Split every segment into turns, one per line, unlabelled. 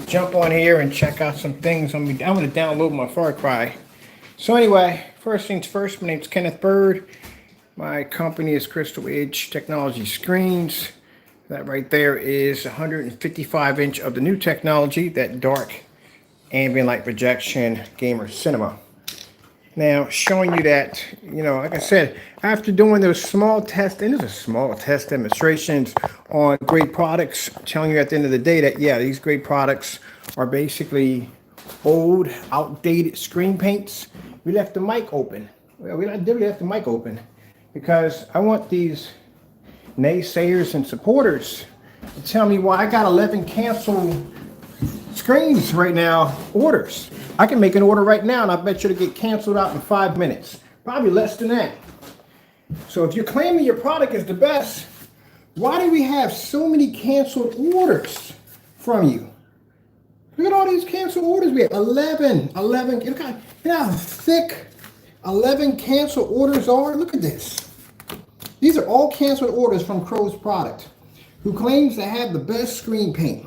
jump on here and check out some things. I'm going to download my Far Cry. So anyway, first things first, my name's Kenneth Bird. My company is Crystal Edge Technology Screens. That right there is 155 inch of the new technology, that dark ambient light projection gamer cinema. Now, showing you that, like I said, after doing those small tests, and these are small test demonstrations on great products, telling you at the end of the day that, yeah, these great products are basically old, outdated screen paints. We left the mic open. Well, we did left the mic open because I want these naysayers and supporters to tell me why I got 11 canceled screens right now, orders. I can make an order right now and I bet you to get canceled out in 5 minutes. Probably less than that. So if you're claiming your product is the best, why do we have so many canceled orders from you? Look at all these canceled orders. We have 11. Look how thick 11 canceled orders are. Look at this. These are all canceled orders from Crow's product, who claims to have the best screen paint,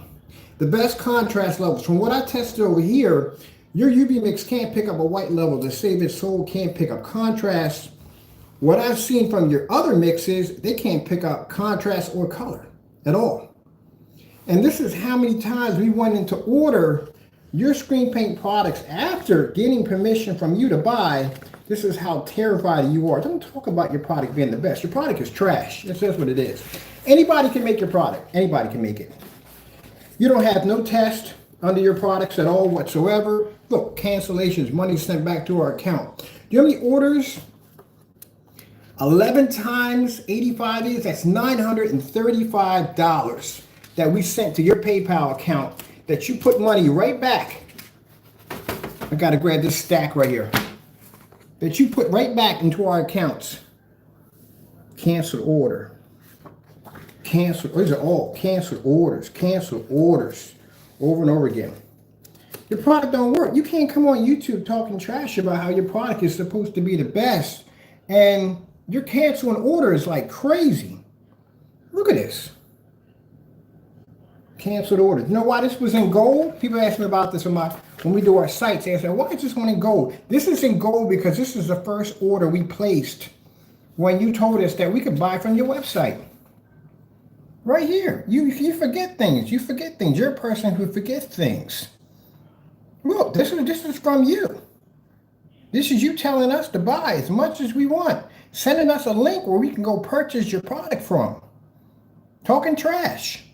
the best contrast levels. From what I tested over here, your UV mix can't pick up a white level to save its soul, can't pick up contrast. What I've seen from your other mixes, they can't pick up contrast or color at all. And this is how many times we went in to order your screen paint products after getting permission from you to buy. This is how terrified you are. Don't talk about your product being the best. Your product is trash. That's what it is. Anybody can make your product. Anybody can make it. You don't have no test under your products at all whatsoever. Look, cancellations, money sent back to our account. Do you have any orders? 11 times 85 is, that's $935 that we sent to your PayPal account that you put money right back. I gotta grab this stack right here. That you put right back into our accounts. Canceled order. Canceled, these are all canceled orders, over and over again. Your product don't work. You can't come on YouTube talking trash about how your product is supposed to be the best and you're canceling orders like crazy. Look at this. Canceled orders. You know why this was in gold? People ask me about this when we do our sites. They say, why is this one in gold? This is in gold because this is the first order we placed when you told us that we could buy from your website. Right here. You forget things. You forget things. You're a person who forgets things. Look, this is from you. This is you telling us to buy as much as we want. Sending us a link where we can go purchase your product from. Talking trash.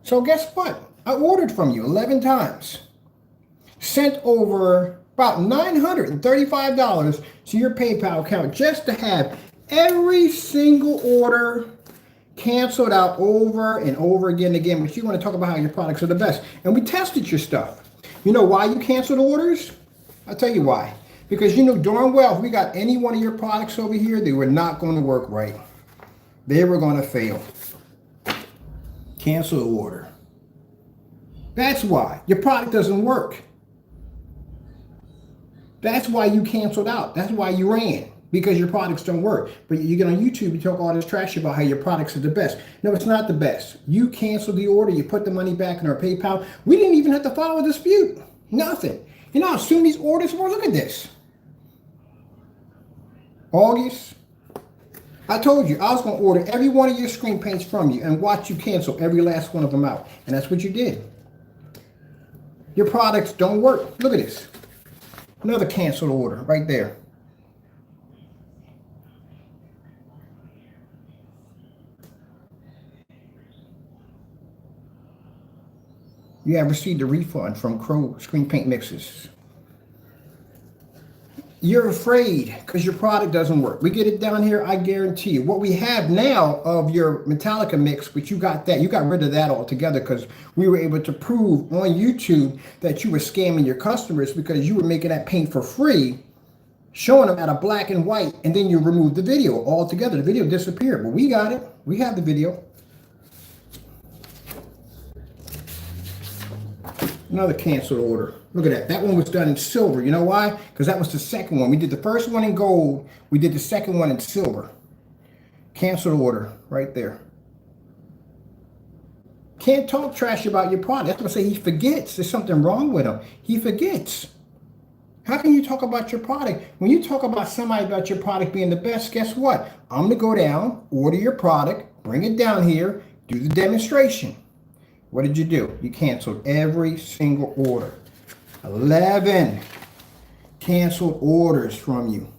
So guess what? I ordered from you 11 times. Sent over about $935 to your PayPal account just to have every single order canceled out over and over again. But you want to talk about how your products are the best. And we tested your stuff. You know why you canceled orders? I'll tell you why. Because you know darn well if we got any one of your products over here, they were not going to work right. They were going to fail. Cancel order. That's why. Your product doesn't work. That's why you canceled out. That's why you ran. Because your products don't work. But you get on YouTube, you talk all this trash about how your products are the best. No, it's not the best. You canceled the order, you put the money back in our PayPal. We didn't even have to file a dispute. Nothing. You know how soon these orders were? Look at this. August. I told you I was going to order every one of your screen paints from you and watch you cancel every last one of them out. And that's what you did. Your products don't work. Look at this. Another canceled order right there. You have received a refund from Crow Screen Paint Mixes. You're afraid because your product doesn't work. We get it down here, I guarantee you. What we have now of your Metallica mix, which you got rid of that altogether because we were able to prove on YouTube that you were scamming your customers because you were making that paint for free, showing them at a black and white, and then you removed the video altogether. The video disappeared, but we got it. We have the video. Another canceled order. Look at that. That one was done in silver. You know why? Because that was the second one. We did the first one in gold. We did the second one in silver. Canceled order right there. Can't talk trash about your product. That's what I say he forgets. There's something wrong with him. He forgets. How can you talk about your product? When you talk about somebody about your product being the best, guess what? I'm going to go down, order your product, bring it down here, do the demonstration. What did you do? You canceled every single order. 11 canceled orders from you.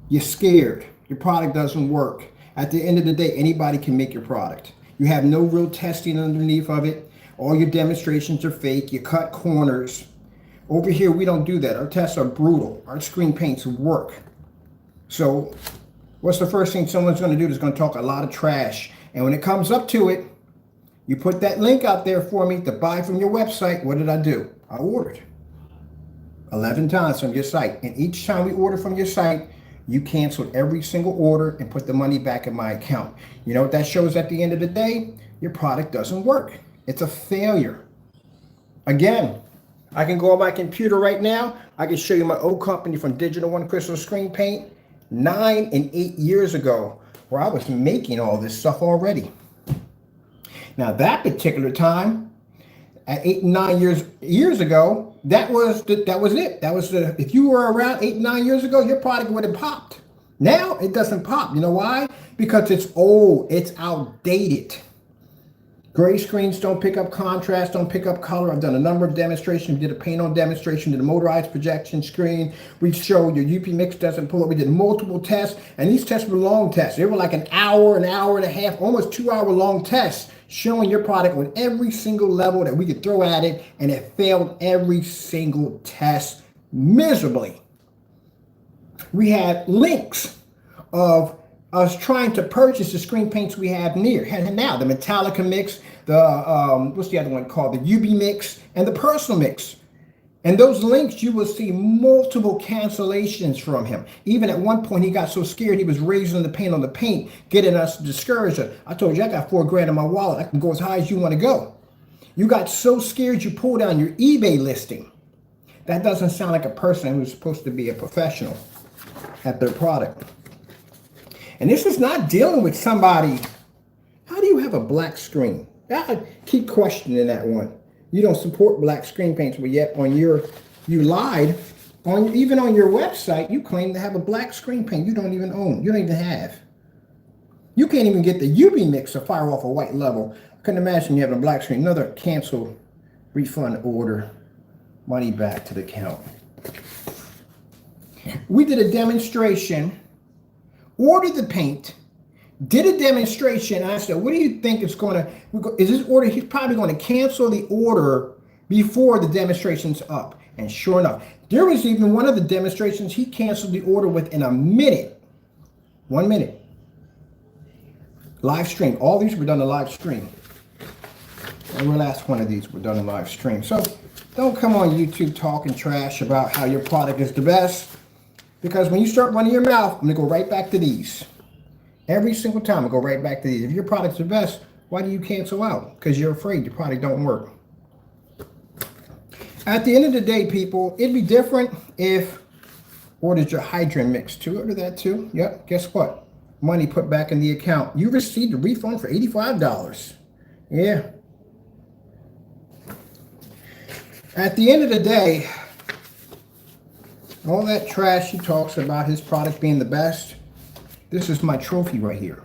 You're scared. Your product doesn't work. At the end of the day, anybody can make your product. You have no real testing underneath of it. All your demonstrations are fake. You cut corners. Over here, we don't do that. Our tests are brutal. Our screen paints work. So what's the first thing someone's going to do? Is going to talk a lot of trash. And when it comes up to it, you put that link out there for me to buy from your website. What did I do? I ordered 11 times from your site. And each time we order from your site, you canceled every single order and put the money back in my account. You know what that shows at the end of the day? Your product doesn't work. It's a failure. Again, I can go on my computer right now. I can show you my old company from Digital One Crystal Screen Paint 9 and 8 years ago, where I was making all this stuff already. Now that particular time, at 8 and 9 years ago, that was it. If you were around 8 and 9 years ago, your product would have popped. Now it doesn't pop. You know why? Because it's old. It's outdated. Gray screens don't pick up contrast, don't pick up color. I've done a number of demonstrations. We did a paint on demonstration, did a motorized projection screen. We showed your UP mix doesn't pull up. We did multiple tests, and these tests were long tests. They were like an hour and a half, almost 2 hour long tests, showing your product on every single level that we could throw at it, and it failed every single test miserably. We had links of us trying to purchase the screen paints we have now, the Metallica mix, the what's the other one called, the UB mix, and the personal mix. And those links, you will see multiple cancellations from him. Even at one point, he got so scared he was raising the paint on the paint, getting us discouraged. I told you, I got $4,000 in my wallet. I can go as high as you want to go. You got so scared you pulled down your eBay listing. That doesn't sound like a person who's supposed to be a professional at their product. And this is not dealing with somebody. How do you have a black screen? I keep questioning that one. You don't support black screen paints, but yet you lied. Even on your website, you claim to have a black screen paint you don't even own. You don't even have. You can't even get the UV mix to fire off a white level. I couldn't imagine you having a black screen. Another cancel, refund order, money back to the account. We did a demonstration, ordered the paint, did a demonstration, and I said, what do you think is this order? He's probably going to cancel the order before the demonstration's up. And sure enough, there was even one of the demonstrations, he canceled the order within a minute. 1 minute. Live stream. All these were done on live stream. Every last one of these were done on live stream. So don't come on YouTube talking trash about how your product is the best. Because when you start running your mouth, I'm going to go right back to these. Every single time I go right back to these. If your product's the best, why do you cancel out? Because you're afraid your product don't work. At the end of the day, people, it'd be different if ordered your hydrant mix too. Order that too. Yep. Guess what? Money put back in the account. You received a refund for $85. Yeah. At the end of the day, all that trash he talks about his product being the best, this is my trophy right here.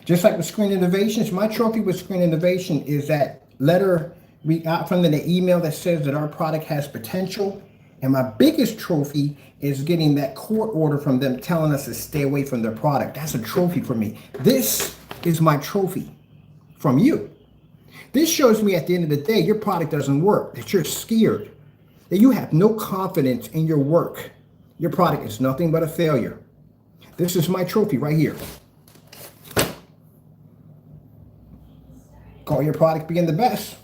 Just like with Screen Innovations, my trophy with Screen Innovation is that letter we got from the email that says that our product has potential. And my biggest trophy is getting that court order from them telling us to stay away from their product. That's a trophy for me. This is my trophy from you. This shows me at the end of the day, your product doesn't work, that you're scared, that you have no confidence in your work. Your product is nothing but a failure. This is my trophy right here. Call your product being the best.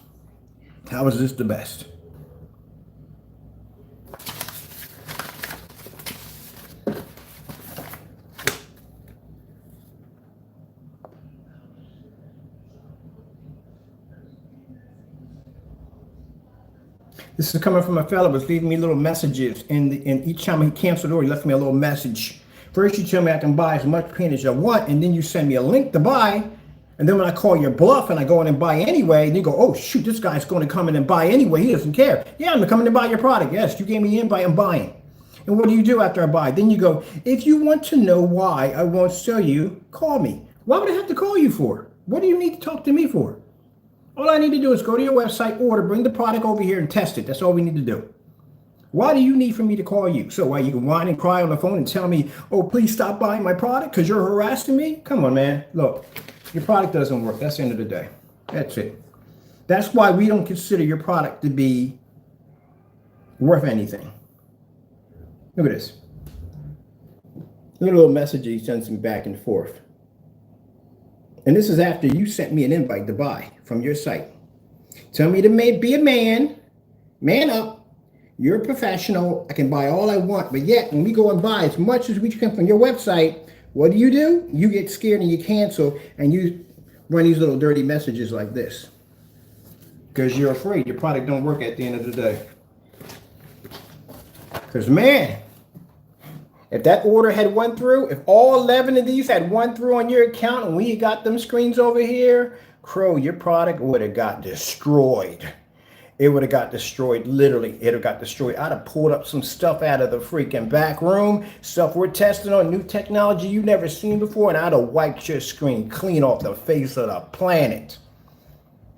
How is this the best? This is coming from a fellow who was leaving me little messages, and each time he canceled the order, he left me a little message. First, you tell me I can buy as much paint as I want, and then you send me a link to buy, and And then when I call your bluff and I go in and buy anyway, and you go, oh, shoot, this guy's going to come in and buy anyway. He doesn't care. Yeah, I'm coming to buy your product. Yes, you gave me the invite. I'm buying. And what do you do after I buy? Then you go, if you want to know why I won't sell you, call me. Why would I have to call you for? What do you need to talk to me for? All I need to do is go to your website, order, bring the product over here and test it. That's all we need to do. Why do you need for me to call you? So why you can whine and cry on the phone and tell me, oh, please stop buying my product because you're harassing me? Come on, man. Look, your product doesn't work. That's the end of the day. That's it. That's why we don't consider your product to be worth anything. Look at this. Look at a little message he sends me back and forth. And this is after you sent me an invite to buy from your site. Tell me to be a man up. You're a professional. I can buy all I want. But yet, when we go and buy as much as we can from your website, what do? You get scared and you cancel and you run these little dirty messages like this. Because you're afraid your product don't work at the end of the day. Because, man, if that order had went through, if all 11 of these had went through on your account and we got them screens over here, Crow, your product would have got destroyed. It would have got destroyed, literally. It would have got destroyed. I'd have pulled up some stuff out of the freaking back room, stuff we're testing on, new technology you've never seen before, and I'd have wiped your screen clean off the face of the planet.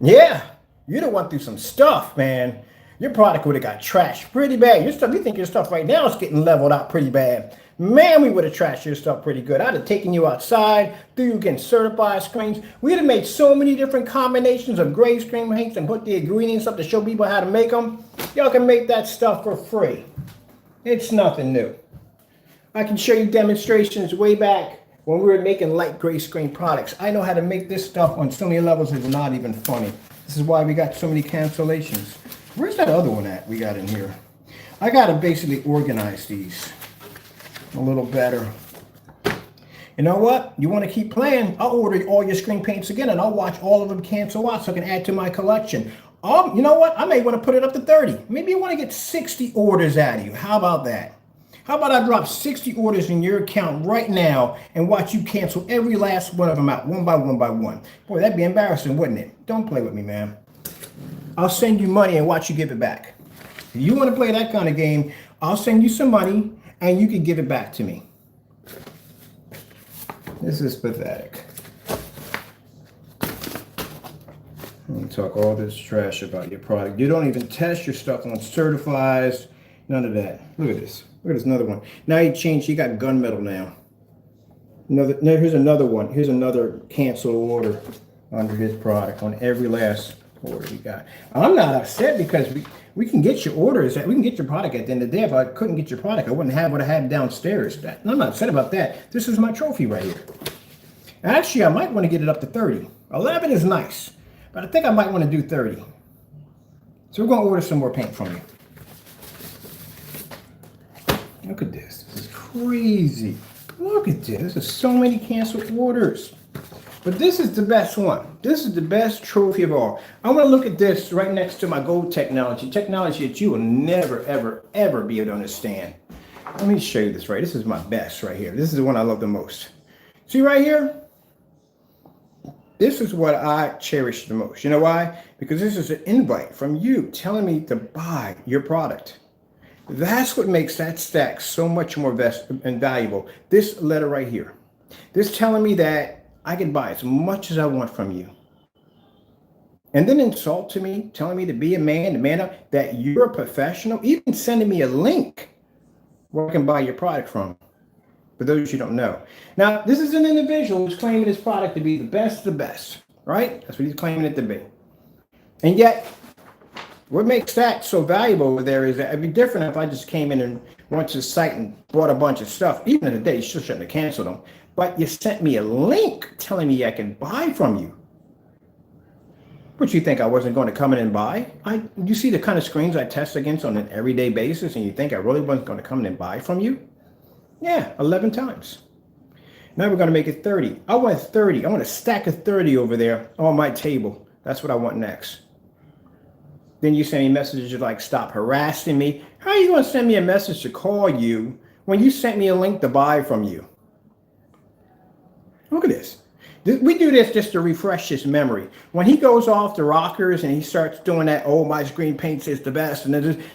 Yeah, you'd have went through some stuff, man. Your product would have got trashed pretty bad. Your stuff, you think your stuff right now is getting leveled out pretty bad. Man, we would have trashed your stuff pretty good. I'd have taken you outside, threw you against certified screens. We'd have made so many different combinations of gray screen paints and put the ingredients up to show people how to make them. Y'all can make that stuff for free. It's nothing new. I can show you demonstrations way back when we were making light gray screen products. I know how to make this stuff on so many levels it's not even funny. This is why we got so many cancellations. Where's that other one at we got in here? I got to basically organize these a little better. You know what? You want to keep playing? I'll order all your screen paints again and I'll watch all of them cancel out so I can add to my collection. You know what? I may want to put it up to 30. Maybe I want to get 60 orders out of you. How about that? How about I drop 60 orders in your account right now and watch you cancel every last one of them out, one by one by one? Boy, that'd be embarrassing, wouldn't it? Don't play with me, man. I'll send you money and watch you give it back. If you want to play that kind of game, I'll send you some money and you can give it back to me. This is pathetic. You talk all this trash about your product. You don't even test your stuff on certifies, none of that. Look at this. Look at this, another one. Now he changed, he got gunmetal now. Here's another one. Here's another cancel order under his product on every last order we got. I'm not upset because we can get your orders, we can get your product at the end of the day. If I couldn't get your product, I wouldn't have what I had downstairs. I'm not upset about that. This is my trophy right here. Actually, I might want to get it up to 30. 11 is nice, but I think I might want to do 30. So we're going to order some more paint from you. Look at this. This is crazy. Look at this. There's so many canceled orders. But this is the best one. This is the best trophy of all. I want to look at this right next to my gold technology. Technology that you will never, ever, ever be able to understand. Let me show you this right. This is my best right here. This is the one I love the most. See right here? This is what I cherish the most. You know why? Because this is an invite from you telling me to buy your product. That's what makes that stack so much more best and valuable. This letter right here. This telling me that I can buy as much as I want from you. And then insult to me, telling me to be a man, to man up, that you're a professional, even sending me a link where I can buy your product from. For those you don't know. Now, this is an individual who's claiming his product to be the best, right? That's what he's claiming it to be. And yet, what makes that so valuable over there is that it'd be different if I just came in and went to the site and bought a bunch of stuff. Even in the day, you still shouldn't have canceled them. But you sent me a link telling me I can buy from you. But you think I wasn't going to come in and buy? You see the kind of screens I test against on an everyday basis, and you think I really wasn't going to come in and buy from you? Yeah, 11 times. Now we're going to make it 30. I want 30. I want a stack of 30 over there on my table. That's what I want next. Then you send me messages like, stop harassing me. How are you going to send me a message to call you when you sent me a link to buy from you? Look at this. We do this just to refresh his memory. When he goes off the rockers and he starts doing that, oh, my screen paints is the best. And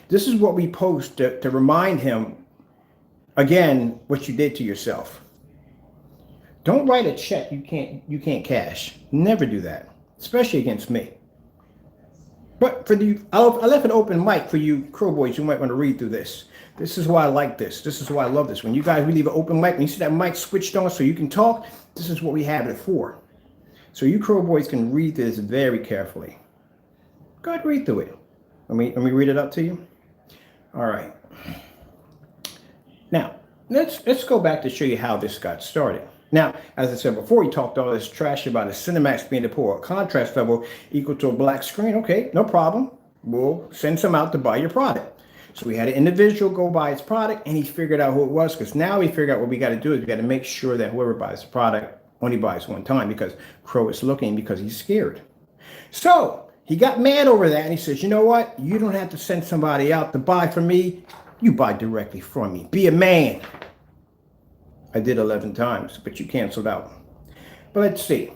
this is what we post to remind him, again, what you did to yourself. Don't write a check you can't cash. Never do that, especially against me. But for the, I left an open mic for you crow boys who might want to read through this. This is why I like this. This is why I love this. When you guys, we leave an open mic, when you see that mic switched on so you can talk, this is what we have it for. So you crow boys can read this very carefully. Go ahead, read through it. Let me read it up to you. All right. Now, let's go back to show you how this got started. Now, as I said before, he talked all this trash about a Cinemax being the poor contrast level equal to a black screen. Okay, no problem. We'll send some out to buy your product. So we had an individual go buy his product, and he figured out who it was, because now we figured out what we got to do is we got to make sure that whoever buys the product only buys one time, because Crow is looking because he's scared. So he got mad over that, and he says, you know what? You don't have to send somebody out to buy from me. You buy directly from me. Be a man. I did 11 times, but you canceled out. But let's see.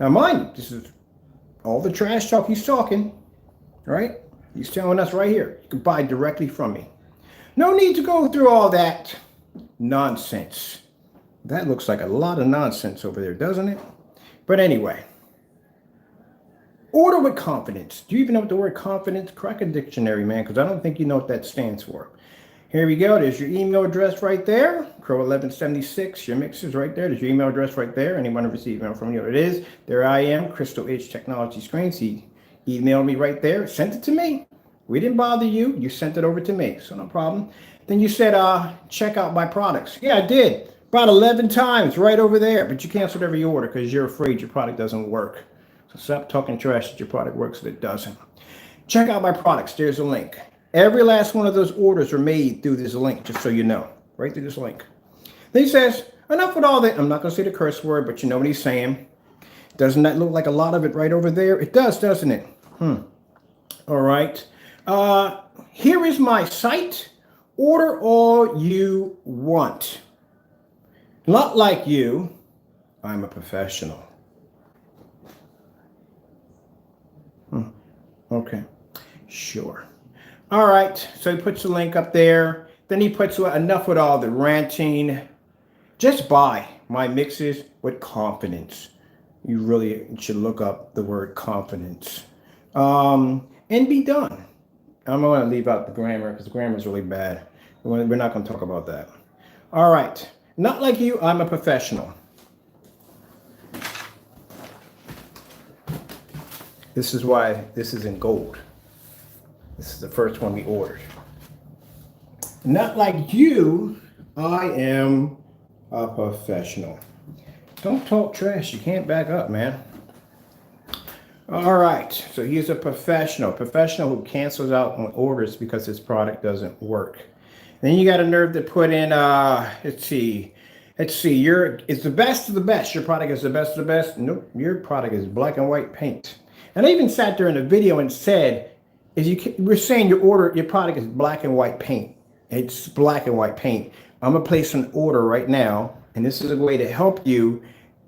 Now, mind you, this is all the trash talk he's talking, right? He's telling us right here, you can buy directly from me. No need to go through all that nonsense. That looks like a lot of nonsense over there, doesn't it? But anyway, order with confidence. Do you even know what the word confidence? Crack a dictionary, man, because I don't think you know what that stands for. Here we go. There's your email address right there. Crow1176. Your mix is right there. There's your email address right there. Anyone to receive email from you? It is. There I am. Crystal H Technology Screens. He emailed me right there. Sent it to me. We didn't bother you. You sent it over to me. So no problem. Then you said, check out my products. Yeah, I did. About 11 times right over there. But you canceled every order because you're afraid your product doesn't work. So stop talking trash that your product works and it doesn't. Check out my products. There's a link. Every last one of those orders are made through this link, just so you know, right through this link. Then he says, enough with all that. I'm not going to say the curse word, but you know what he's saying. Doesn't that look like a lot of it right over there? It does, doesn't it? All right. Here is my site. Order all you want. Not like you. I'm a professional. Okay. Sure. All right, so he puts the link up there. Then he puts enough with all the ranting. Just buy my mixes with confidence. You really should look up the word confidence. And be done. I'm going to leave out the grammar because the grammar is really bad. We're not going to talk about that. All right, not like you, I'm a professional. This is why this is in gold. This is the first one we ordered. Not like you, I am a professional. Don't talk trash. You can't back up, man. All right. So he's a professional who cancels out on orders because his product doesn't work. Then you got a nerve to put in, let's see, it's the best of the best. Your product is the best of the best. Nope. Your product is black and white paint. And I even sat there in the video and said, we're saying your product is black and white paint. It's black and white paint. I'm going to place an order right now, and this is a way to help you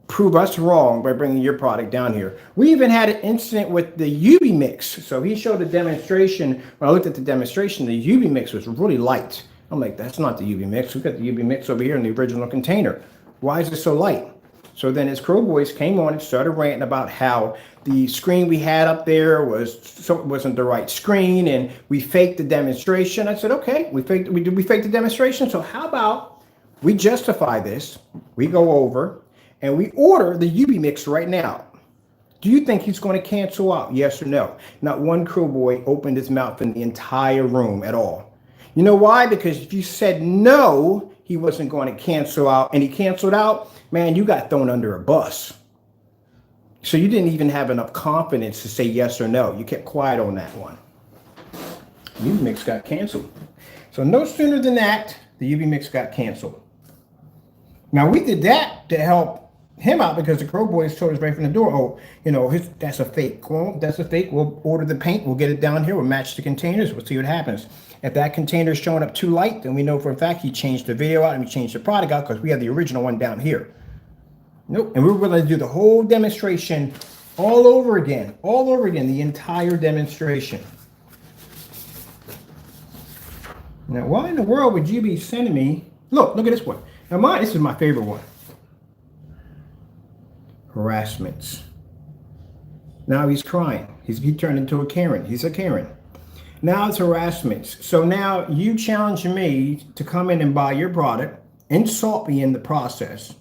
prove us wrong by bringing your product down here. We even had an incident with the UV mix. So he showed a demonstration. When I looked at the demonstration, the UV mix was really light. I'm like, that's not the UV mix. We've got the UV mix over here in the original container. Why is it so light? So then his Crow Boys came on and started ranting about how the screen we had up there wasn't the right screen, and we faked the demonstration. I said, okay, we faked the demonstration. So how about we justify this? We go over and we order the UV mix right now. Do you think he's going to cancel out? Yes or no? Not one Crow Boy opened his mouth in the entire room at all. You know why? Because if you said no, he wasn't going to cancel out, and he canceled out, man, you got thrown under a bus. So you didn't even have enough confidence to say yes or no. You kept quiet on that one. UV mix got canceled. So no sooner than that, the UV mix got canceled. Now we did that to help him out because the Crow Boys told us right from the door, oh, you know, that's a fake. Well, that's a fake. We'll order the paint. We'll get it down here. We'll match the containers. We'll see what happens. If that container is showing up too light, then we know for a fact he changed the video out and we changed the product out because we had the original one down here. Nope. And we're going to do the whole demonstration all over again, the entire demonstration. Now, why in the world would you be sending me? Look at this one. Now, this is my favorite one. Harassments. Now he's crying. He turned into a Karen. He's a Karen. Now it's harassments. So now you challenge me to come in and buy your product, insult me in the process.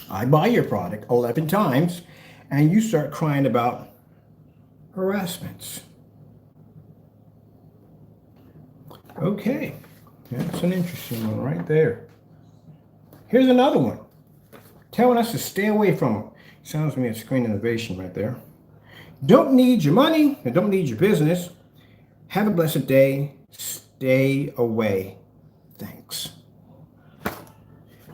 I buy your product 11 times, and you start crying about harassments. Okay, that's an interesting one right there. Here's another one. Telling us to stay away from them. Sounds to me a screen innovation right there. Don't need your money and don't need your business. Have a blessed day. Stay away. Thanks.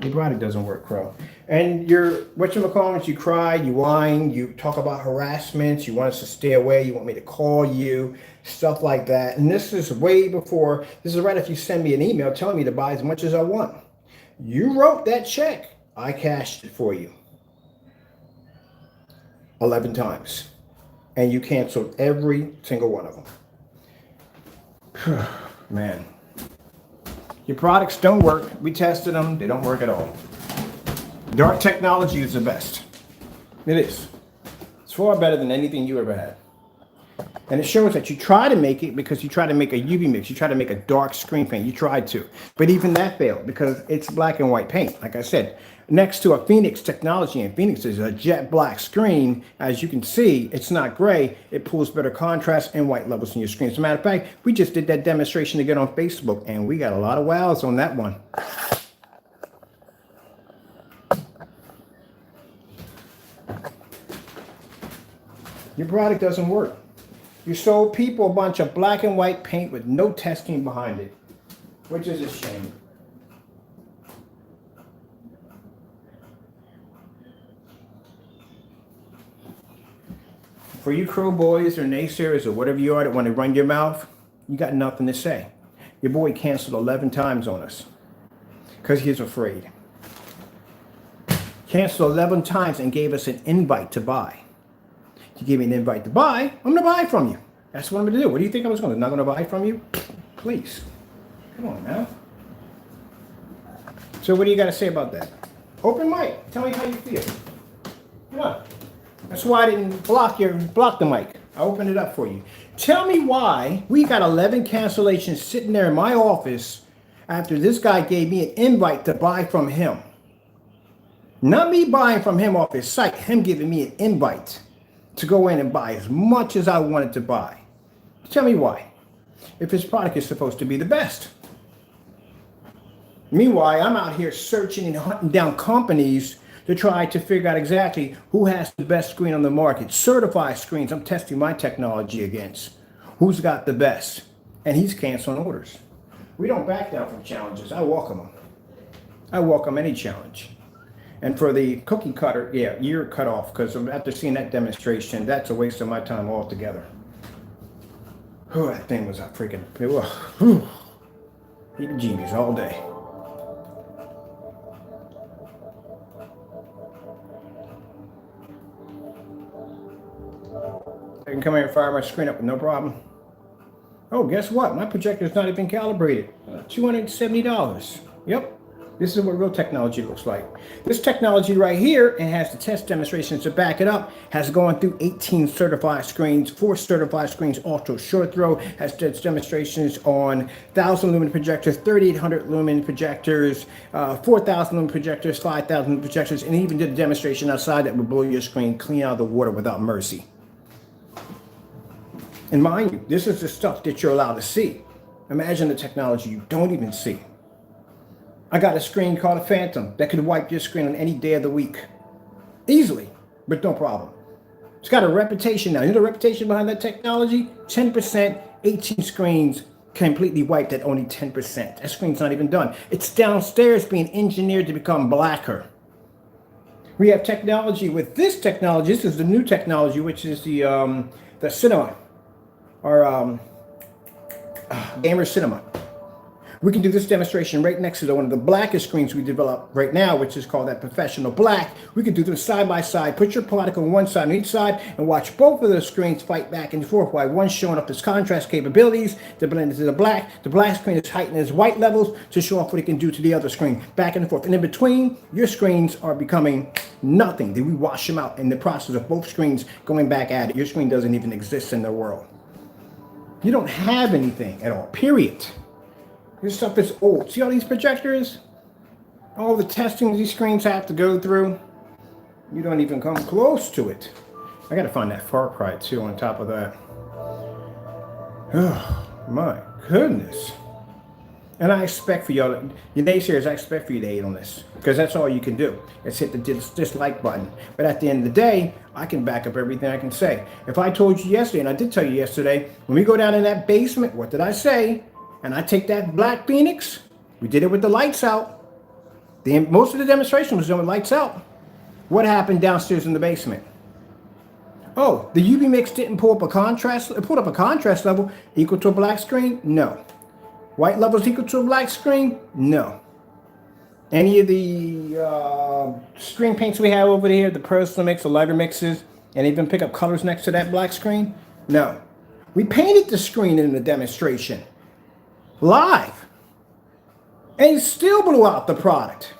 Your product doesn't work, Crow. And whatchamacallits, you cry, you whine, you talk about harassments, you want us to stay away, you want me to call you, stuff like that. And this is way before, this is right after you send me an email telling me to buy as much as I want. You wrote that check. I cashed it for you 11 times. And you canceled every single one of them. Man. Your products don't work. We tested them. They don't work at all. Dark technology is the best. It is. It's far better than anything you ever had. And it shows that you try to make it because you try to make a UV mix. You try to make a dark screen paint. You tried to. But even that failed because it's black and white paint. Like I said, next to a Phoenix technology, and Phoenix is a jet black screen. As you can see, it's not gray. It pulls better contrast and white levels in your screen. As a matter of fact, we just did that demonstration again on Facebook, and we got a lot of wows on that one. Your product doesn't work. You sold people a bunch of black and white paint with no testing behind it, which is a shame. For you crow boys or naysayers or whatever you are that want to run your mouth, you got nothing to say. Your boy canceled 11 times on us because he's afraid. Canceled 11 times and gave us an invite to buy. You gave me an invite to buy, I'm going to buy from you. That's what I'm going to do. What do you think I was not going to buy from you? Please. Come on now. So what do you got to say about that? Open mic. Tell me how you feel. Come on. That's why I didn't block the mic. I opened it up for you. Tell me why we got 11 cancellations sitting there in my office after this guy gave me an invite to buy from him. Not me buying from him off his site, him giving me an invite to go in and buy as much as I wanted to buy. Tell me why. If his product is supposed to be the best. Meanwhile, I'm out here searching and hunting down companies to try to figure out exactly who has the best screen on the market. Certified screens I'm testing my technology against. Who's got the best? And he's canceling orders. We don't back down from challenges. I welcome them. I welcome any challenge. And for the cookie cutter, yeah, you're cut off because after seeing that demonstration, that's a waste of my time altogether. Oh, that thing was a freaking, heebie-jeebies all day. I can come here and fire my screen up with no problem. Oh, guess what? My projector's not even calibrated. $270. Yep. This is what real technology looks like. This technology right here, and has the test demonstrations to back it up, has gone through 18 certified screens, 4 certified screens, ultra short throw, has demonstrations on 1,000 lumen projectors, 3,800 lumen projectors, 4,000 lumen projectors, 5,000 lumen projectors, and even did a demonstration outside that would blow your screen clean out of the water without mercy. And mind you, this is the stuff that you're allowed to see. Imagine the technology you don't even see. I got a screen called a Phantom that could wipe your screen on any day of the week. Easily, but no problem. It's got a reputation now. You know the reputation behind that technology? 10%, 18 screens completely wiped at only 10%. That screen's not even done. It's downstairs being engineered to become blacker. We have technology with this technology. This is the new technology, which is the cinema, or gamer cinema. We can do this demonstration right next to one of the blackest screens we develop right now, which is called that professional black. We can do them side by side. Put your product on one side on each side and watch both of those screens fight back and forth while one's showing up its contrast capabilities to blend into the black. The black screen is heightening its white levels to show off what it can do to the other screen, back and forth. And in between, your screens are becoming nothing. Then we wash them out in the process of both screens going back at it. Your screen doesn't even exist in the world. You don't have anything at all, period. This stuff is old. See all these projectors? All the testing these screens have to go through? You don't even come close to it. I gotta find that Far Cry 2 on top of that. Oh, my goodness. And I expect for y'all, your naysayers, I expect for you to hate on this. Because that's all you can do. Is hit the dislike button. But at the end of the day, I can back up everything I can say. If I told you yesterday, and I did tell you yesterday, when we go down in that basement, what did I say? And I take that black Phoenix, we did it with the lights out. Most of the demonstration was done with lights out. What happened downstairs in the basement? Oh, the UV mix didn't pull up a contrast, it pulled up a contrast level equal to a black screen? No. White levels equal to a black screen? No. Any of the screen paints we have over here, the personal mix, the lighter mixes, and even pick up colors next to that black screen? No. We painted the screen in the demonstration. Live, and still blew out the product.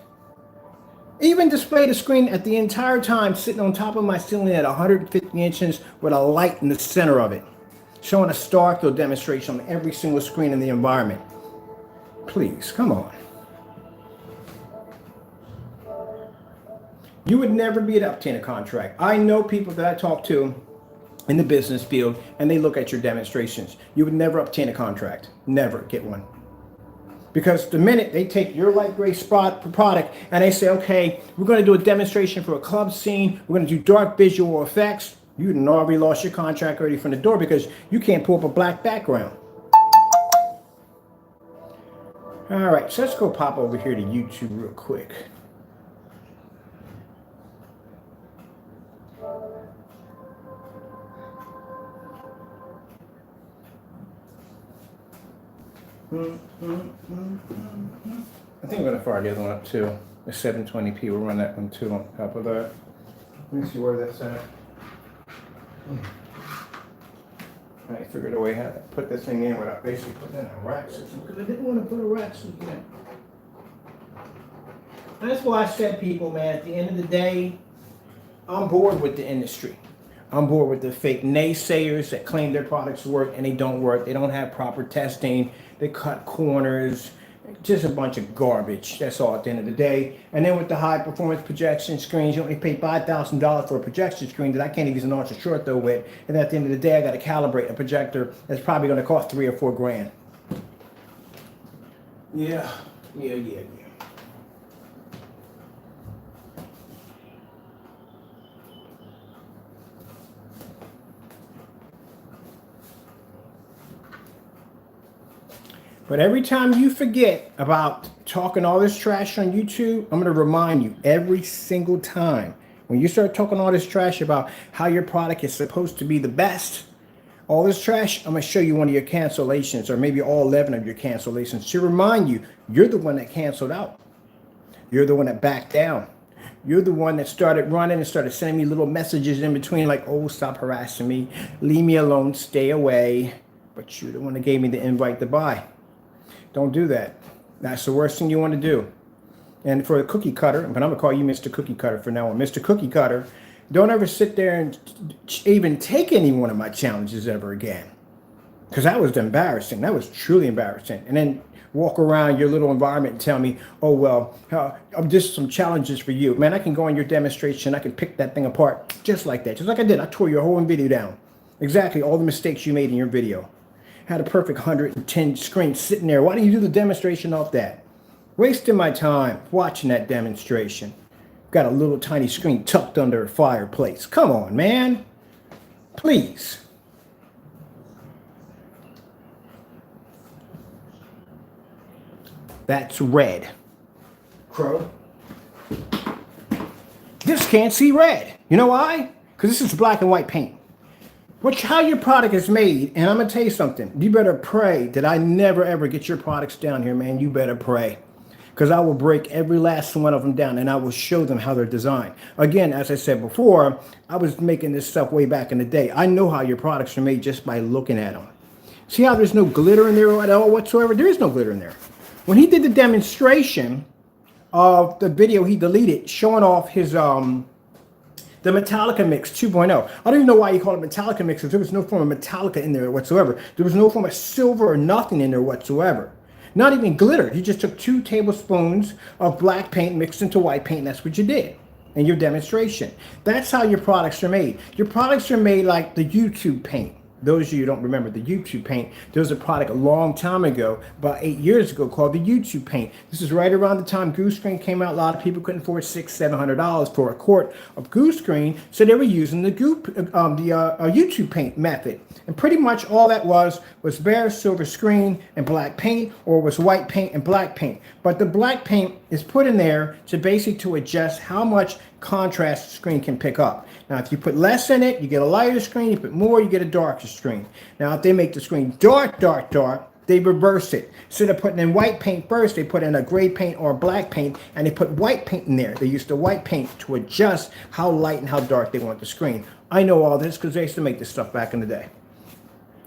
Even displayed the screen at the entire time sitting on top of my ceiling at 150 inches with a light in the center of it, showing a star field demonstration on every single screen in the environment. Please, come on. You would never be able to obtain a contract. I know people that I talk to in the business field, and they look at your demonstrations. You would never obtain a contract. Never get one. Because the minute they take your light gray spot product and they say, okay, we're going to do a demonstration for a club scene, we're going to do dark visual effects, you'd already lost your contract already from the door because you can't pull up a black background. All right, so let's go pop over here to YouTube real quick. I think we're going to fire the other one up too. The 720p, we'll run that one too on top of that. Let me see where that's at. I figured a way how to put this thing in without basically putting in a rack system because I didn't want to put a rack system in. That's why I said, people, man, at the end of the day, I'm bored with the industry. I'm bored with the fake naysayers that claim their products work and they don't work. They don't have proper testing. They cut corners. Just a bunch of garbage. That's all at the end of the day. And then with the high performance projection screens, you only pay $5,000 for a projection screen that I can't even use an ultra short though with. And at the end of the day, I got to calibrate a projector that's probably going to cost $3 or $4 grand. Yeah. But every time you forget about talking all this trash on YouTube, I'm going to remind you every single time. When you start talking all this trash about how your product is supposed to be the best, all this trash, I'm going to show you one of your cancellations or maybe all 11 of your cancellations to remind you, you're the one that canceled out. You're the one that backed down. You're the one that started running and started sending me little messages in between like, oh, stop harassing me. Leave me alone. Stay away. But you're the one that gave me the invite to buy. Don't do that. That's the worst thing you want to do. And for a cookie cutter, but I'm going to call you Mr. Cookie Cutter from now on. Mr. Cookie Cutter, don't ever sit there and even take any one of my challenges ever again. Because that was embarrassing. That was truly embarrassing. And then walk around your little environment and tell me, oh, well, just some challenges for you. Man, I can go on your demonstration. I can pick that thing apart just like that. Just like I did. I tore your whole video down. Exactly all the mistakes you made in your video. Had a perfect 110 screen sitting there. Why didn't you do the demonstration off that? Wasting my time watching that demonstration. Got a little tiny screen tucked under a fireplace. Come on, man. Please. That's red. Crow. This can't see red. You know why? Because this is black and white paint. how your product is made. And I'm going to tell you something. You better pray that I never, ever get your products down here, man. You better pray. Because I will break every last one of them down and I will show them how they're designed. Again, as I said before, I was making this stuff way back in the day. I know how your products are made just by looking at them. See how there's no glitter in there at all whatsoever? There is no glitter in there. When he did the demonstration of the video he deleted showing off his the Metallica Mix 2.0. I don't even know why he called it Metallica Mix, because there was no form of Metallica in there whatsoever. There was no form of silver or nothing in there whatsoever. Not even glitter. You just took 2 tablespoons of black paint mixed into white paint, and that's what you did in your demonstration. That's how your products are made. Your products are made like the YouTube paint. Those of you who don't remember the YouTube paint, there was a product a long time ago, about 8 years ago, called the YouTube paint. This is right around the time Goose Green came out. A lot of people couldn't afford $600-700 for a quart of Goose Green, so they were using the YouTube paint method. And pretty much all that was bare silver screen and black paint, or was white paint and black paint. But the black paint is put in there to basically to adjust how much contrast the screen can pick up. Now, if you put less in it, you get a lighter screen. You put more, you get a darker screen. Now, if they make the screen dark, they reverse it. Instead of putting in white paint first, they put in a gray paint or black paint, and they put white paint in there. They use the white paint to adjust how light and how dark they want the screen. I know all this because they used to make this stuff back in the day.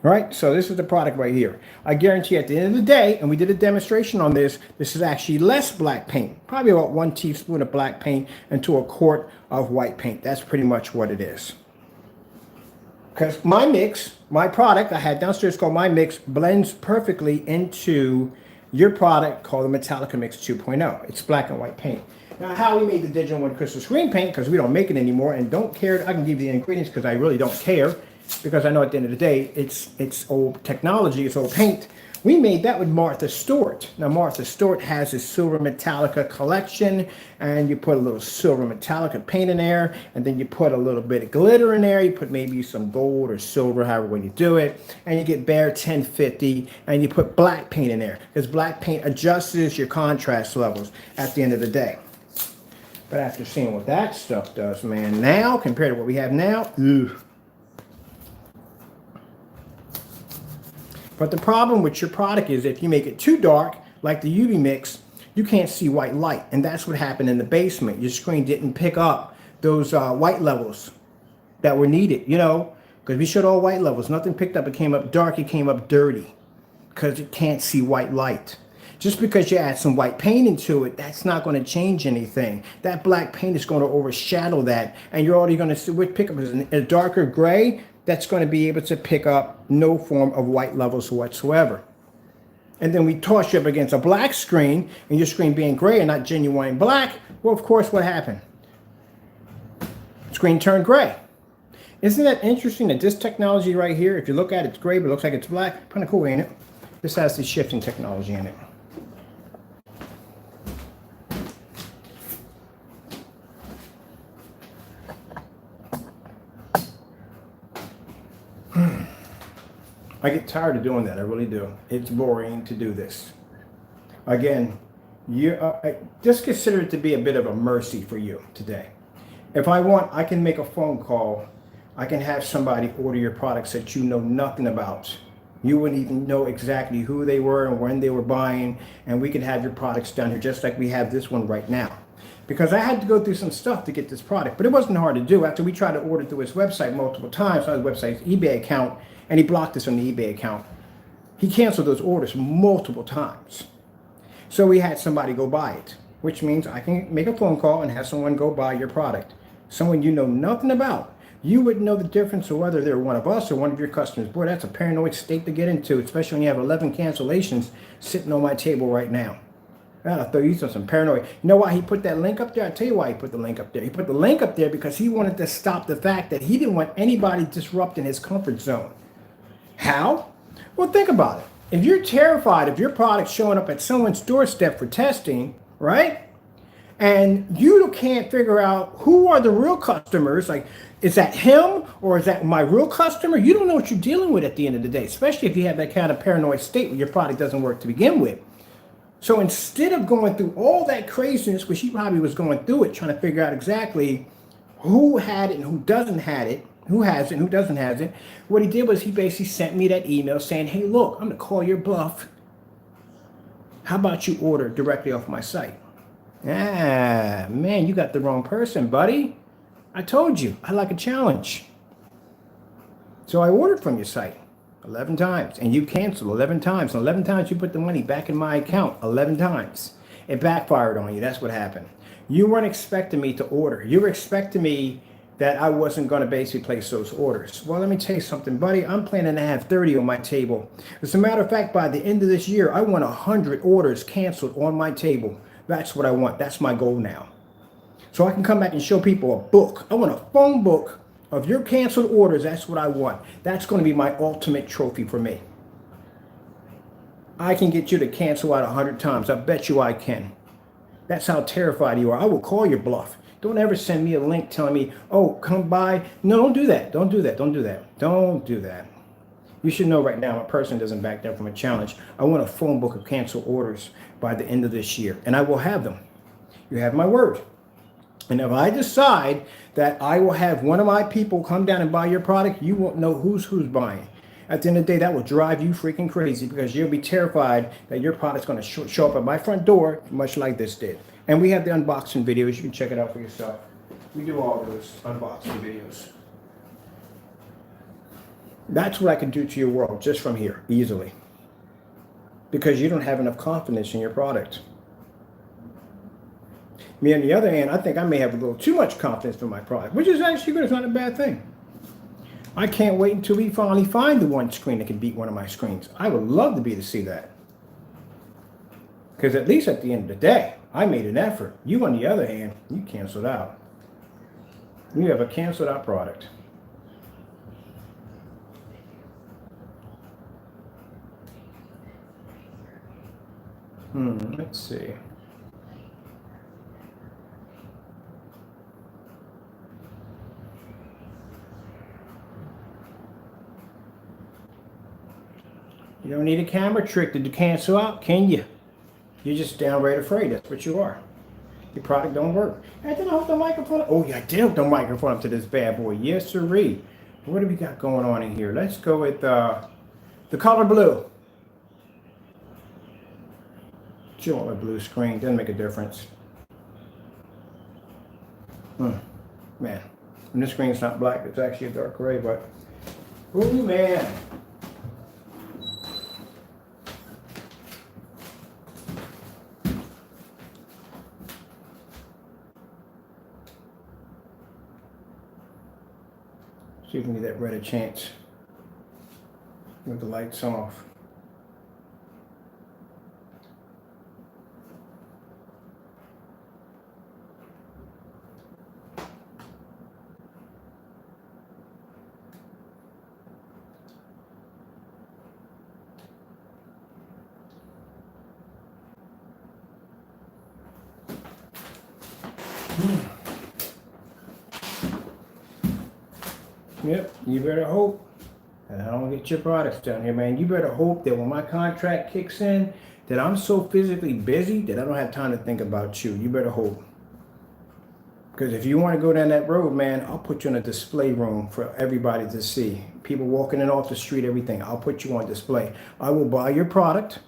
All right, so this is the product right here. I guarantee at the end of the day, and we did a demonstration on this, this is actually less black paint. Probably about 1 teaspoon of black paint into a quart of white paint. That's pretty much what it is. Because my mix, my product I had downstairs called My Mix, blends perfectly into your product called the Metallica Mix 2.0. It's black and white paint. Now, how we made the Digital One Crystal Screen Paint, because we don't make it anymore and don't care. I can give you the ingredients because I really don't care. Because I know at the end of the day, it's old technology, it's old paint. We made that with Martha Stewart. Now, Martha Stewart has a Silver Metallica collection, and you put a little Silver Metallica paint in there, and then you put a little bit of glitter in there. You put maybe some gold or silver, however when you do it, and you get bare 1050, and you put black paint in there, because black paint adjusts your contrast levels at the end of the day. But after seeing what that stuff does, man, now, compared to what we have now, ugh. But the problem with your product is if you make it too dark, like the UV mix, you can't see white light. And that's what happened in the basement. Your screen didn't pick up those white levels that were needed, you know, because we showed all white levels. Nothing picked up. It came up dark. It came up dirty because it can't see white light. Just because you add some white paint into it, that's not going to change anything. That black paint is going to overshadow that. And you're already going to pick up a darker gray. That's going to be able to pick up no form of white levels whatsoever. And then we toss you up against a black screen, and your screen being gray and not genuine black. Well, of course, what happened? Screen turned gray. Isn't that interesting that this technology right here, if you look at it, it's gray, but it looks like it's black? Kind of cool, ain't it? This has the shifting technology in it. I get tired of doing that. I really do. It's boring to do this. Again, just consider it to be a bit of a mercy for you today. If I want, I can make a phone call. I can have somebody order your products that you know nothing about. You wouldn't even know exactly who they were and when they were buying, and we could have your products down here just like we have this one right now. Because I had to go through some stuff to get this product, but it wasn't hard to do. After we tried to order through his website multiple times, on his website's eBay account, and he blocked us on the eBay account. He canceled those orders multiple times. So we had somebody go buy it, which means I can make a phone call and have someone go buy your product. Someone you know nothing about. You wouldn't know the difference of whether they're one of us or one of your customers. Boy, that's a paranoid state to get into, especially when you have 11 cancellations sitting on my table right now. I'll throw you some paranoid. You know why he put that link up there? I'll tell you why he put the link up there. He put the link up there because he wanted to stop the fact that he didn't want anybody disrupting his comfort zone. How? Well, think about it. If you're terrified of your product showing up at someone's doorstep for testing, right? And you can't figure out who are the real customers, like, is that him or is that my real customer? You don't know what you're dealing with at the end of the day, especially if you have that kind of paranoid state where your product doesn't work to begin with. So instead of going through all that craziness, which he probably was going through it, trying to figure out exactly who had it and who doesn't have it, who has it, who doesn't have it. What he did was he basically sent me that email saying, hey, look, I'm going to call your bluff. How about you order directly off my site? Ah, man, you got the wrong person, buddy. I told you, I like a challenge. So I ordered from your site 11 times, and you canceled 11 times. And 11 times you put the money back in my account 11 times. It backfired on you. That's what happened. You weren't expecting me to order. You were expecting me that I wasn't going to basically place those orders. Well, let me tell you something, buddy. I'm planning to have 30 on my table. As a matter of fact, by the end of this year, I want 100 orders canceled on my table. That's what I want. That's my goal now. So I can come back and show people a book. I want a phone book of your canceled orders. That's what I want. That's going to be my ultimate trophy for me. I can get you to cancel out 100 times. I bet you I can. That's how terrified you are. I will call your bluff. Don't ever send me a link telling me, oh, come by. No, don't do that. Don't do that. Don't do that. Don't do that. You should know right now a person doesn't back down from a challenge. I want a phone book of canceled orders by the end of this year, and I will have them. You have my word. And if I decide that I will have one of my people come down and buy your product, you won't know who's buying. At the end of the day, that will drive you freaking crazy because you'll be terrified that your product's going to show up at my front door, much like this did. And we have the unboxing videos. You can check it out for yourself. We do all those unboxing videos. That's what I can do to your world just from here, easily. Because you don't have enough confidence in your product. Me, on the other hand, I think I may have a little too much confidence in my product, which is actually good. It's not a bad thing. I can't wait until we finally find the one screen that can beat one of my screens. I would love to be able to see that. Because at least at the end of the day, I made an effort. You, on the other hand, you canceled out. You have a canceled out product. Let's see. You don't need a camera trick to cancel out, can you? You're just downright afraid. That's what you are. Your product don't work. I didn't hook the microphone. Oh, yeah, I did hook the microphone up to this bad boy. Yes, sirree. What do we got going on in here? Let's go with the color blue. Chill on the blue screen. Doesn't make a difference. Man. And this screen's not black. It's actually a dark gray, but... Ooh, man. See if we can get that red a chance with the lights off. Yep, you better hope that I don't get your products down here, man. You better hope that when my contract kicks in, that I'm so physically busy that I don't have time to think about you. You better hope. Because if you want to go down that road, man, I'll put you in a display room for everybody to see. People walking in off the street, everything. I'll put you on display. I will buy your product.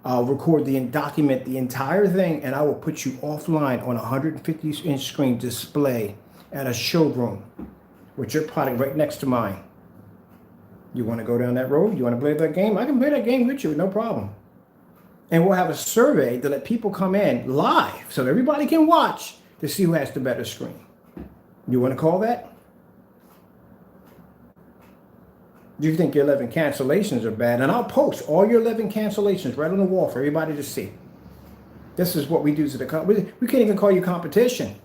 I'll record document the entire thing, and I will put you offline on a 150-inch screen display at a showroom with your product right next to mine. You want to go down that road? You want to play that game? I can play that game with you, no problem. And we'll have a survey to let people come in live so everybody can watch to see who has the better screen. You want to call that? You think your 11 cancellations are bad? And I'll post all your 11 cancellations right on the wall for everybody to see. This is what we do to the company. We can't even call you competition.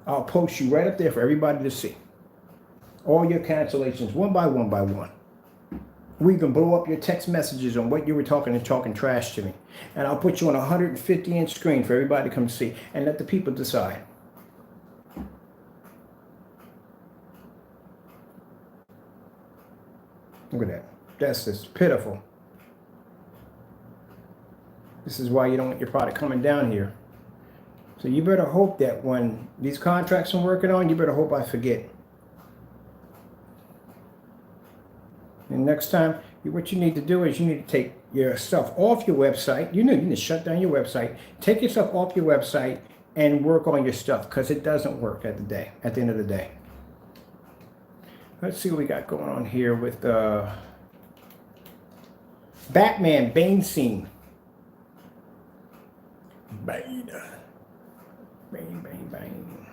I'll post you right up there for everybody to see. All your cancellations, one by one by one. We even blow up your text messages on what you were talking trash to me. And I'll put you on a 150-inch screen for everybody to come see and let the people decide. Look at that. That's just pitiful. This is why you don't want your product coming down here. So you better hope that when these contracts I'm working on, you better hope I forget. And next time, what you need to do is you need to take your stuff off your website. You need to shut down your website. Take your stuff off your website and work on your stuff, because it doesn't work at the end of the day. Let's see what we got going on here with Batman Bane scene. Bane. Bane, Bane, Bane.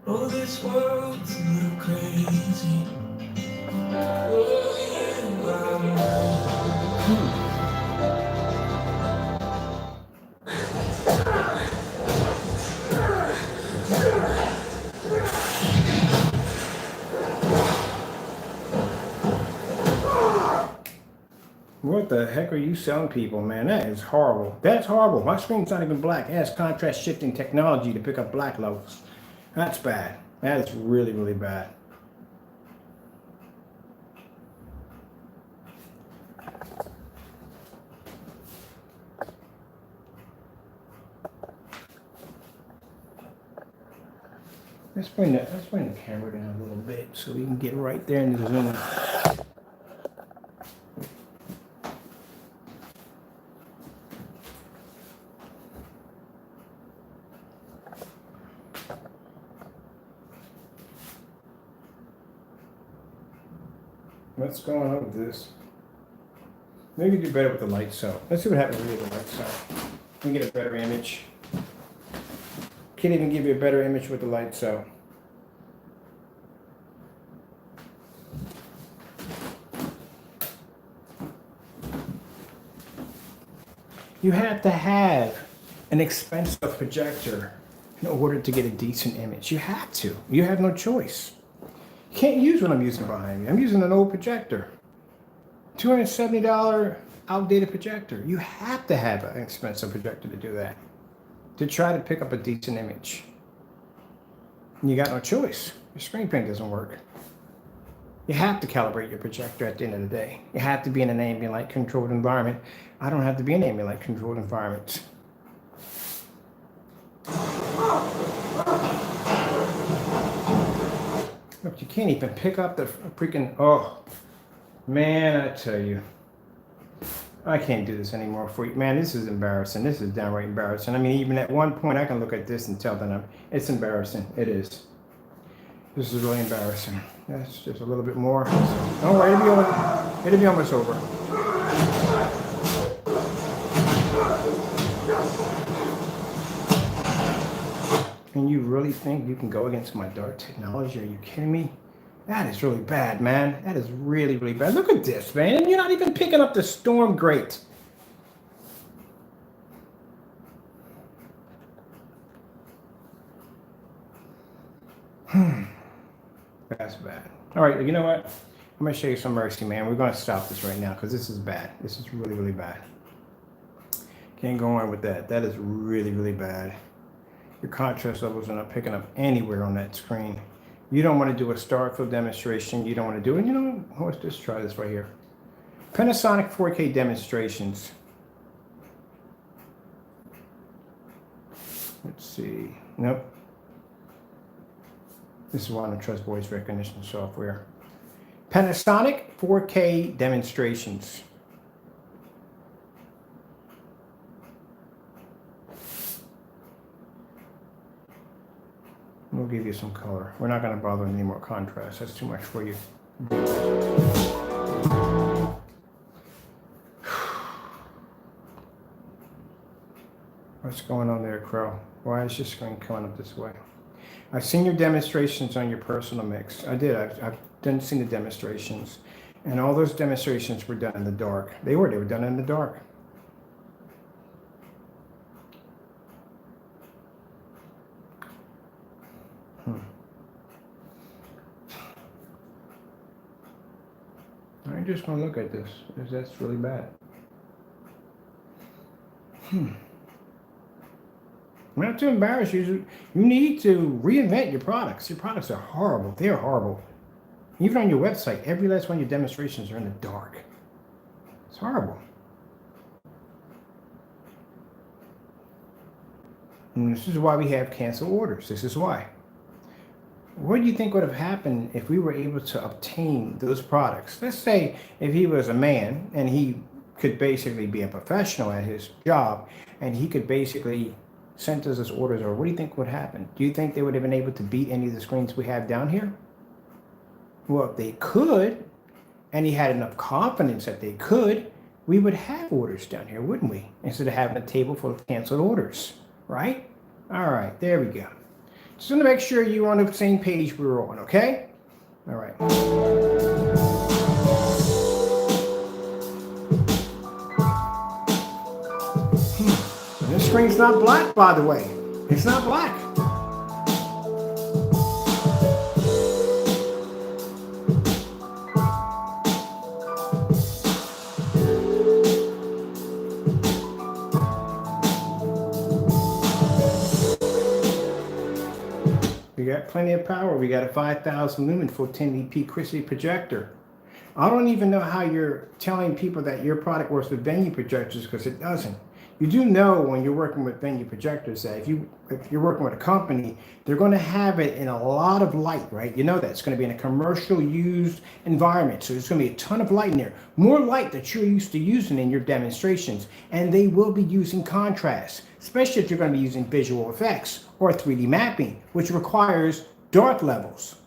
Oh, this world's a little crazy.
What the heck are you selling people, man? That is horrible. That's horrible. My screen's not even black. It has contrast shifting technology to pick up black levels. That's bad. That is really, really bad. Let's bring the camera down a little bit so we can get right there into the zoom. What's going on with this? Maybe do better with the light cell. Let's see what happens with the light cell. We get a better image. Can't even give you a better image with the light cell. You have to have an expensive projector in order to get a decent image. You have to. You have no choice. You can't use what I'm using behind me. I'm using an old projector. $270 outdated projector. You have to have an expensive projector to do that, to try to pick up a decent image. You got no choice. Your screen print doesn't work. You have to calibrate your projector at the end of the day. You have to be in an ambient light controlled environment. I don't have to be in an ambient light controlled environment. Look, you can't even pick up the freaking, oh, man, I tell you. I can't do this anymore for you. Man, this is embarrassing. This is downright embarrassing. I mean, even at one point, I can look at this and tell that it's embarrassing. It is. This is really embarrassing. That's just a little bit more. All right, it'll be almost over. And you really think you can go against my dark technology? Are you kidding me? That is really bad, man. That is really, really bad. Look at this, man. You're not even picking up the storm grate. That's bad. All right, you know what? I'm going to show you some mercy, man. We're going to stop this right now because this is bad. This is really, really bad. Can't go on with that. That is really, really bad. Your contrast levels are not picking up anywhere on that screen. You don't want to do a star field demonstration. You don't want to do it. You know, let's just try this right here. Panasonic 4K demonstrations. Let's see. Nope. This is why I don't trust voice recognition software. Panasonic 4K demonstrations. We'll give you some color. We're not going to bother with any more contrast. That's too much for you. What's going on there, Crow? Why is your screen coming up this way? I've seen your demonstrations on your personal mix. I did. I've done seen the demonstrations. And all those demonstrations were done in the dark. They were done in the dark. I'm just going to look at this, because that's really bad. I'm not to embarrass you. You need to reinvent your products. Your products are horrible. They are horrible. Even on your website, every last one of your demonstrations are in the dark. It's horrible. And this is why we have cancel orders. This is why. What do you think would have happened if we were able to obtain those products? Let's say if he was a man and he could basically be a professional at his job and he could basically send us his orders, or what do you think would happen? Do you think they would have been able to beat any of the screens we have down here? Well, if they could, and he had enough confidence that they could, we would have orders down here, wouldn't we? Instead of having a table full of canceled orders, right? All right, there we go. Just want to make sure you're on the same page we were on, okay? All right. This screen's not black, by the way. It's not black. We got plenty of power. We got a 5,000 lumen full 1080p crystal projector. I don't even know how you're telling people that your product works with venue projectors, because it doesn't. You do know when you're working with venue projectors that if you're working with a company, they're going to have it in a lot of light, right? You know that it's going to be in a commercial used environment. So there's going to be a ton of light in there, more light that you're used to using in your demonstrations. And they will be using contrast, especially if you're going to be using visual effects or 3D mapping, which requires dark levels.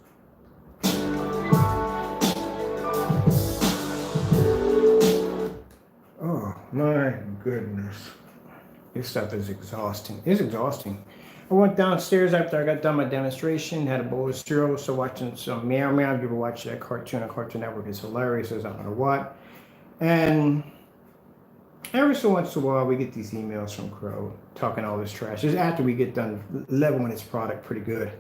Oh my goodness. This stuff is exhausting. It's exhausting. I went downstairs after I got done my demonstration, had a bowl of cereal, so watching some Meow Meow. You ever watch that cartoon on Cartoon Network? It's hilarious as I don't know what. And every so once in a while, we get these emails from Crow talking all this trash. It's after we get done leveling its product pretty good.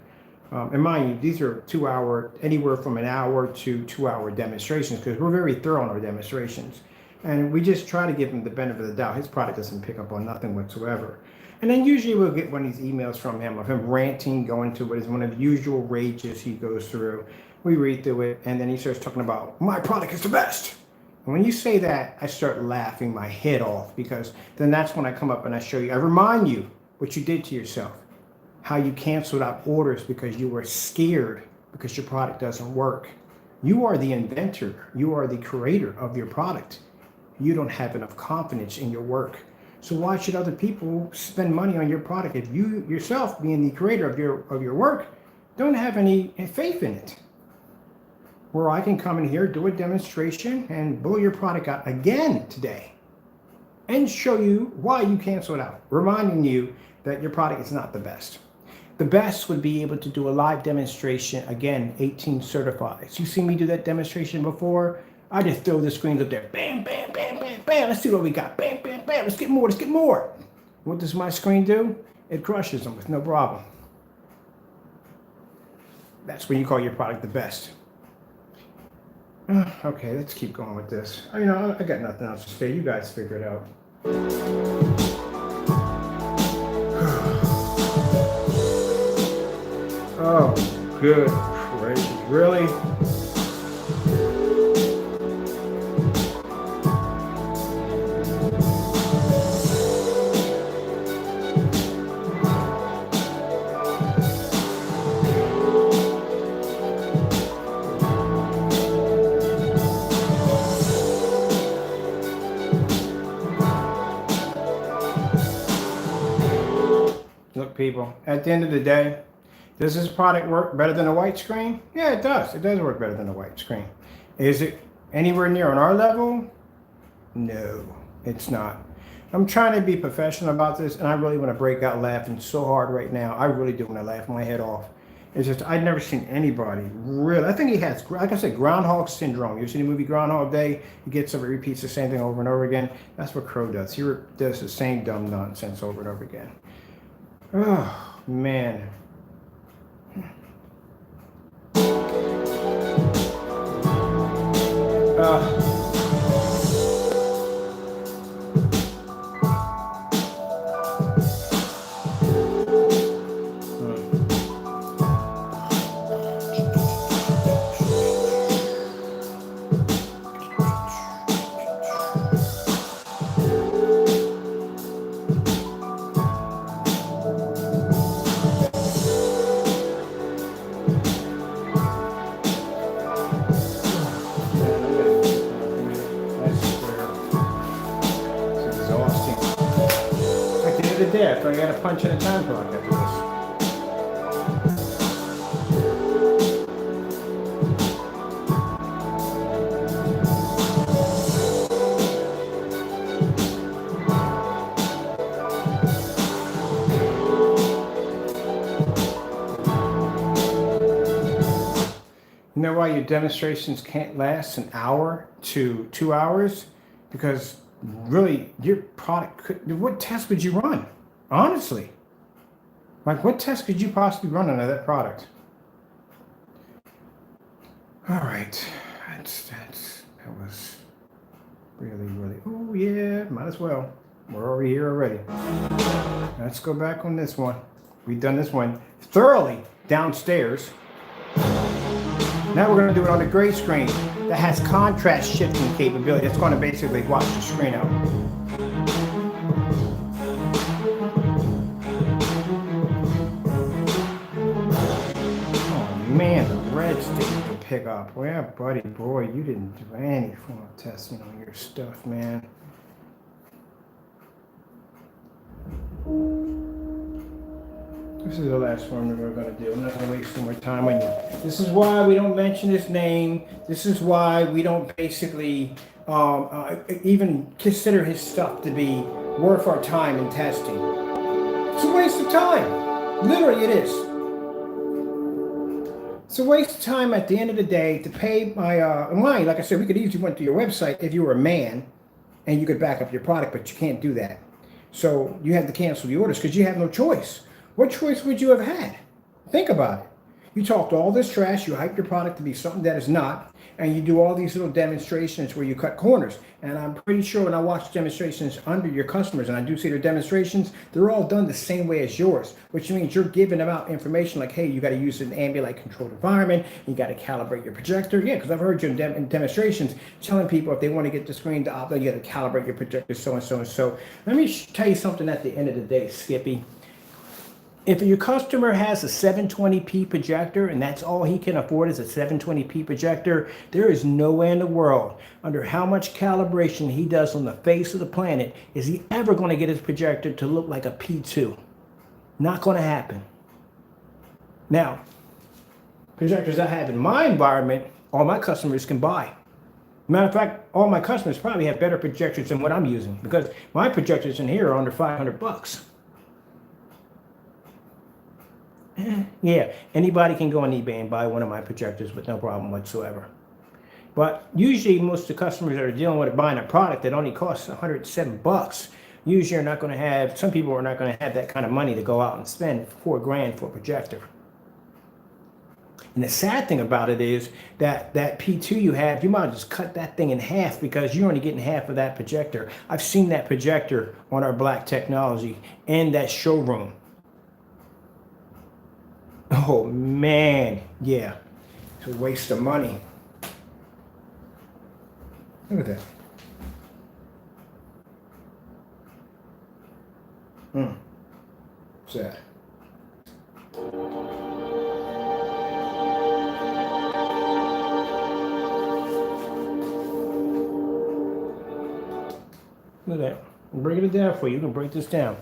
And mind you, these are 2 hour, anywhere from an hour to 2 hour demonstrations, because we're very thorough in our demonstrations. And we just try to give him the benefit of the doubt. His product doesn't pick up on nothing whatsoever. And then usually we'll get one of these emails from him of him ranting, going to what is one of the usual rages he goes through. We read through it, and then he starts talking about, my product is the best. And when you say that, I start laughing my head off, because then that's when I come up and I show you, I remind you what you did to yourself, how you canceled out orders because you were scared because your product doesn't work. You are the inventor. You are the creator of your product. You don't have enough confidence in your work. So why should other people spend money on your product if you yourself, being the creator of your work, don't have any faith in it? Where I can come in here, do a demonstration, and blow your product out again today, and show you why you cancel it out, reminding you that your product is not the best. The best would be able to do a live demonstration, again, 18 certified. So you see me do that demonstration before? I just throw the screens up there. Bam, bam, bam, bam, bam. Let's see what we got. Bam, bam, bam. Let's get more. Let's get more. What does my screen do? It crushes them with no problem. That's when you call your product the best. Okay, let's keep going with this. I got nothing else to say. You guys figure it out. Oh, good gracious. Really? Look, people, at the end of the day, does this product work better than a white screen? Yeah, it does. It does work better than a white screen. Is it anywhere near on our level? No, it's not. I'm trying to be professional about this, and I really want to break out laughing so hard right now. I really do want to laugh my head off. It's just, I've never seen anybody really. I think he has, like I said, Groundhog Syndrome. You ever seen the movie Groundhog Day? He gets up and repeats the same thing over and over again. That's what Crow does. He does the same dumb nonsense over and over again. Oh, man. right there. So I got to punch in a time clock after this. You know why your demonstrations can't last an hour to 2 hours? Because really, your product could, what test would you run? Honestly. Like, what test could you possibly run on that product? All right. That was really, oh yeah, might as well. We're already here already. Let's go back on this one. We've done this one thoroughly downstairs. Now we're going to do it on the gray screen that has contrast shifting capability. It's going to basically wash the screen out. Oh man, the reds didn't pick up. Well, buddy boy, you didn't do any form of testing on your stuff, man. This is the last one that we're going to do. I'm not going to waste any more time on you. This is why we don't mention his name. This is why we don't basically even consider his stuff to be worth our time in testing. It's a waste of time. Literally, it is. It's a waste of time at the end of the day to pay my money. Like I said, we could easily went to your website if you were a man and you could back up your product, but you can't do that. So you have to cancel the orders because you have no choice. What choice would you have had? Think about it. You talked all this trash, you hype your product to be something that is not, and you do all these little demonstrations where you cut corners. And I'm pretty sure when I watch demonstrations under your customers, and I do see their demonstrations, they're all done the same way as yours, which means you're giving them out information like, hey, you got to use an ambient light controlled environment, you got to calibrate your projector. Yeah, because I've heard you in demonstrations telling people if they want to get the screen to operate, you got to calibrate your projector, so and so and so. Let me tell you something at the end of the day, Skippy. If your customer has a 720p projector and that's all he can afford is a 720p projector, there is no way in the world, under how much calibration he does on the face of the planet, is he ever going to get his projector to look like a P2. Not going to happen. Now, projectors I have in my environment, all my customers can buy. Matter of fact, all my customers probably have better projectors than what I'm using because my projectors in here are under $500. Yeah, anybody can go on eBay and buy one of my projectors with no problem whatsoever. But usually most of the customers that are dealing with buying a product that only costs $107, usually are not going to have, some people are not going to have that kind of money to go out and spend $4,000 for a projector. And the sad thing about it is that P2 you have, you might just cut that thing in half because you're only getting half of that projector. I've seen that projector on our Black Technology in that showroom. Oh man, yeah, it's a waste of money. Look at that. What's that? Look at that. I'm breaking it down for you. You can break this down.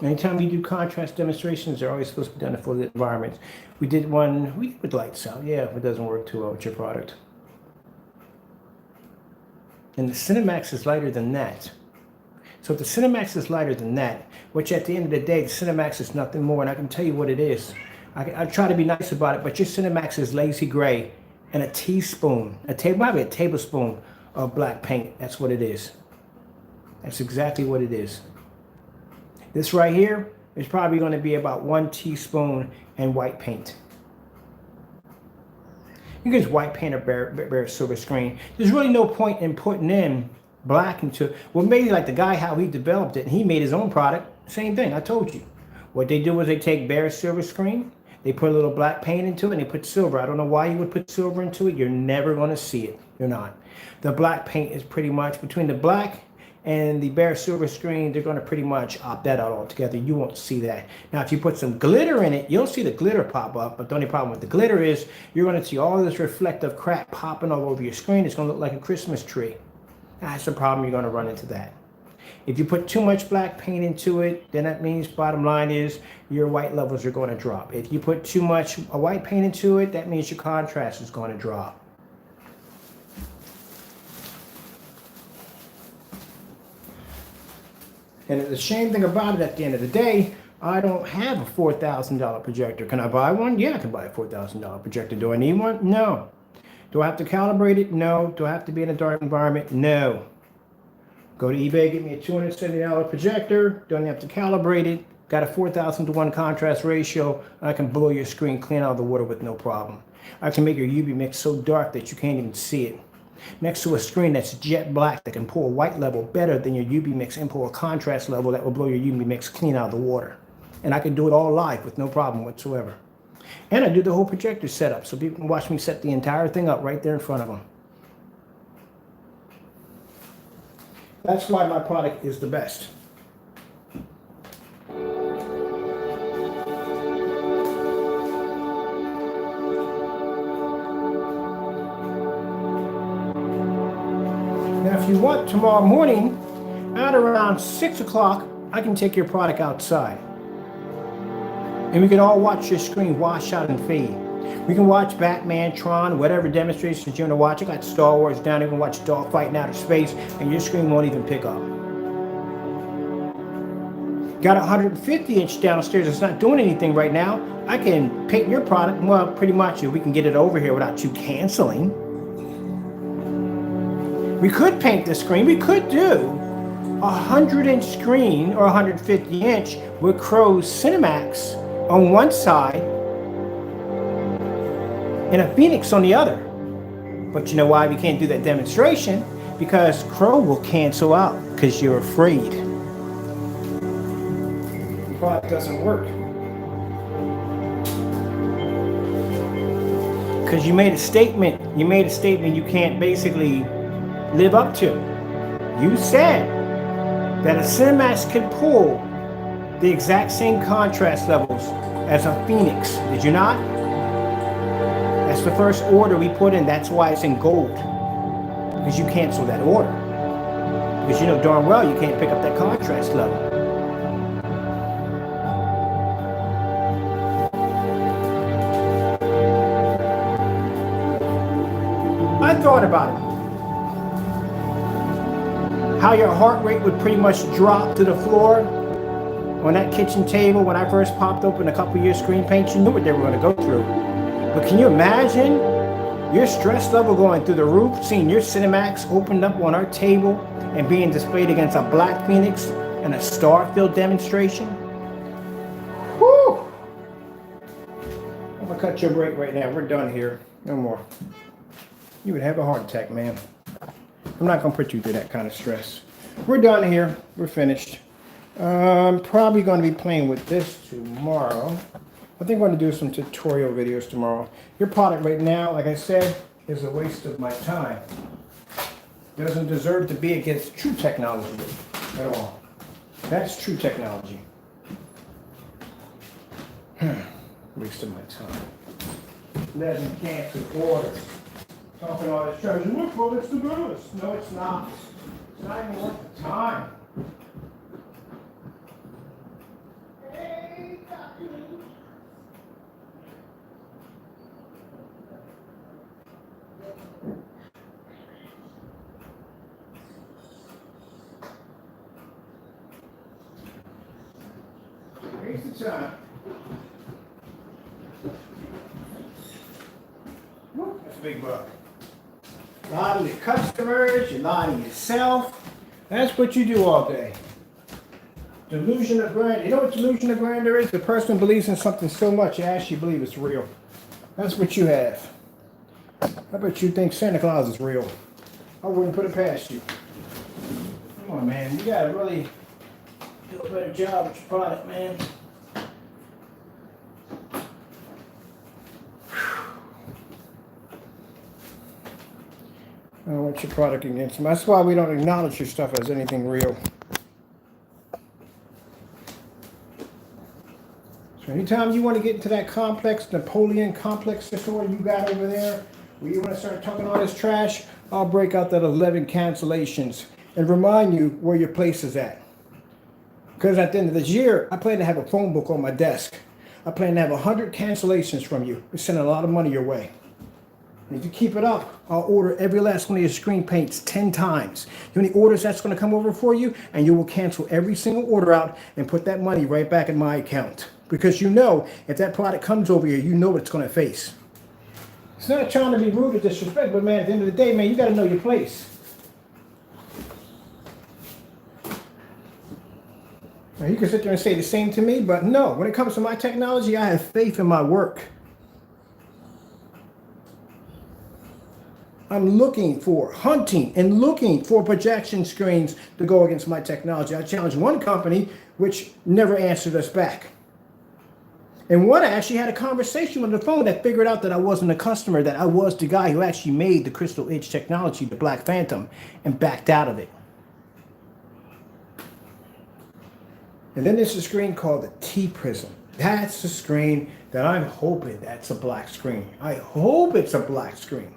Anytime you do contrast demonstrations, they're always supposed to be done in full lit environments. We did one with lights out. Yeah, if it doesn't work too well with your product. And the Cinemax is lighter than that. So if the Cinemax is lighter than that, which at the end of the day, the Cinemax is nothing more, and I can tell you what it is. I try to be nice about it, but your Cinemax is lazy gray and a teaspoon, probably a tablespoon of black paint. That's what it is. That's exactly what it is. This right here is probably going to be about 1 teaspoon and white paint. You can use white paint or bare silver screen. There's really no point in putting in black into it. Well, maybe like the guy, how he developed it, and he made his own product. Same thing, I told you. What they do is they take bare silver screen, they put a little black paint into it, and they put silver. I don't know why you would put silver into it. You're never going to see it. You're not. The black paint is pretty much between the black and the bare silver screen, they're going to pretty much opt that out altogether. You won't see that. Now, if you put some glitter in it, you'll see the glitter pop up, but the only problem with the glitter is you're going to see all this reflective crap popping all over your screen. It's going to look like a Christmas tree. That's the problem. You're going to run into that. If you put too much black paint into it, then that means bottom line is your white levels are going to drop. If you put too much white paint into it, that means your contrast is going to drop. And the shame thing about it, at the end of the day, I don't have a $4,000 projector. Can I buy one? Yeah, I can buy a $4,000 projector. Do I need one? No. Do I have to calibrate it? No. Do I have to be in a dark environment? No. Go to eBay, get me a $270 projector. Don't have to calibrate it. Got a 4,000 to 1 contrast ratio. I can blow your screen clean out of the water with no problem. I can make your UV mix so dark that you can't even see it. Next to a screen that's jet black that can pull a white level better than your UV mix and pull a contrast level that will blow your UV mix clean out of the water. And I can do it all live with no problem whatsoever. And I do the whole projector setup so people can watch me set the entire thing up right there in front of them. That's why my product is the best. Now, if you want, tomorrow morning, at around 6 o'clock, I can take your product outside. And we can all watch your screen wash out and fade. We can watch Batman, Tron, whatever demonstrations you want to watch. I got Star Wars down. You can watch dogfight in outer space, and your screen won't even pick up. Got a 150-inch downstairs that's not doing anything right now. I can paint your product. Well, pretty much, we can get it over here without you canceling. We could paint the screen. We could do a 100-inch screen or 150-inch with Crow's Cinemax on one side and a Phoenix on the other. But you know why we can't do that demonstration? Because Crow will cancel out because you're afraid. The product doesn't work. Because you made a statement. You made a statement you can't basically live up to. You said that a Cinemax can pull the exact same contrast levels as a Phoenix. Did you not? That's the first order we put in. That's why it's in gold. Because you canceled that order. Because you know darn well you can't pick up that contrast level. I thought about it. How your heart rate would pretty much drop to the floor on that kitchen table when I first popped open a couple years screen paint. You knew what they were going to go through. But can you imagine your stress level going through the roof, seeing your Cinemax opened up on our table and being displayed against a black Phoenix and a Starfield demonstration? Whew! I'm going to cut your break right now. We're done here. No more. You would have a heart attack, man. I'm not going to put you through that kind of stress. We're done here. We're finished. I'm probably going to be playing with this tomorrow. I think I'm going to do some tutorial videos tomorrow. Your product right now, like I said, is a waste of my time. Doesn't deserve to be against true technology at all. That's true technology. Waste of my time. Letting cancer orders. Talking all this trash. Look, well, it's the best. No, it's not. It's not even worth the time. Hey, waste of time. Whoop, that's a big buck. Lie to your customers, you lie to yourself. That's what you do all day. Delusion of grandeur. You know what delusion of grandeur is? The person believes in something so much, you actually believe it's real. That's what you have. How about you think Santa Claus is real? I wouldn't put it past you. Come on, man. You gotta really do a better job with your product, man. I don't want your product against them. That's why we don't acknowledge your stuff as anything real. So anytime you want to get into that complex, Napoleon complex disorder you got over there, where you want to start talking all this trash, I'll break out that 11 cancellations. and remind you where your place is at. Because at the end of this year, I plan to have a phone book on my desk. I plan to have 100 cancellations from you. We're sending a lot of money your way. And if you keep it up, I'll order every last one of your screen paints 10 times. You know how many orders that's going to come over for you? And you will cancel every single order out and put that money right back in my account. Because you know, if that product comes over here, you know what it's going to face. It's not trying to be rude or disrespectful, but man, at the end of the day, man, you got to know your place. Now, you can sit there and say the same to me, but no, when it comes to my technology, I have faith in my work. I'm hunting and looking for projection screens to go against my technology. I challenged one company which never answered us back. And one, I actually had a conversation on the phone that figured out that I wasn't a customer, that I was the guy who actually made the Crystal Edge technology, the Black Phantom, and backed out of it. And then there's a screen called the T-Prism. That's the screen that I'm hoping that's a black screen. I hope it's a black screen.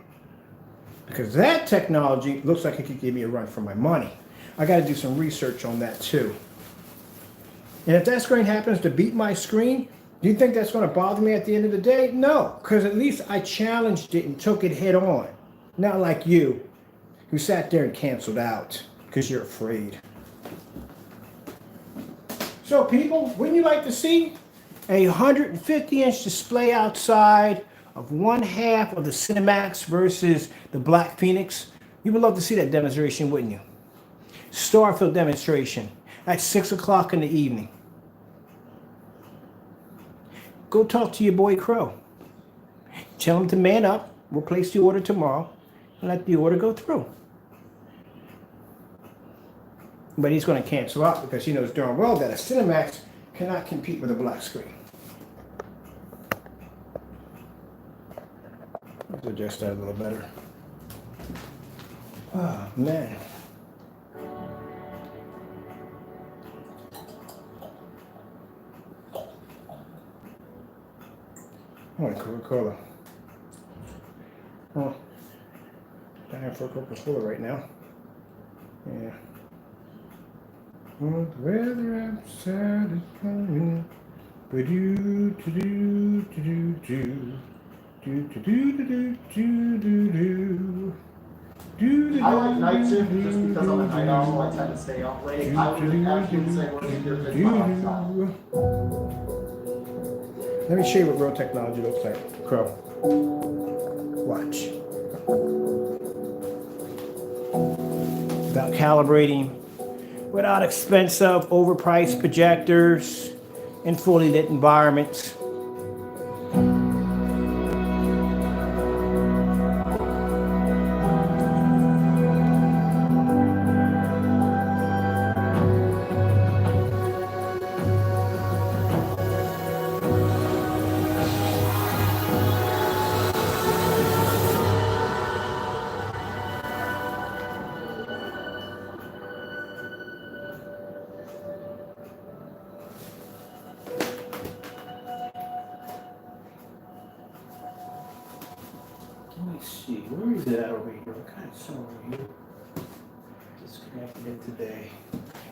Because that technology looks like it could give me a run for my money. I got to do some research on that too. And if that screen happens to beat my screen, do you think that's going to bother me at the end of the day? No, because at least I challenged it and took it head on. Not like you, who sat there and canceled out because you're afraid. So people, wouldn't you like to see a 150-inch display outside of 1/2 of the Cinemax versus the Black Phoenix? You would love to see that demonstration, wouldn't you? Starfield demonstration at 6 o'clock in the evening. Go talk to your boy Crow. Tell him to man up. We'll place the order tomorrow and let the order go through. But he's going to cancel out because he knows darn well that a Cinemax cannot compete with a black screen. Let's adjust that a little better. Oh, man. I want a Coca-Cola. Oh, dying for a Coca-Cola right now. Yeah. Oh, the weather outside is coming.
I like night shift just because I'm a night owl. I tend to stay up late. I would actually say what's easier because my lifestyle.
Let me show you what real technology looks like. Crow. Watch. Without calibrating, without expensive, overpriced projectors, in fully lit environments. Let me see, where is it at over here? I kind of saw over here. Disconnected it today.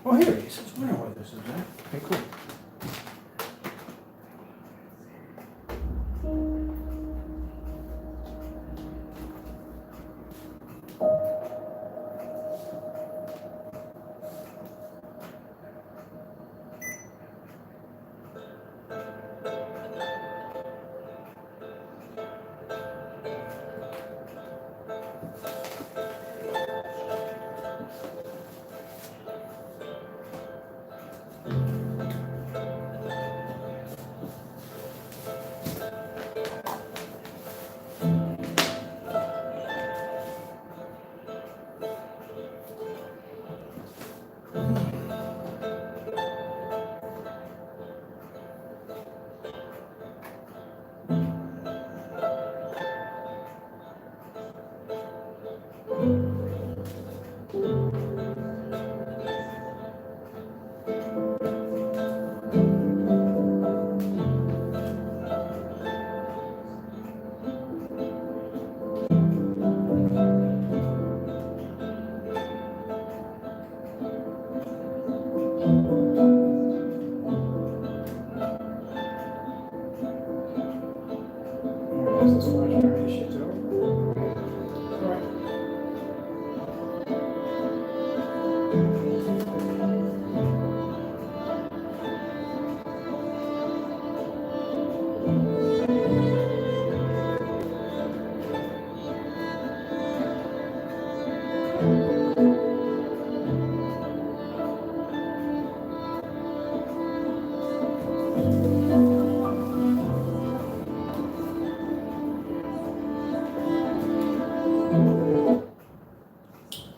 Oh, here it is. I was wondering what this is at. Okay, cool.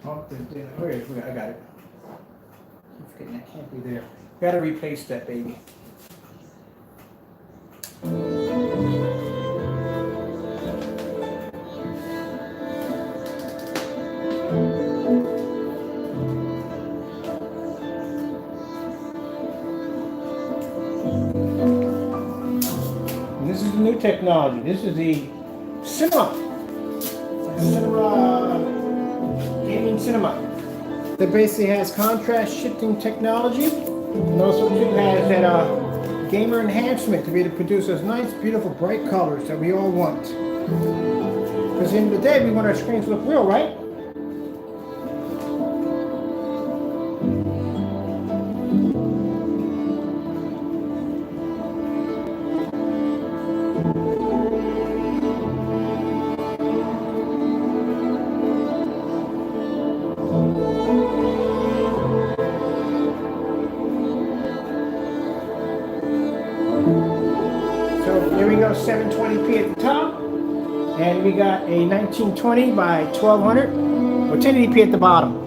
Oh, I got it. I'm forgetting that can't be there. Gotta replace that baby. And this is the new technology. This is the cinema. Gaming cinema. That basically has contrast shifting technology, and also too has that gamer enhancement to be able to produce those nice, beautiful, bright colors that we all want. Because at the end of the day, we want our screens to look real, right? So here we go, 720p at the top, and we got a 1920 by 1200, or 1080p at the bottom.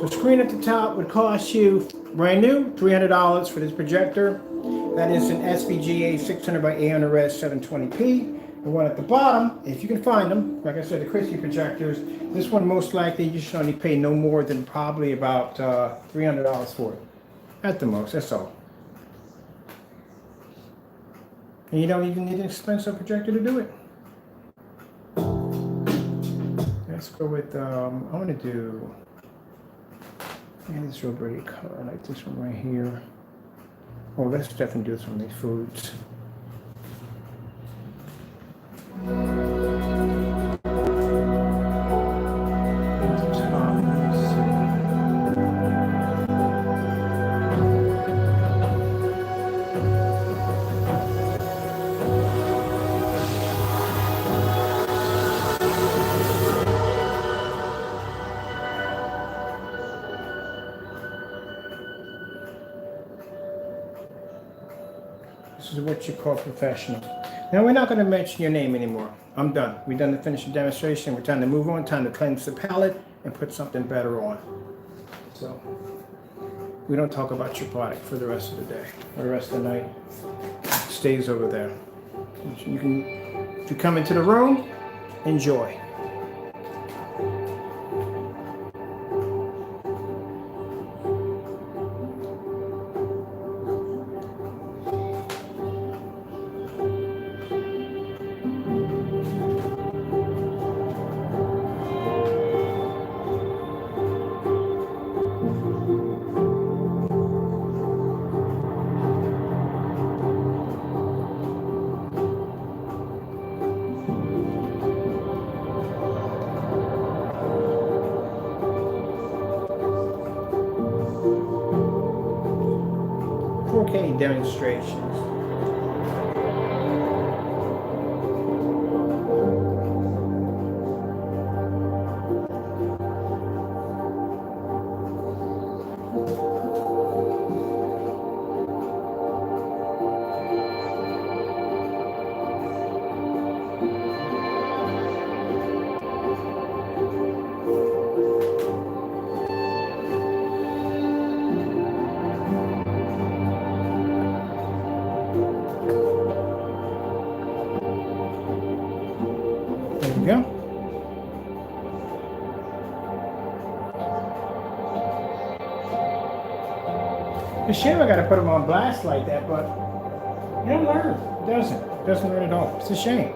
The screen at the top would cost you brand new $300 for this projector. That is an SVGA 600 by 800 res 720p. The one at the bottom, if you can find them, like I said, the Christie projectors. This one most likely you should only pay no more than probably about $300 for it, at the most. That's all. And you don't even need an expensive projector to do it. Let's go with I want to do. And this real pretty color, I like this one right here. Oh, let's definitely do some of these foods. This is what you call professional. Now we're not going to mention your name anymore. I'm done. We're done to finish the demonstration. We're time to move on. Time to cleanse the palette and put something better on. So we don't talk about your product for the rest of the day or the rest of the night. It stays over there. You can, if you come into the room, enjoy. Demonstrations. Yeah. It's a shame I gotta put them on blast like that, but you don't learn. It doesn't. It doesn't learn at all. It's a shame.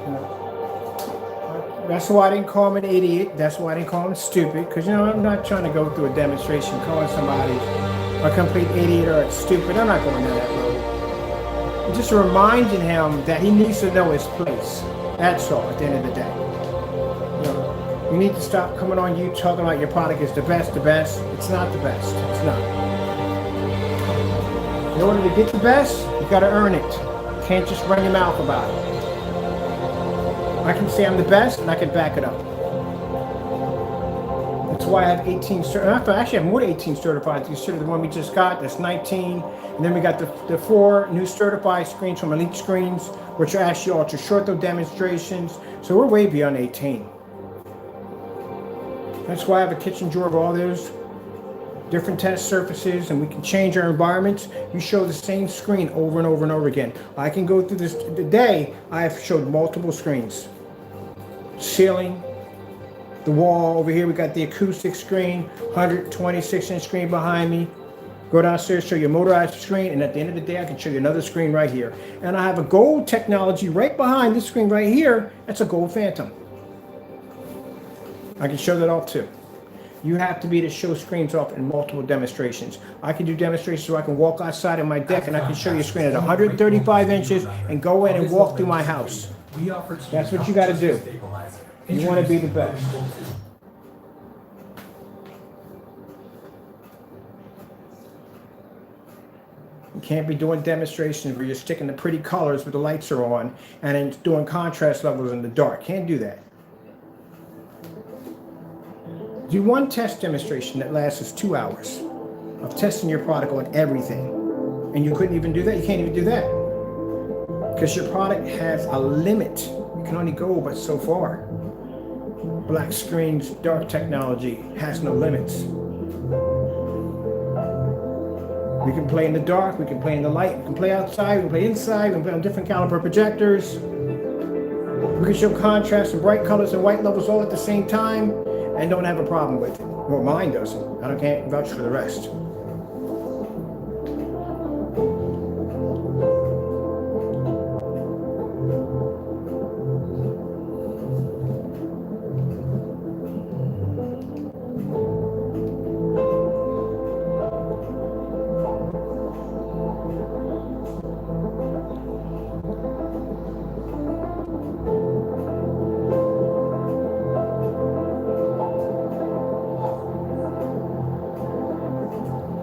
You know, that's why I didn't call him an idiot. That's why I didn't call him stupid. Because you know, I'm not trying to go through a demonstration calling somebody a complete idiot or stupid. I'm not going down that road. just reminding him that he needs to know his place. That's all at the end of the day. You know, you need to stop coming on you talking about your product is the best, the best. It's not the best. It's not. In order to get the best, you gotta earn it. You can't just run your mouth about it. I can say I'm the best and I can back it up. That's why I have 18 certified. Actually, I have more than 18 certified. You see the one we just got, that's 19. And then we got the 4 new certified screens from Elite Screens, which are actually ultra short though demonstrations. So we're way beyond 18. That's why I have a kitchen drawer of all those different test surfaces, and we can change our environments. You show the same screen over and over and over again. I can go through this today. I have showed multiple screens. Ceiling, the wall over here, we got the acoustic screen, 126-inch screen behind me. Go downstairs, show you a motorized screen, and at the end of the day, I can show you another screen right here. And I have a gold technology right behind this screen right here. That's a gold Phantom. I can show that off too. You have to be to show screens off in multiple demonstrations. I can do demonstrations so I can walk outside of my deck and I can show you a screen at 135 inches and go in and walk through my house. That's what you got to do. You want to be the best. You can't be doing demonstrations where you're sticking the pretty colors where the lights are on and then doing contrast levels in the dark. Can't do that. Do one test demonstration that lasts us 2 hours of testing your product on everything. And you couldn't even do that? You can't even do that. Because your product has a limit. You can only go but so far. Black screens, dark technology has no limits. We can play in the dark, we can play in the light, we can play outside, we can play inside, we can play on different caliber projectors. We can show contrast and bright colors and white levels all at the same time. And don't have a problem with it. Well, mine doesn't. I can't vouch for the rest.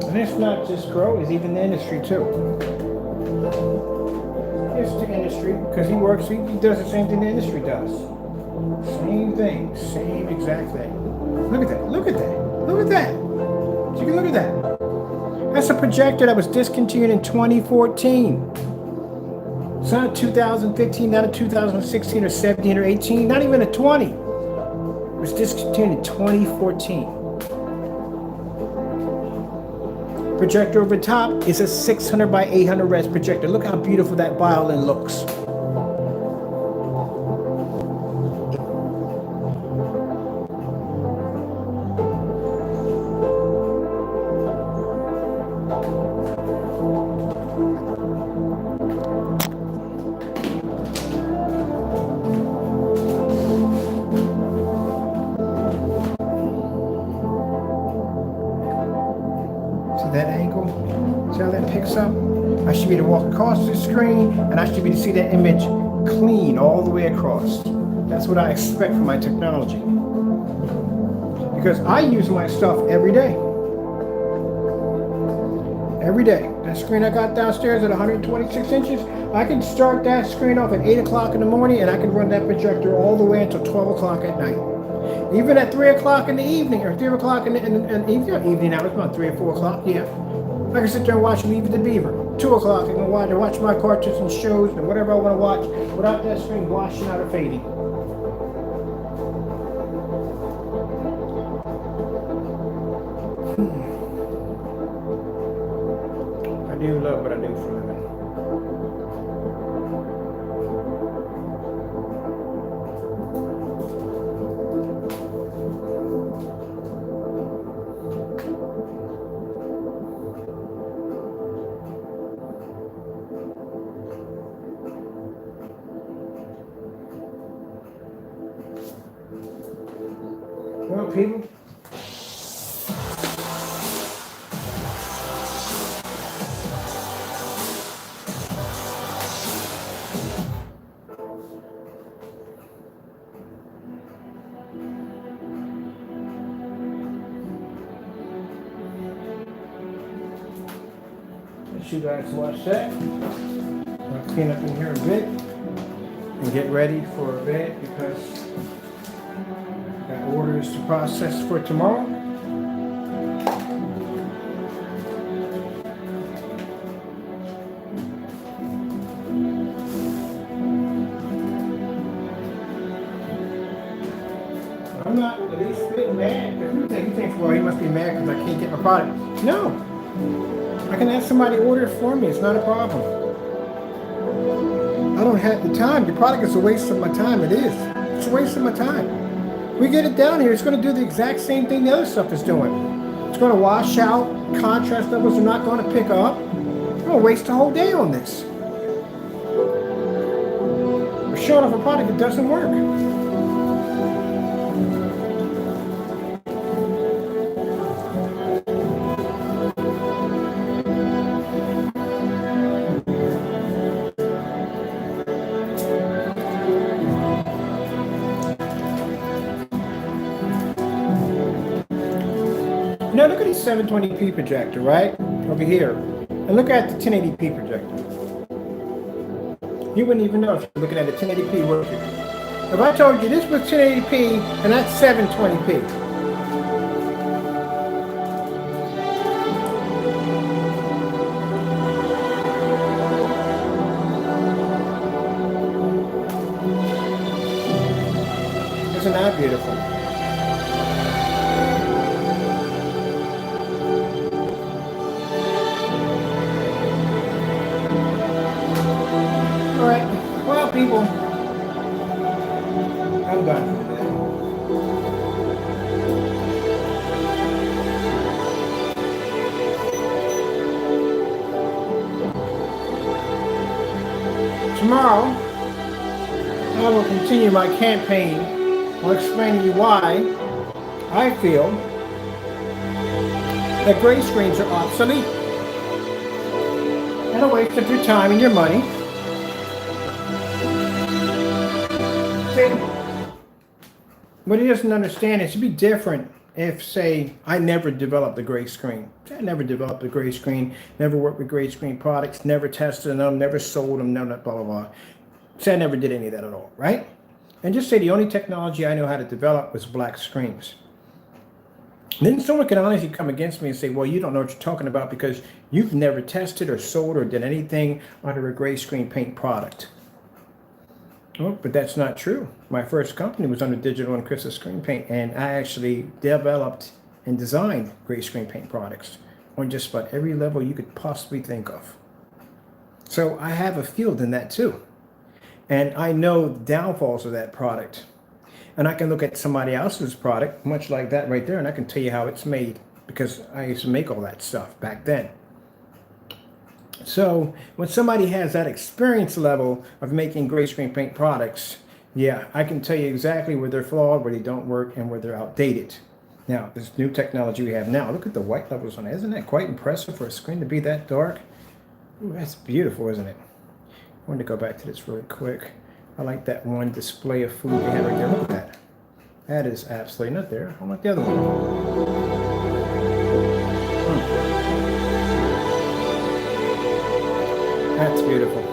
And it's not just Grow, it's even the industry too. It's the industry, because he does the same thing the industry does. Same thing, same exact thing. Look at that, look at that, look at that. So you can look at that. That's a projector that was discontinued in 2014. It's not a 2015, not a 2016 or 17 or 18, not even a 20. It was discontinued in 2014. Projector over top is a 600 by 800 res projector. Look how beautiful that violin looks. That angle, see how that picks up? I should be able to walk across the screen and I should be able to see that image clean all the way across. That's what I expect from my technology. Because I use my stuff every day. Every day. That screen I got downstairs at 126 inches, I can start that screen off at 8 o'clock in the morning and I can run that projector all the way until 12 o'clock at night. Even at 3 o'clock in the evening, or 3 o'clock in the evening hours, about 3 or 4 o'clock, yeah. I can sit there and watch Leave It to Beaver. 2 o'clock, I can watch my cartoons and shows and whatever I want to watch without that screen washing out or fading. I do love what I do for a living. Well, people, let you guys watch that. I'll clean up in here a bit and get ready for bed because I got orders to process for tomorrow. I'm not the least bit mad because you think, well, he must be mad because I can't get my product. No, I can have somebody order it for me. It's not a problem. I don't have the time. The product is a waste of my time. It is. It's a waste of my time. We get it down here. It's going to do the exact same thing the other stuff is doing. It's going to wash out. Contrast levels are not going to pick up. I'm going to waste a whole day on this. We're showing off a product that doesn't work. Now look at the 720p projector, right? Over here. And look at the 1080p projector. You wouldn't even know if you're looking at a 1080p working. If I told you this was 1080p and that's 720p. Isn't that beautiful? Alright, well people, I'm done for today. Tomorrow, I will continue my campaign on explaining you why I feel that gray screens are obsolete and a waste of your time and your money. What he doesn't understand, it should be different if, say, I never developed a gray screen. I never developed a gray screen, never worked with gray screen products, never tested them, never sold them, none of that, blah, blah, blah. Say I never did any of that at all, right? And just say the only technology I know how to develop was black screens. Then someone can honestly come against me and say, well, you don't know what you're talking about because you've never tested or sold or did anything under a gray screen paint product. Oh, but that's not true. My first company was under digital and crystal screen paint, and I actually developed and designed gray screen paint products on just about every level you could possibly think of. So I have a field in that too. And I know the downfalls of that product. And I can look at somebody else's product, much like that right there, and I can tell you how it's made because I used to make all that stuff back then. So when somebody has that experience level of making gray screen paint products, yeah, I can tell you exactly where they're flawed, where they don't work, and where they're outdated. Now, this new technology we have now, look at the white levels on it. Isn't that quite impressive for a screen to be that dark? Ooh, that's beautiful, isn't it? I wanted to go back to this really quick. I like that one display of food they had right there. Look at that. That is absolutely not there. I like the other one. That's beautiful.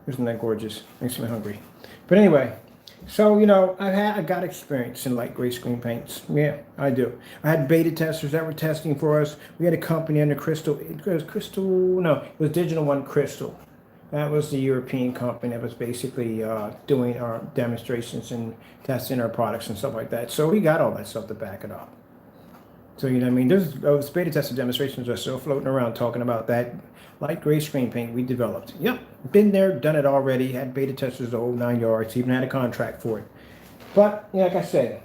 Isn't that gorgeous? Makes me hungry. But anyway, so, you know, I got experience in light gray screen paints. Yeah, I do. I had beta testers that were testing for us. We had a company under Crystal. It was Digital One Crystal. That was the European company that was basically doing our demonstrations and testing our products and stuff like that. So we got all that stuff to back it up. So, you know what I mean? Those beta tester demonstrations are still floating around talking about that light gray screen paint we developed. Yep, been there, done it already, had beta testers the whole 9 yards, even had a contract for it. But, yeah, like I said,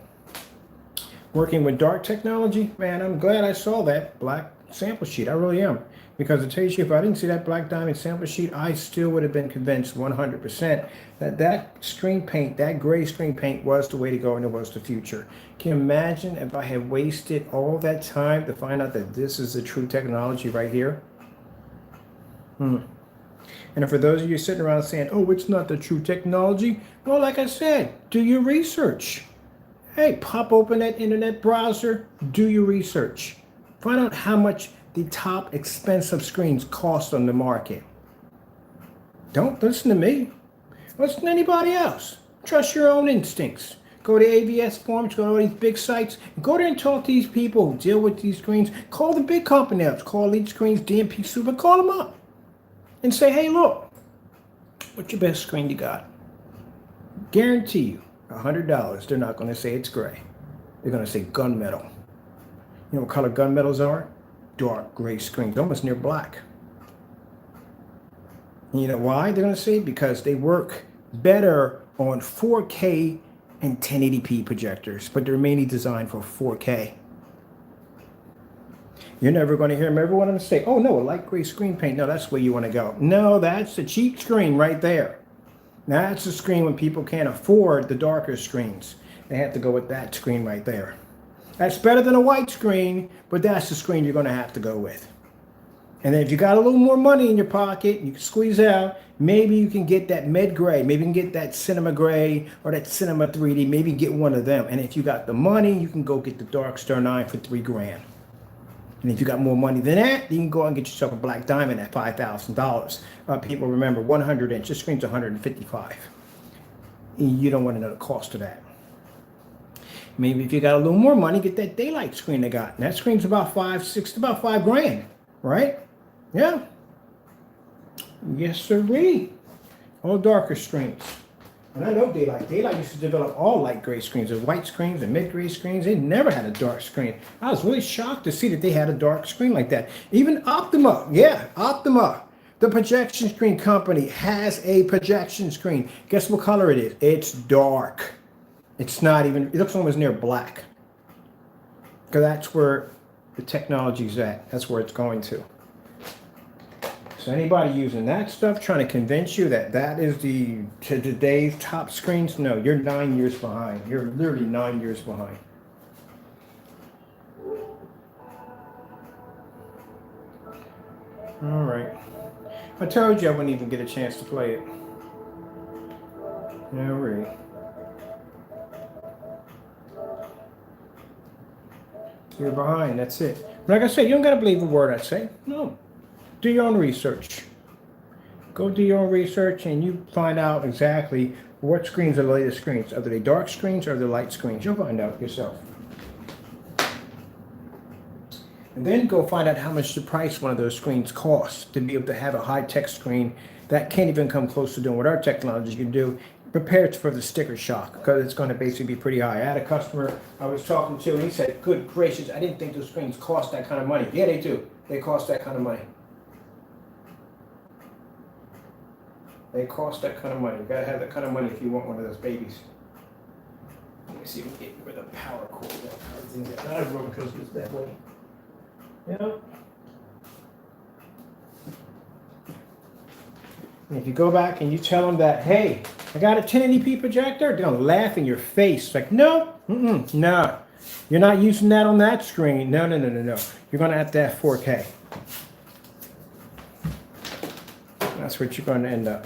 working with dark technology, man, I'm glad I saw that black sample sheet. I really am. Because to tell you, if I didn't see that black diamond sample sheet, I still would have been convinced 100% that screen paint, that gray screen paint was the way to go and it was the future. Can you imagine if I had wasted all that time to find out that this is the true technology right here? And for those of you sitting around saying, oh, it's not the true technology, well, like I said, do your research. Hey, pop open that internet browser, do your research. Find out how much the top expensive screens cost on the market. Don't listen to me. Listen to anybody else. Trust your own instincts. Go to AVS forums, go to all these big sites, go there and talk to these people who deal with these screens. Call the big company ups, call Elite Screens, DMP Super, call them up and say, hey, look, what's your best screen you got? Guarantee you, $100, they're not going to say it's gray. They're going to say gunmetal. You know what color gunmetals are? Dark gray screens, almost near black. And you know why they're going to say? Because they work better on 4K and 1080p projectors, but they're mainly designed for 4K. You're never going to hear everyone say, oh no, a light gray screen paint. No, that's where you want to go. No, that's the cheap screen right there. That's the screen when people can't afford the darker screens. They have to go with that screen right there. That's better than a white screen, but that's the screen you're going to have to go with. And then if you got a little more money in your pocket, you can squeeze out, maybe you can get that med gray, maybe you can get that cinema gray or that cinema 3D, maybe get one of them. And if you got the money, you can go get the Dark Star 9 for $3,000. And if you got more money than that, you can go out and get yourself a black diamond at $5,000. People remember 100 inch, this screen's 155. You don't want to know the cost of that. Maybe if you got a little more money, get that daylight screen they got. And that screen's about about $5,000, right? Yeah. Yes, sirree. All darker screens. And I know Daylight. Daylight used to develop all light gray screens. There's white screens and mid-gray screens. They never had a dark screen. I was really shocked to see that they had a dark screen like that. Even Optima. Yeah, Optima. The projection screen company has a projection screen. Guess what color it is? It's dark. It's not even, it looks almost near black. Because that's where the technology's at. That's where it's going to. So anybody using that stuff, trying to convince you that that is today's top screens, no, you're 9 years behind. You're literally 9 years behind. All right. I told you I wouldn't even get a chance to play it. All right. You're behind, that's it. Like I said, you don't got to believe a word I say. No. Do your own research. Go do your own research and you find out exactly what screens are the latest screens. Are they dark screens or are they light screens? You'll find out yourself. And then go find out how much the price one of those screens costs to be able to have a high-tech screen that can't even come close to doing what our technology can do. Prepare for the sticker shock because it's going to basically be pretty high. I had a customer I was talking to and he said, good gracious, I didn't think those screens cost that kind of money. Yeah, they do. They cost that kind of money. They cost that kind of money. You gotta have that kind of money if you want one of those babies. Let me see if we can get rid of the power cord. Not everyone goes that way. Yeah. And if you go back and you tell them that, hey, I got a 1080p projector, they're gonna laugh in your face. Like, no, no. You're not using that on that screen. No. You're gonna have to have 4K. That's what you're going to end up.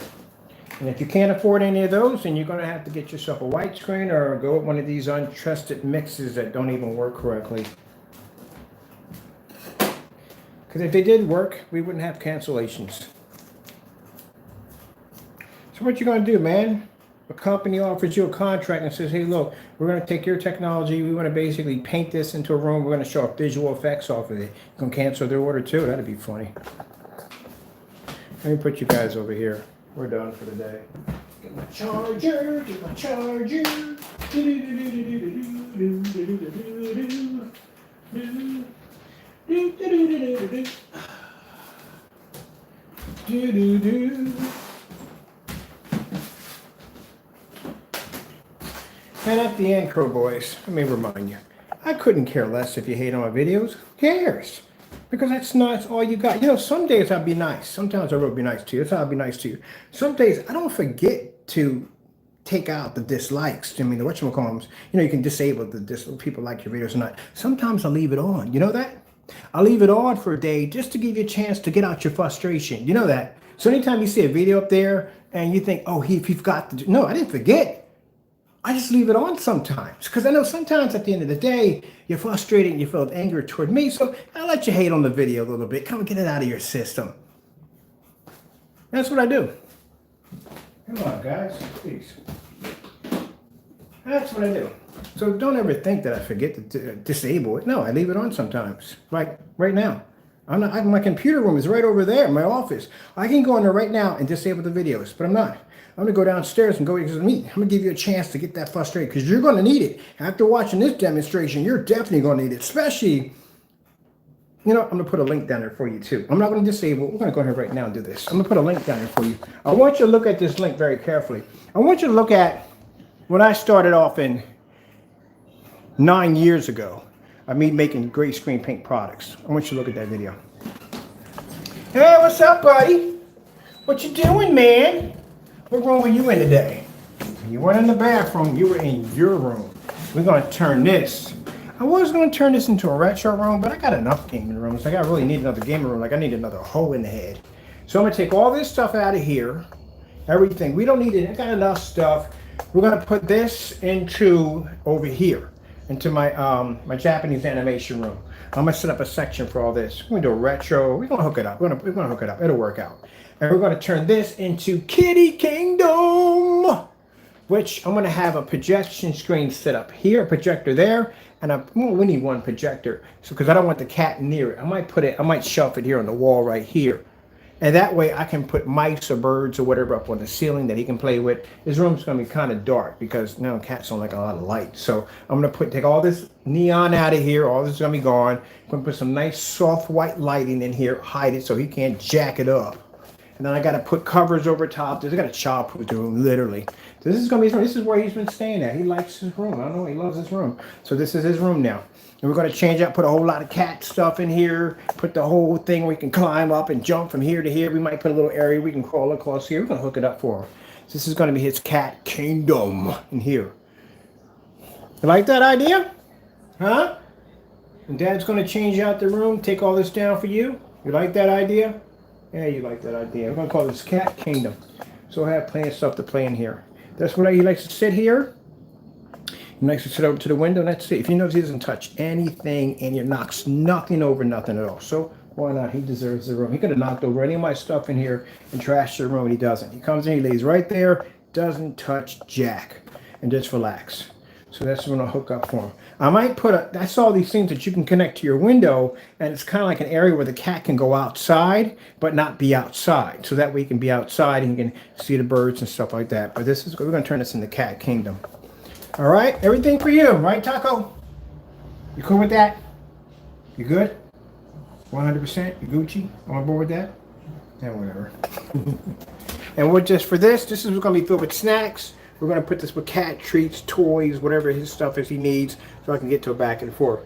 And if you can't afford any of those, then you're going to have to get yourself a white screen or go with one of these untrusted mixes that don't even work correctly. Because if they did work, we wouldn't have cancellations. So what you going to do, man? A company offers you a contract and says, hey, look, we're going to take your technology. We want to basically paint this into a room. We're going to show off visual effects off of it. You can cancel their order too. That'd be funny. Let me put you guys over here. We're done for the day. Get my charger, get my charger. And at the end, Crow Boys, let me remind you, I couldn't care less if you hate on my videos. Who cares? Because that's not all you got. You know, some days I'll be nice. Sometimes I will be nice to you. That's how I'll be nice to you. Some days I don't forget to take out the dislikes. I mean, the whatchamacallums. You know, you can disable the people like your videos or not. Sometimes I'll leave it on. You know that? I'll leave it on for a day just to give you a chance to get out your frustration. You know that? So anytime you see a video up there and you think, oh, he forgot to do. No, I didn't forget. I just leave it on sometimes because I know sometimes at the end of the day, you're frustrated and you feel anger toward me. So I let you hate on the video a little bit. Come and get it out of your system. That's what I do. Come on, guys, please. That's what I do. So don't ever think that I forget to disable it. No, I leave it on sometimes. Like right now. My computer room is right over there in my office. I can go in there right now and disable the videos, but I'm not. I'm going to go downstairs and go to meet. I'm going to give you a chance to get that frustrated because you're going to need it. After watching this demonstration, you're definitely going to need it, especially, I'm going to put a link down there for you too. I'm not going to disable. We're going to go ahead right now and do this. I'm going to put a link down there for you. I want you to look at this link very carefully. I want you to look at when I started off in 9 years ago. Me making gray screen paint products. I want you to look at that video. Hey, what's up, buddy? What you doing, man? What room were you in today? You weren't in the bathroom. You were in your room. We're going to turn this. I was going to turn this into a retro room, but I got enough gaming rooms. I really need another gaming room. Like I need another hole in the head. So I'm going to take all this stuff out of here. Everything. We don't need it. I got enough stuff. We're going to put this into over here. Into my my Japanese animation room. I'm gonna set up a section for all this. We're gonna do a retro. We're gonna hook it up. We're gonna hook it up. It'll work out. And we're gonna turn this into Kitty Kingdom, which I'm gonna have a projection screen set up here, a projector there, and we need one projector. So because I don't want the cat near it, I might shelf it here on the wall right here. And that way I can put mice or birds or whatever up on the ceiling that he can play with. His room's going to be kind of dark because now cats don't like a lot of light. So I'm going to take all this neon out of here. All this is going to be gone. I'm going to put some nice soft white lighting in here, hide it so he can't jack it up. And then I got to put covers over top. I got a childproof room, literally. So this is going to be his room. This is where he's been staying at. He likes his room. I don't know. He loves his room. So this is his room now. And we're going to change up, put a whole lot of cat stuff in here, put the whole thing where we can climb up and jump from here to here. We might put a little area we can crawl across here. We're going to hook it up for him. So this is going to be his cat kingdom in here. You like that idea? Huh? And Dad's going to change out the room, take all this down for you. You like that idea? Yeah, you like that idea. We're going to call this cat kingdom. So I have plenty of stuff to play in here. That's what he likes to sit here. He likes to sit over to the window. That's it. If you notice, he doesn't touch anything and he knocks nothing over, nothing at all. So why not? He deserves the room. He could have knocked over any of my stuff in here and trashed the room, and he doesn't. He comes in, he lays right there, doesn't touch jack, and just relax. So that's what I'm going to hook up for him. I might I saw these things that you can connect to your window, and it's kind of like an area where the cat can go outside, but not be outside. So that way he can be outside and you can see the birds and stuff like that. But we're going to turn this into Cat Kingdom. All right, everything for you, right, Taco? You cool with that? You good? 100%? You Gucci? On board with that? Yeah, whatever. And we're just for this is going to be filled with snacks. We're going to put this with cat treats, toys, whatever his stuff is he needs, so I can get to it back and forth.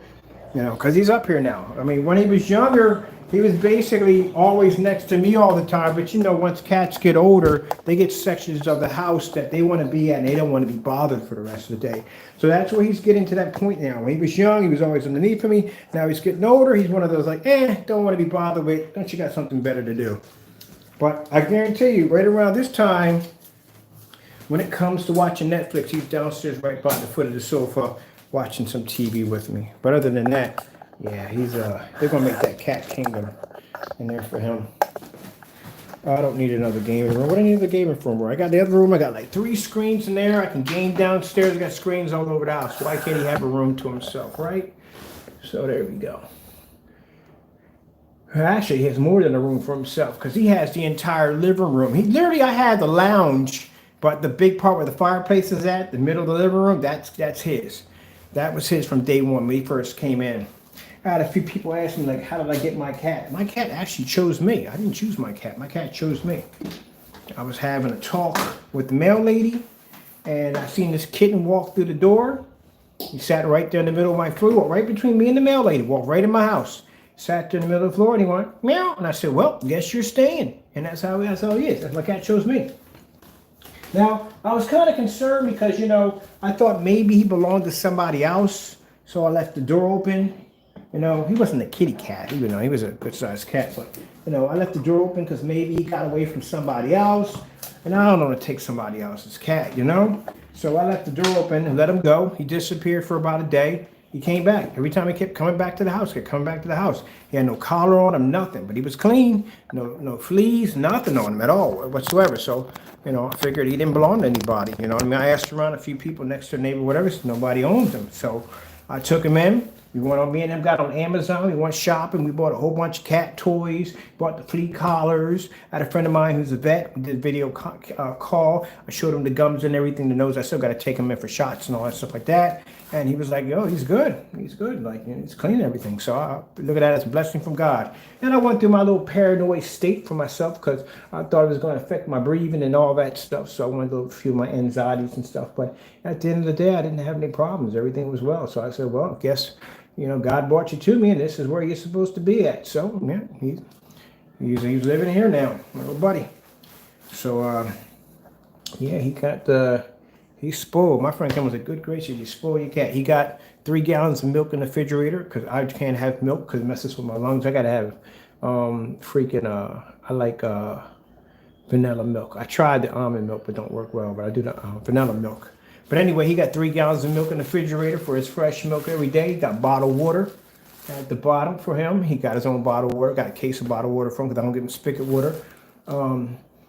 Because he's up here now. I mean, when he was younger, he was basically always next to me all the time. But once cats get older, they get sections of the house that they want to be at, and they don't want to be bothered for the rest of the day. So that's where he's getting to that point now. When he was young, he was always underneath of me. Now he's getting older. He's one of those like, don't want to be bothered with. Don't you got something better to do? But I guarantee you, right around this time, when it comes to watching Netflix, he's downstairs right by the foot of the sofa watching some TV with me. But other than that, yeah, they're going to make that Cat Kingdom in there for him. I don't need another gaming room. What do I need another gaming room? I got the other room. I got like 3 screens in there. I can game downstairs. I got screens all over the house. Why can't he have a room to himself, right? So there we go. Actually, he has more than a room for himself because he has the entire living room. I had the lounge, but the big part where the fireplace is at, the middle of the living room, that's his. That was his from day one when he first came in. I had a few people ask me, like, how did I get my cat? My cat actually chose me. I didn't choose my cat. My cat chose me. I was having a talk with the mail lady, and I seen this kitten walk through the door. He sat right there in the middle of my floor, right between me and the mail lady, walked right in my house. Sat there in the middle of the floor, and he went, meow. And I said, well, guess you're staying. And that's how he is. That's my cat chose me. Now, I was kind of concerned because, I thought maybe he belonged to somebody else. So I left the door open. He wasn't a kitty cat. He was a good-sized cat. But, I left the door open because maybe he got away from somebody else. And I don't want to take somebody else's cat, you know? So I left the door open and let him go. He disappeared for about a day. He came back. Every time he kept coming back to the house, kept coming back to the house. He had no collar on him, nothing. But he was clean, no fleas, nothing on him at all whatsoever. So, you know, I figured he didn't belong to anybody. You know what I mean? I asked around a few people next to the neighbor, whatever, so nobody owns him. So I took him in. We went on, me and him got on Amazon. We went shopping. We bought a whole bunch of cat toys, bought the flea collars. I had a friend of mine who's a vet. We did a video call. I showed him the gums and everything, the nose. I still got to take him in for shots and all that stuff like that. And he was like, yo, he's good. He's good. Like, you know, he's clean and everything. So I look at that as a blessing from God. And I went through my little paranoid state for myself because I thought it was going to affect my breathing and all that stuff. So I went through a few of my anxieties and stuff. But at the end of the day, I didn't have any problems. Everything was well. So I said, well, I guess, you know, God brought you to me, and this is where you're supposed to be at. So, yeah, he's living here now, my little buddy. So, yeah, he's spoiled. My friend came and said, good gracious, you spoil your cat. He got 3 gallons of milk in the refrigerator because I can't have milk because it messes with my lungs. I got to have I like vanilla milk. I tried the almond milk, but don't work well, but I do the vanilla milk. But anyway, he got 3 gallons of milk in the refrigerator for his fresh milk every day. He got bottled water at the bottom for him. He got his own bottled water. Got a case of bottled water from him because I don't give him spigot water.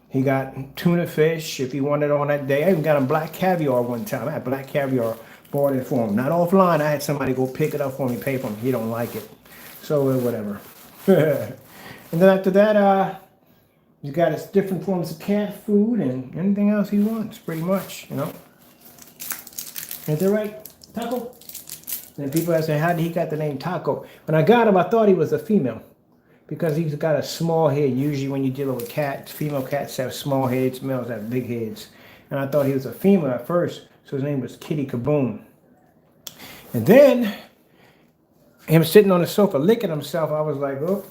He got tuna fish if he wanted on that day. I even got him black caviar one time. I had black caviar, bought it for him. Not offline. I had somebody go pick it up for me, pay for him. He don't like it. So whatever. And then after that, he's got his different forms of cat food and anything else he wants, pretty much, you know. Is that right, Taco? And people ask me, how did he got the name Taco? When I got him, I thought he was a female because he's got a small head. Usually when you're dealing with cats, female cats have small heads, males have big heads. And I thought he was a female at first, so his name was Kitty Kaboom. And then, him sitting on the sofa licking himself, I was like, oh,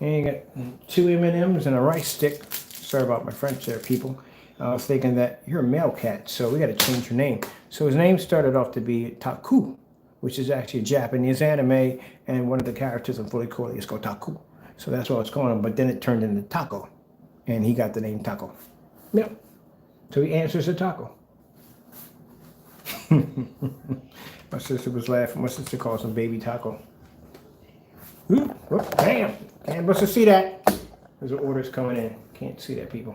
and you got 2 M&Ms and a rice stick. Sorry about my French there, people. I was thinking that you're a male cat, so we got to change your name. So his name started off to be Taku, which is actually a Japanese anime, and one of the characters in Fully Coily is called Taku. So that's what it's going on. But then it turned into Taco, and he got the name Taco. Yep. So he answers to Taco. My sister was laughing. My sister calls him Baby Taco. Whoop, damn. Can't supposed to see that. There's orders coming in. Can't see that, people.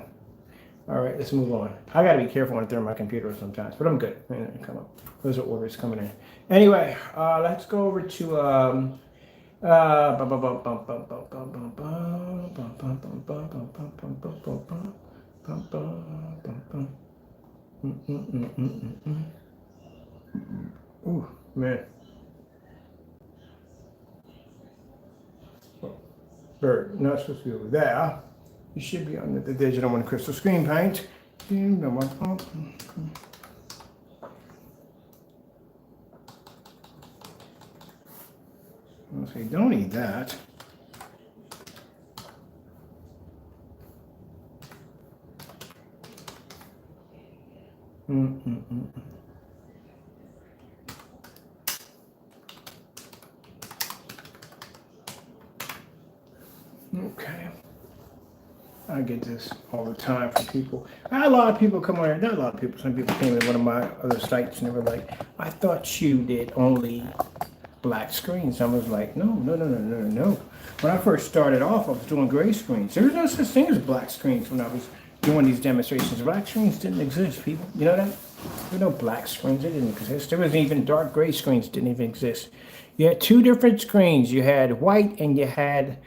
All right, let's move on. I got to be careful when I turn my computer sometimes, but I'm good. Come up. Those are orders coming in. Anyway, let's go over to Ooh, man. Bird, not supposed to be over there. You should be on the digital one, crystal screen paint. I'll say, don't eat that. Okay. I get this all the time from people. I had a lot of people come on here. Not a lot of people. Some people came to one of my other sites and they were like, I thought you did only black screens. I was like, no. When I first started off, I was doing gray screens. There was no such thing as black screens when I was doing these demonstrations. Black screens didn't exist, people. You know that? There were no black screens. They didn't exist. There wasn't even dark gray screens. Didn't even exist. You had 2 different screens. You had white and you had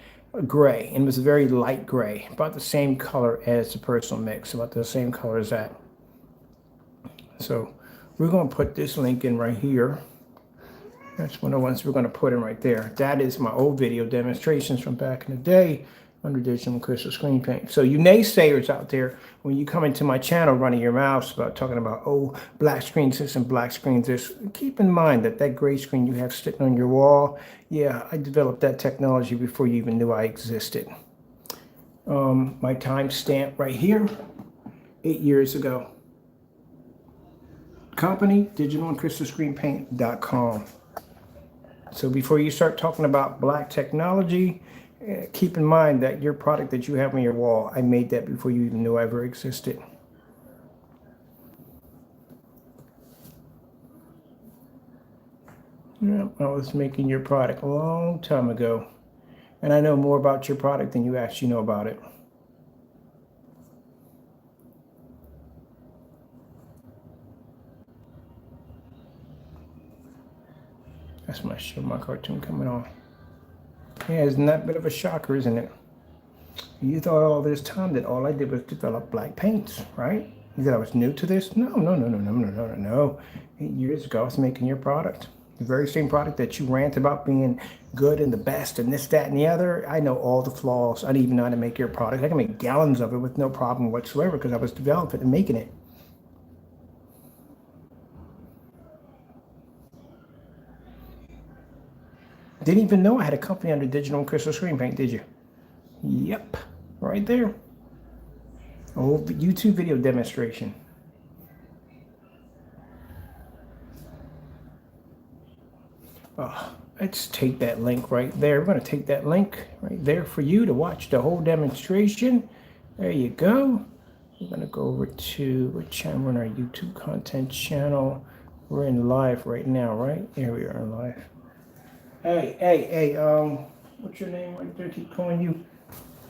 gray, and it was very light gray, about the same color as the personal mix, about the same color as that. So we're going to put this link in right here. That's one of the ones we're going to put in right there. That is my old video demonstrations from back in the day under digital crystal screen paint. So you naysayers out there, when you come into my channel running your mouths about talking about, oh, black screens this and black screens this, keep in mind that that gray screen you have sitting on your wall, yeah, I developed that technology before you even knew I existed. My timestamp right here, 8 years ago. Company, digitalcrystalscreenpaint.com. So before you start talking about black technology Keep in mind that your product that you have on your wall, I made that before you even knew I ever existed. Yeah, I was making your product a long time ago. And I know more about your product than you actually know about it. That's my show, my cartoon coming on. Yeah, isn't that a bit of a shocker, isn't it? You thought all this time that all I did was develop black paints, right? You thought I was new to this? No, no, no, no, no, no, no, no, no. 8 years ago, I was making your product. The very same product that you rant about being good and the best and this, that, and the other. I know all the flaws. I didn't even know how to make your product. I can make gallons of it with no problem whatsoever because I was developing and making it. Didn't even know I had a company under Digital and Crystal Screen Paint, did you? Yep, right there. A whole YouTube video demonstration. Let's take that link right there. We're going to take that link right there for you to watch the whole demonstration. There you go. We're going to go over to what channel? We're on our YouTube content channel. We're in live right now, right? Here we are in live. Hey, what's your name right there? Keep calling you.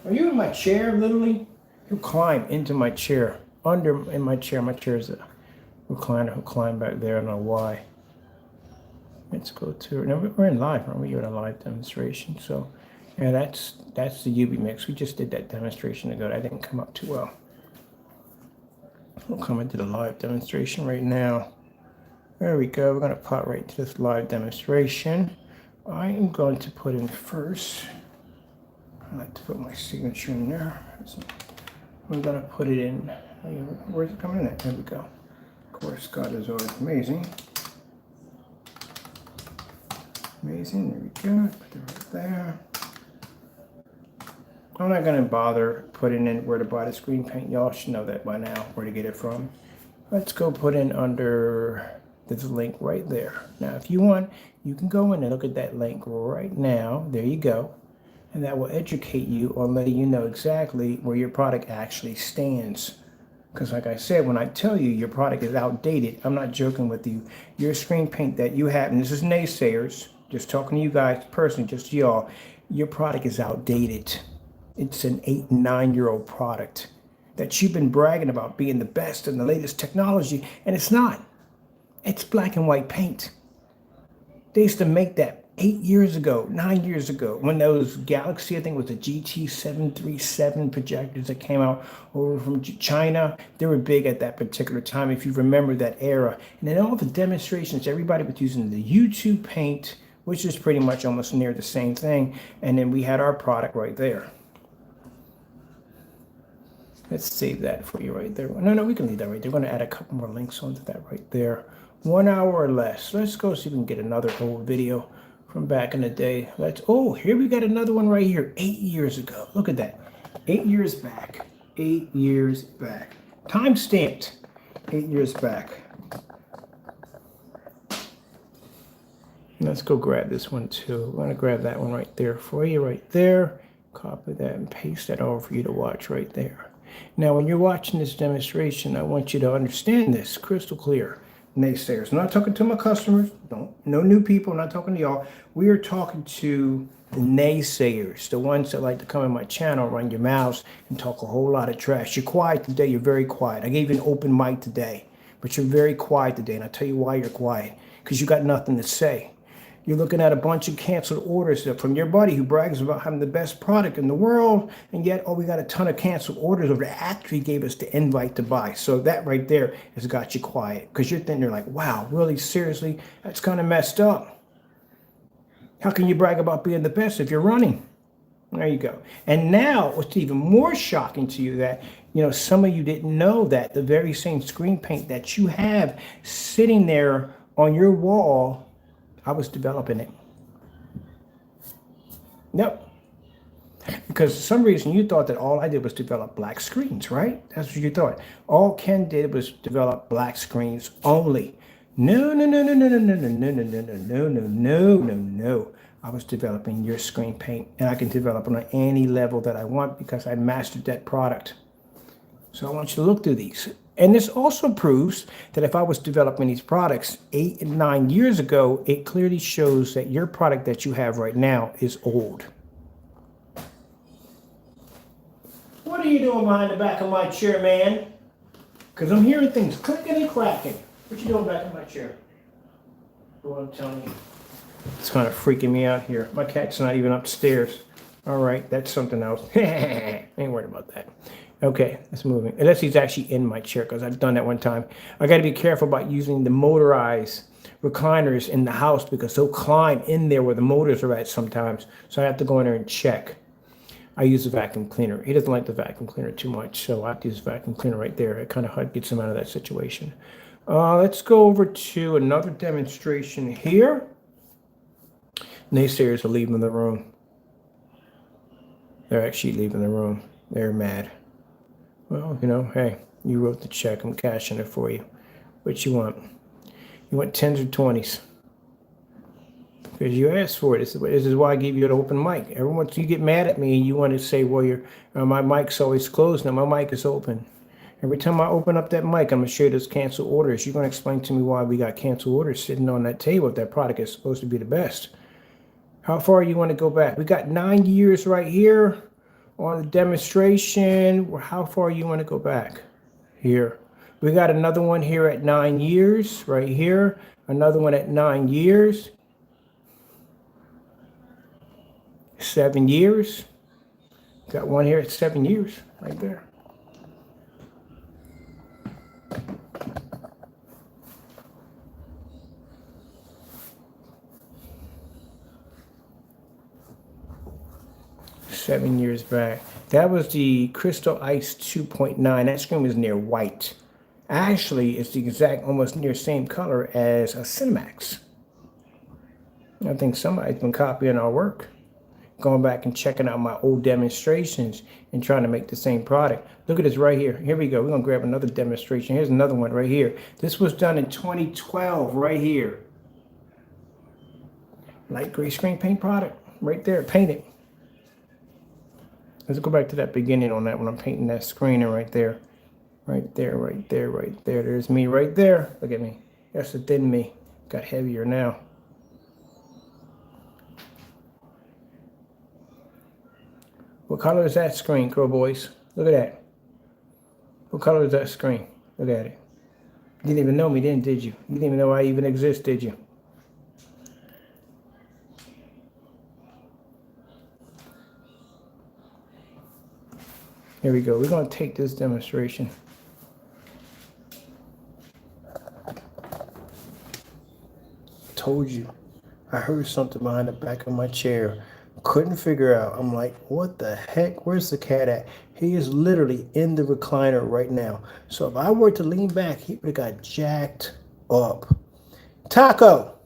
Are you in my chair, literally? You climb into my chair. In my chair. My chair is a recliner who climbed back there. I don't know why. Let's go to it. No, we're in live, aren't we? You're in a live demonstration. So, yeah, that's the UV mix. We just did that demonstration ago. That didn't come up too well. We'll come into the live demonstration right now. There we go. We're going to pop right to this live demonstration. I am going to put in first. I like to put my signature in there. So I'm going to put it in. Where's it coming in at? There we go. Of course, God is always amazing. Amazing. There we go. Put it right there. I'm not going to bother putting in where to buy the screen paint. Y'all should know that by now, where to get it from. Let's go put in under this link right there. Now, if you want, you can go in and look at that link right now. There you go. And that will educate you on letting you know exactly where your product actually stands. Because like I said, when I tell you your product is outdated, I'm not joking with you. Your screen paint that you have, and this is naysayers, just talking to you guys personally, just y'all, your product is outdated. It's an 8 and 9-year-old product that you've been bragging about being the best and the latest technology, and it's not. It's black and white paint. They used to make that 8 years ago, 9 years ago, when those Galaxy, I think it was the GT737 projectors that came out over from China. They were big at that particular time, if you remember that era. And then all the demonstrations, everybody was using the YouTube paint, which is pretty much almost near the same thing. And then we had our product right there. Let's save that for you right there. No, we can leave that right there. We're going to add a couple more links onto that right there. 1 hour or less. Let's go see if we can get another old video from back in the day. Here we got another one right here. 8 years ago. Look at that. 8 years back. 8 years back. Time stamped. 8 years back. Let's go grab this one too. We're going to grab that one right there for you right there. Copy that and paste that over for you to watch right there. Now, when you're watching this demonstration, I want you to understand this crystal clear. Naysayers. I'm not talking to my customers. No new people. I'm not talking to y'all. We are talking to the naysayers, the ones that like to come in my channel, run your mouths, and talk a whole lot of trash. You're quiet today. You're very quiet. I gave you an open mic today, but you're very quiet today, and I'll tell you why you're quiet. Because you got nothing to say. You're looking at a bunch of canceled orders from your buddy who brags about having the best product in the world, and yet, we got a ton of canceled orders over after he gave us the invite to buy. So that right there has got you quiet because you're thinking, like, wow, really, seriously? That's kind of messed up. How can you brag about being the best if you're running? There you go. And now, what's even more shocking to you that, some of you didn't know that the very same screen paint that you have sitting there on your wall, I was developing it. Yep. Because for some reason you thought that all I did was develop black screens, right? That's what you thought. All Ken did was develop black screens only. No. I was developing your screen paint, and I can develop on any level that I want because I mastered that product. So I want you to look through these. And this also proves that if I was developing these products 8 and 9 years ago, it clearly shows that your product that you have right now is old. What are you doing behind the back of my chair, man? Because I'm hearing things clicking and cracking. What you doing back in my chair? What I'm telling you. It's kind of freaking me out here. My cat's not even upstairs. All right, that's something else. Ain't worried about that. Okay, it's moving. Unless he's actually in my chair, because I've done that one time. I got to be careful about using the motorized recliners in the house because they'll climb in there where the motors are at sometimes. So I have to go in there and check. I use a vacuum cleaner. He doesn't like the vacuum cleaner too much, so I have to use a vacuum cleaner right there. It kind of gets him out of that situation. Let's go over to another demonstration here. Naysayers are leaving the room. They're actually leaving the room. They're mad. Well, you know, hey, you wrote the check. I'm cashing it for you. What you want? You want 10s or 20s? Because you asked for it. This is why I gave you an open mic. Every once you get mad at me and you want to say, well, my mic's always closed. Now my mic is open. Every time I open up that mic, I'm going to show you those cancel orders. You're going to explain to me why we got cancel orders sitting on that table if that product is supposed to be the best. How far you want to go back? We got 9 years right here on the demonstration. How far you want to go back? Here. We got another one here at 9 years right here. Another one at 9 years. 7 years. Got one here at 7 years right there. Seven years back. That was the Crystal Ice 2.9. That screen was near white. Actually, it's the exact, almost near same color as a Cinemax. I think somebody's been copying our work. Going back and checking out my old demonstrations and trying to make the same product. Look at this right here. Here we go. We're going to grab another demonstration. Here's another one right here. This was done in 2012 right here. Light gray screen paint product right there. Painted. Let's go back to that beginning on that when I'm painting that screen right there. Right there, right there, right there. There's me right there. Look at me. That's the thin me. Got heavier now. What color is that screen, Crow Boys? Look at that. What color is that screen? Look at it. You didn't even know me then, did you? You didn't even know I even exist, did you? Here we go. We're going to take this demonstration. Told you. I heard something behind the back of my chair. Couldn't figure out. I'm like, what the heck? Where's the cat at? He is literally in the recliner right now. So if I were to lean back, he would have got jacked up. Taco,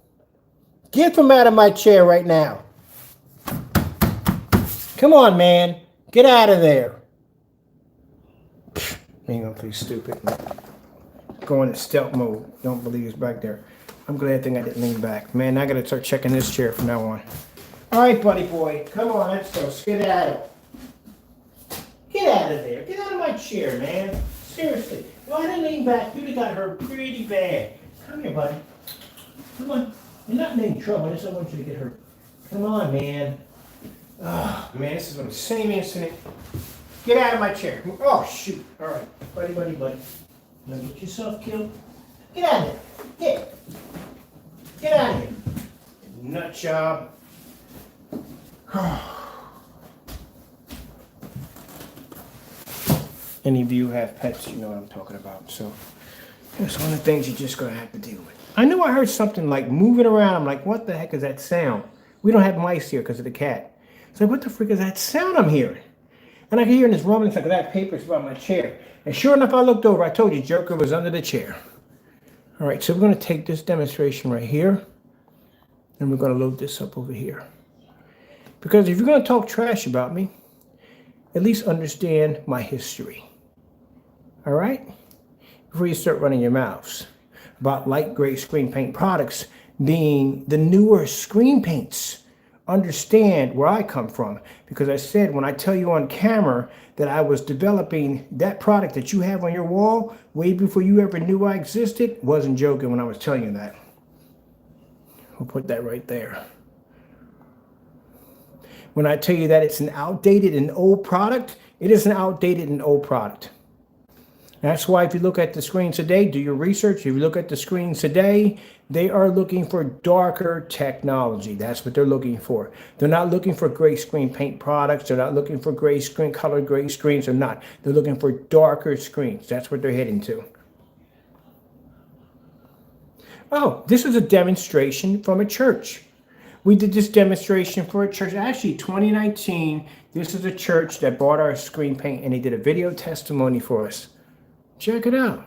get from out of my chair right now. Come on, man. Get out of there. Ain't gonna play stupid. Going in stealth mode. Don't believe he's back there. I'm glad I didn't lean back. Man, I gotta start checking this chair from now on. All right, buddy boy. Come on, let's go. Skedaddle. Get out of there. Get out of my chair, man. Seriously. Why didn't I lean back? You'd have got hurt pretty bad. Come here, buddy. Come on. You're not in any trouble. I just don't want you to get hurt. Come on, man. Oh, man, this is the same incident. Get out of my chair. Oh, shoot. All right. Buddy, buddy, buddy. Now get yourself killed. Get out of there. Get out of here. Nut job. Any of you have pets, you know what I'm talking about. So that's one of the things you're just going to have to deal with. I knew I heard something like moving around. I'm like, what the heck is that sound? We don't have mice here because of the cat. So what the frick is that sound I'm hearing? And I can hear this rumbling like that paper's by my chair. And sure enough, I looked over. I told you, Joker was under the chair. All right, so we're going to take this demonstration right here. And we're going to load this up over here. Because if you're going to talk trash about me, at least understand my history. All right? Before you start running your mouths about light gray screen paint products being the newer screen paints understand where I come from. Because I said, when I tell you on camera that I was developing that product that you have on your wall way before you ever knew I existed, wasn't joking when I was telling you that. We'll put that right there. When I tell you that it's an outdated and old product, it is an outdated and old product. That's why if you look at the screens today, do your research. If you look at the screens today, they are looking for darker technology. That's what they're looking for. They're not looking for gray screen paint products. They're not looking for gray screen, colored gray screens. They're not. They're looking for darker screens. That's what they're heading to. Oh, this is a demonstration from a church. We did this demonstration for a church. Actually, 2019, this is a church that bought our screen paint, and they did a video testimony for us. Check it out.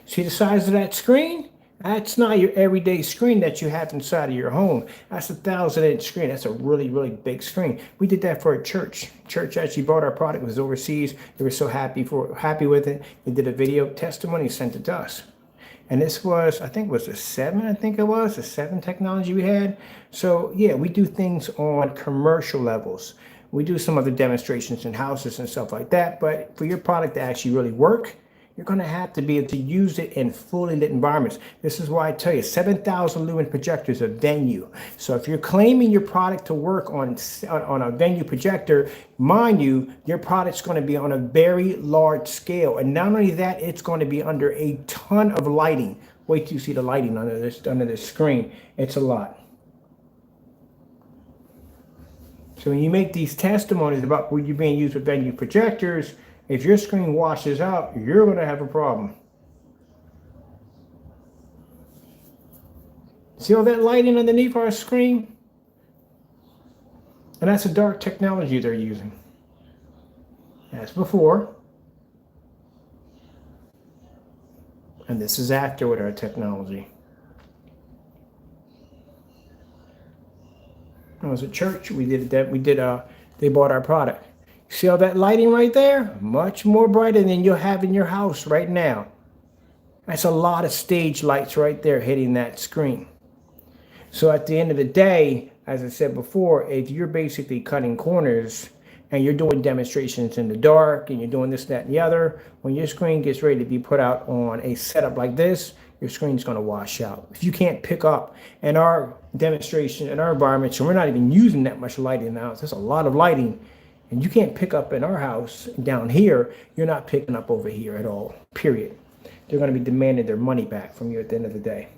See the size of that screen? That's not your everyday screen that you have inside of your home. That's a 1,000-inch screen. That's a really, really big screen. We did that for a church. Church actually bought our product. It was overseas. They were so happy with it. They did a video testimony, sent it to us. And this was, I think it was a 7, a 7 technology we had. So yeah, we do things on commercial levels. We do some other demonstrations in houses and stuff like that. But for your product to actually really work, you're going to have to be able to use it in fully lit environments. This is why I tell you 7,000 lumen projectors a venue. So if you're claiming your product to work on a venue projector, mind you, your product's going to be on a very large scale. And not only that, it's going to be under a ton of lighting. Wait till you see the lighting under this screen. It's a lot. So when you make these testimonies about where you're being used with venue projectors, if your screen washes out, you're going to have a problem. See all that lighting underneath our screen? And that's a dark technology they're using. As before. And this is after with our technology. It was a church. They bought our product. See all that lighting right there? Much more brighter than you'll have in your house right now. That's a lot of stage lights right there hitting that screen. So at the end of the day, as I said before, if you're basically cutting corners and you're doing demonstrations in the dark and you're doing this, that, and the other, when your screen gets ready to be put out on a setup like this, your screen's going to wash out. If you can't pick up in our demonstration, in our environment, so we're not even using that much lighting now. There's a lot of lighting. And you can't pick up in our house down here, you're not picking up over here at all, period. They're going to be demanding their money back from you at the end of the day.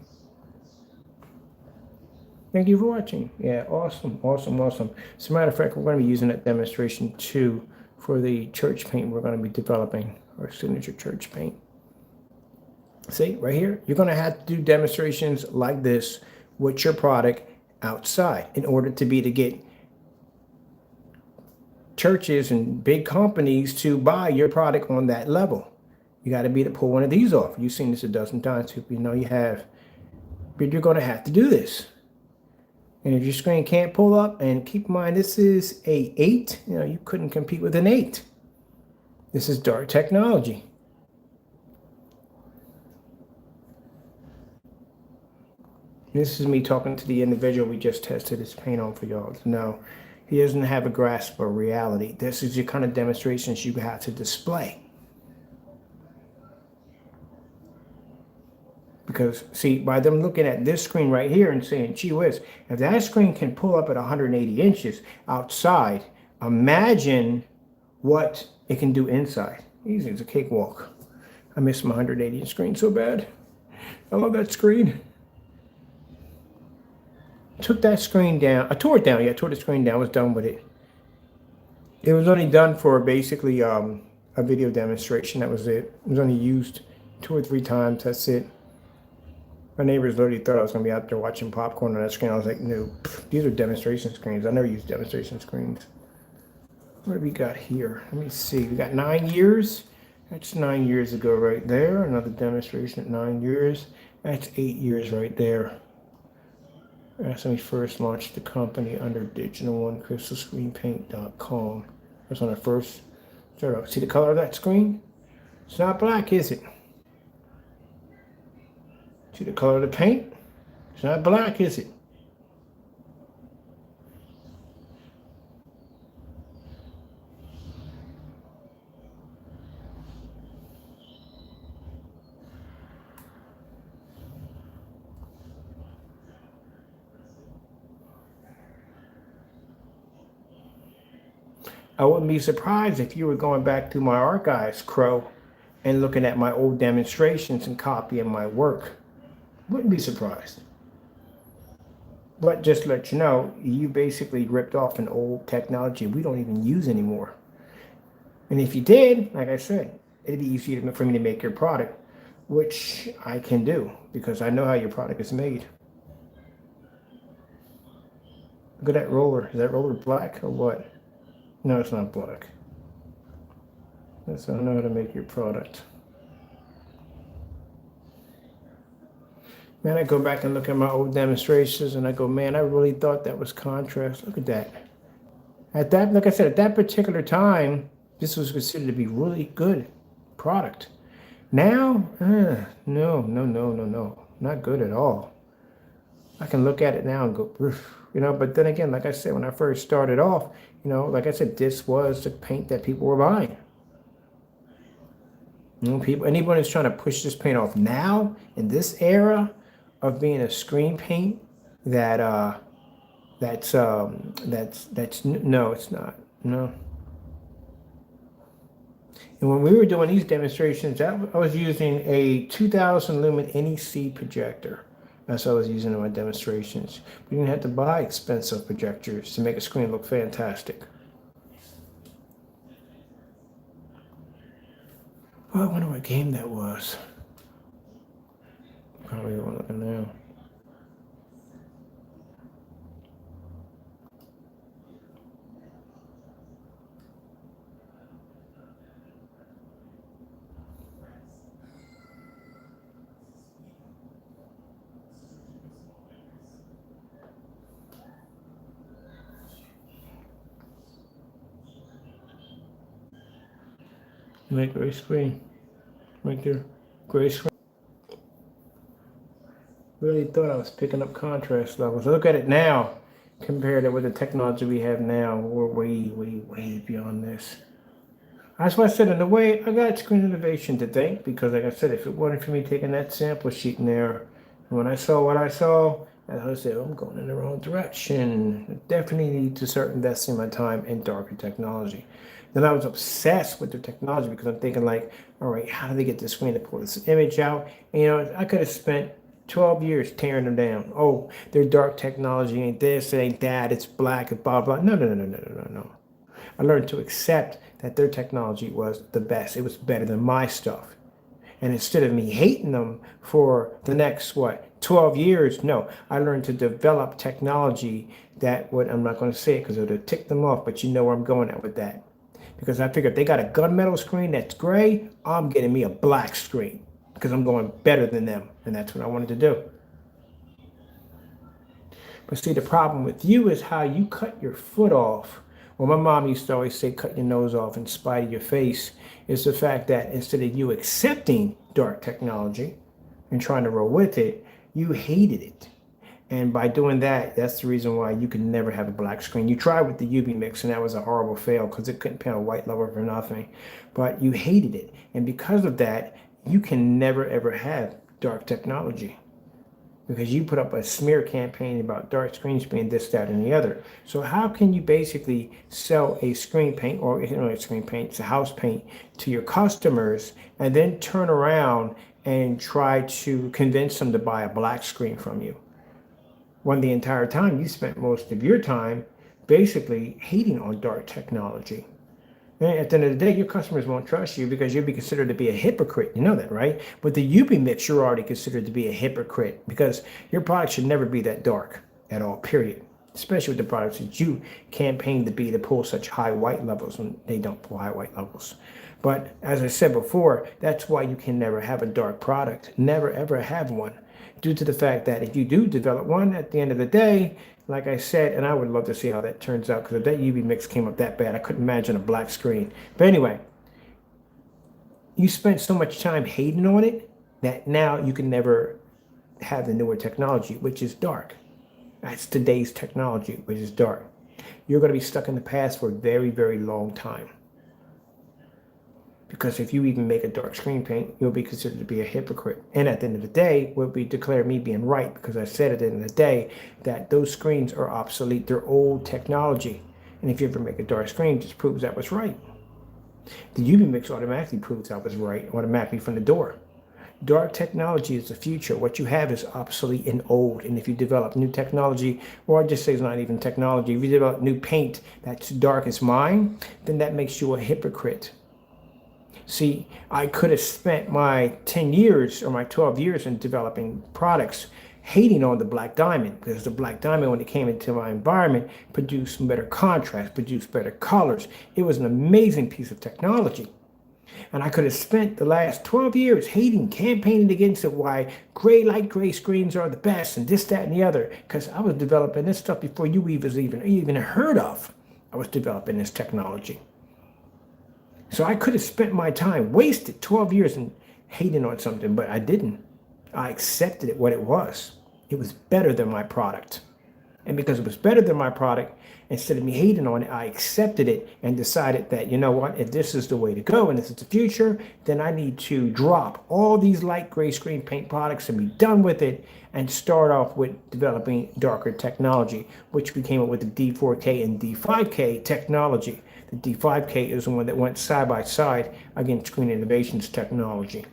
Thank you for watching. Yeah, awesome. As a matter of fact, we're going to be using that demonstration too for the church paint we're going to be developing, our signature church paint. See, right here, you're going to have to do demonstrations like this with your product outside in order to get churches and big companies to buy your product on that level. You got to be able to pull one of these off. You've seen this a dozen times. You know you have. But you're going to have to do this. And if your screen can't pull up, and keep in mind, this is a 8. You know, you couldn't compete with an 8. This is dark technology. This is me talking to the individual we just tested this paint on for y'all to know. He doesn't have a grasp of reality. This is the kind of demonstrations you have to display. Because, see, by them looking at this screen right here and saying, gee whiz, if that screen can pull up at 180 inches outside, imagine what it can do inside. Easy as a cakewalk. I miss my 180-inch screen so bad. I love that screen. Took that screen down. I tore it down. Yeah, I tore the screen down. I was done with it. It was only done for basically a video demonstration. That was it. It was only used 2 or 3 times. That's it. My neighbors literally thought I was going to be out there watching popcorn on that screen. I was like, no, these are demonstration screens. I never use demonstration screens. What do we got here? Let me see. We got 9 years. That's 9 years ago right there. Another demonstration at 9 years. That's 8 years right there. That's when we first launched the company under digital1crystalscreenpaint.com. That's when I first started. See the color of that screen? It's not black, is it? See the color of the paint? It's not black, is it? I wouldn't be surprised if you were going back through my archives, Crow, and looking at my old demonstrations and copying my work. Wouldn't be surprised. But just to let you know, you basically ripped off an old technology we don't even use anymore. And if you did, like I said, it'd be easy for me to make your product, which I can do because I know how your product is made. Look at that roller. Is that roller black or what? No, it's not black. That's how I know how to make your product. Man, I go back and look at my old demonstrations and I go, man, I really thought that was contrast. Look at that. At that, like I said, at that particular time, this was considered to be really good product. Now, no, not good at all. I can look at it now and go, you know, but then again, like I said, when I first started off, you know, like I said, this was the paint that people were buying. You know, anyone who's trying to push this paint off now in this era of being a screen paint, that's no, it's not. No. And when we were doing these demonstrations, I was using a 2000 lumen NEC projector. That's what I was using in my demonstrations. We didn't have to buy expensive projectors to make a screen look fantastic. Oh, I wonder what game that was. Probably the one looking now. Make gray screen. Right there. Gray screen. Really thought I was picking up contrast levels. Look at it now. Compared to with the technology we have now, we're way beyond this. That's why I said, in a way, I got Screen Innovation to thank because, like I said, if it wasn't for me taking that sample sheet in there, when I saw what I saw, I said, oh, I'm going in the wrong direction. I definitely need to start investing my time in darker technology. Then I was obsessed with the technology because I'm thinking like, all right, how do they get the screen to pull this image out? And, you know, I could have spent 12 years tearing them down. Oh, their dark technology ain't this, it ain't that, it's black, and blah, blah. No. I learned to accept that their technology was the best. It was better than my stuff. And instead of me hating them for the next, 12 years, no, I learned to develop technology that would, I'm not going to say it because it would tick them off, but you know where I'm going at with that. Because I figured if they got a gunmetal screen that's gray, I'm getting me a black screen because I'm going better than them. And that's what I wanted to do. But see, the problem with you is how you cut your foot off. Well, my mom used to always say, cut your nose off in spite of your face. Is the fact that instead of you accepting dark technology and trying to roll with it, you hated it. And by doing that, that's the reason why you could never have a black screen. You tried with the UV mix, and that was a horrible fail because it couldn't paint a white level for nothing. But you hated it. And because of that, you can never, ever have dark technology. Because you put up a smear campaign about dark screens being this, that, and the other. So how can you basically sell a screen paint, or a screen paint, it's a house paint, to your customers, and then turn around and try to convince them to buy a black screen from you? When the entire time you spent most of your time basically hating on dark technology. And at the end of the day, your customers won't trust you because you'll be considered to be a hypocrite. You know that, right? With the UV mix, you're already considered to be a hypocrite because your product should never be that dark at all, period. Especially with the products that you campaign to be to pull such high white levels when they don't pull high white levels. But as I said before, that's why you can never have a dark product. Never, ever have one. Due to the fact that if you do develop one, at the end of the day, like I said, and I would love to see how that turns out, because if that UV mix came up that bad, I couldn't imagine a black screen. But anyway, you spent so much time hating on it that now you can never have the newer technology, which is dark. That's today's technology, which is dark. You're going to be stuck in the past for a very, very long time. Because if you even make a dark screen paint, you'll be considered to be a hypocrite. And at the end of the day, will be declare me being right, because I said at the end of the day that those screens are obsolete. They're old technology. And if you ever make a dark screen, it just proves that was right. The UV mix automatically proves I was right, automatically from the door. Dark technology is the future. What you have is obsolete and old. And if you develop new technology, or I just say it's not even technology, if you develop new paint that's dark as mine, then that makes you a hypocrite. See, I could have spent my 10 years or my 12 years in developing products hating on the black diamond, because the black diamond, when it came into my environment, produced better contrast, produced better colors. It was an amazing piece of technology. And I could have spent the last 12 years hating, campaigning against it, why light gray screens are the best, and this, that, and the other, because I was developing this stuff before you even heard of. I was developing this technology. So I could have spent my time, wasted 12 years in hating on something, but I didn't. I accepted it what it was. It was better than my product. And because it was better than my product, instead of me hating on it, I accepted it and decided that, you know what, if this is the way to go and this is the future, then I need to drop all these light gray screen paint products and be done with it and start off with developing darker technology, which we came up with the D4K and D5K technology. The D5K is the one that went side by side against Screen Innovations technology.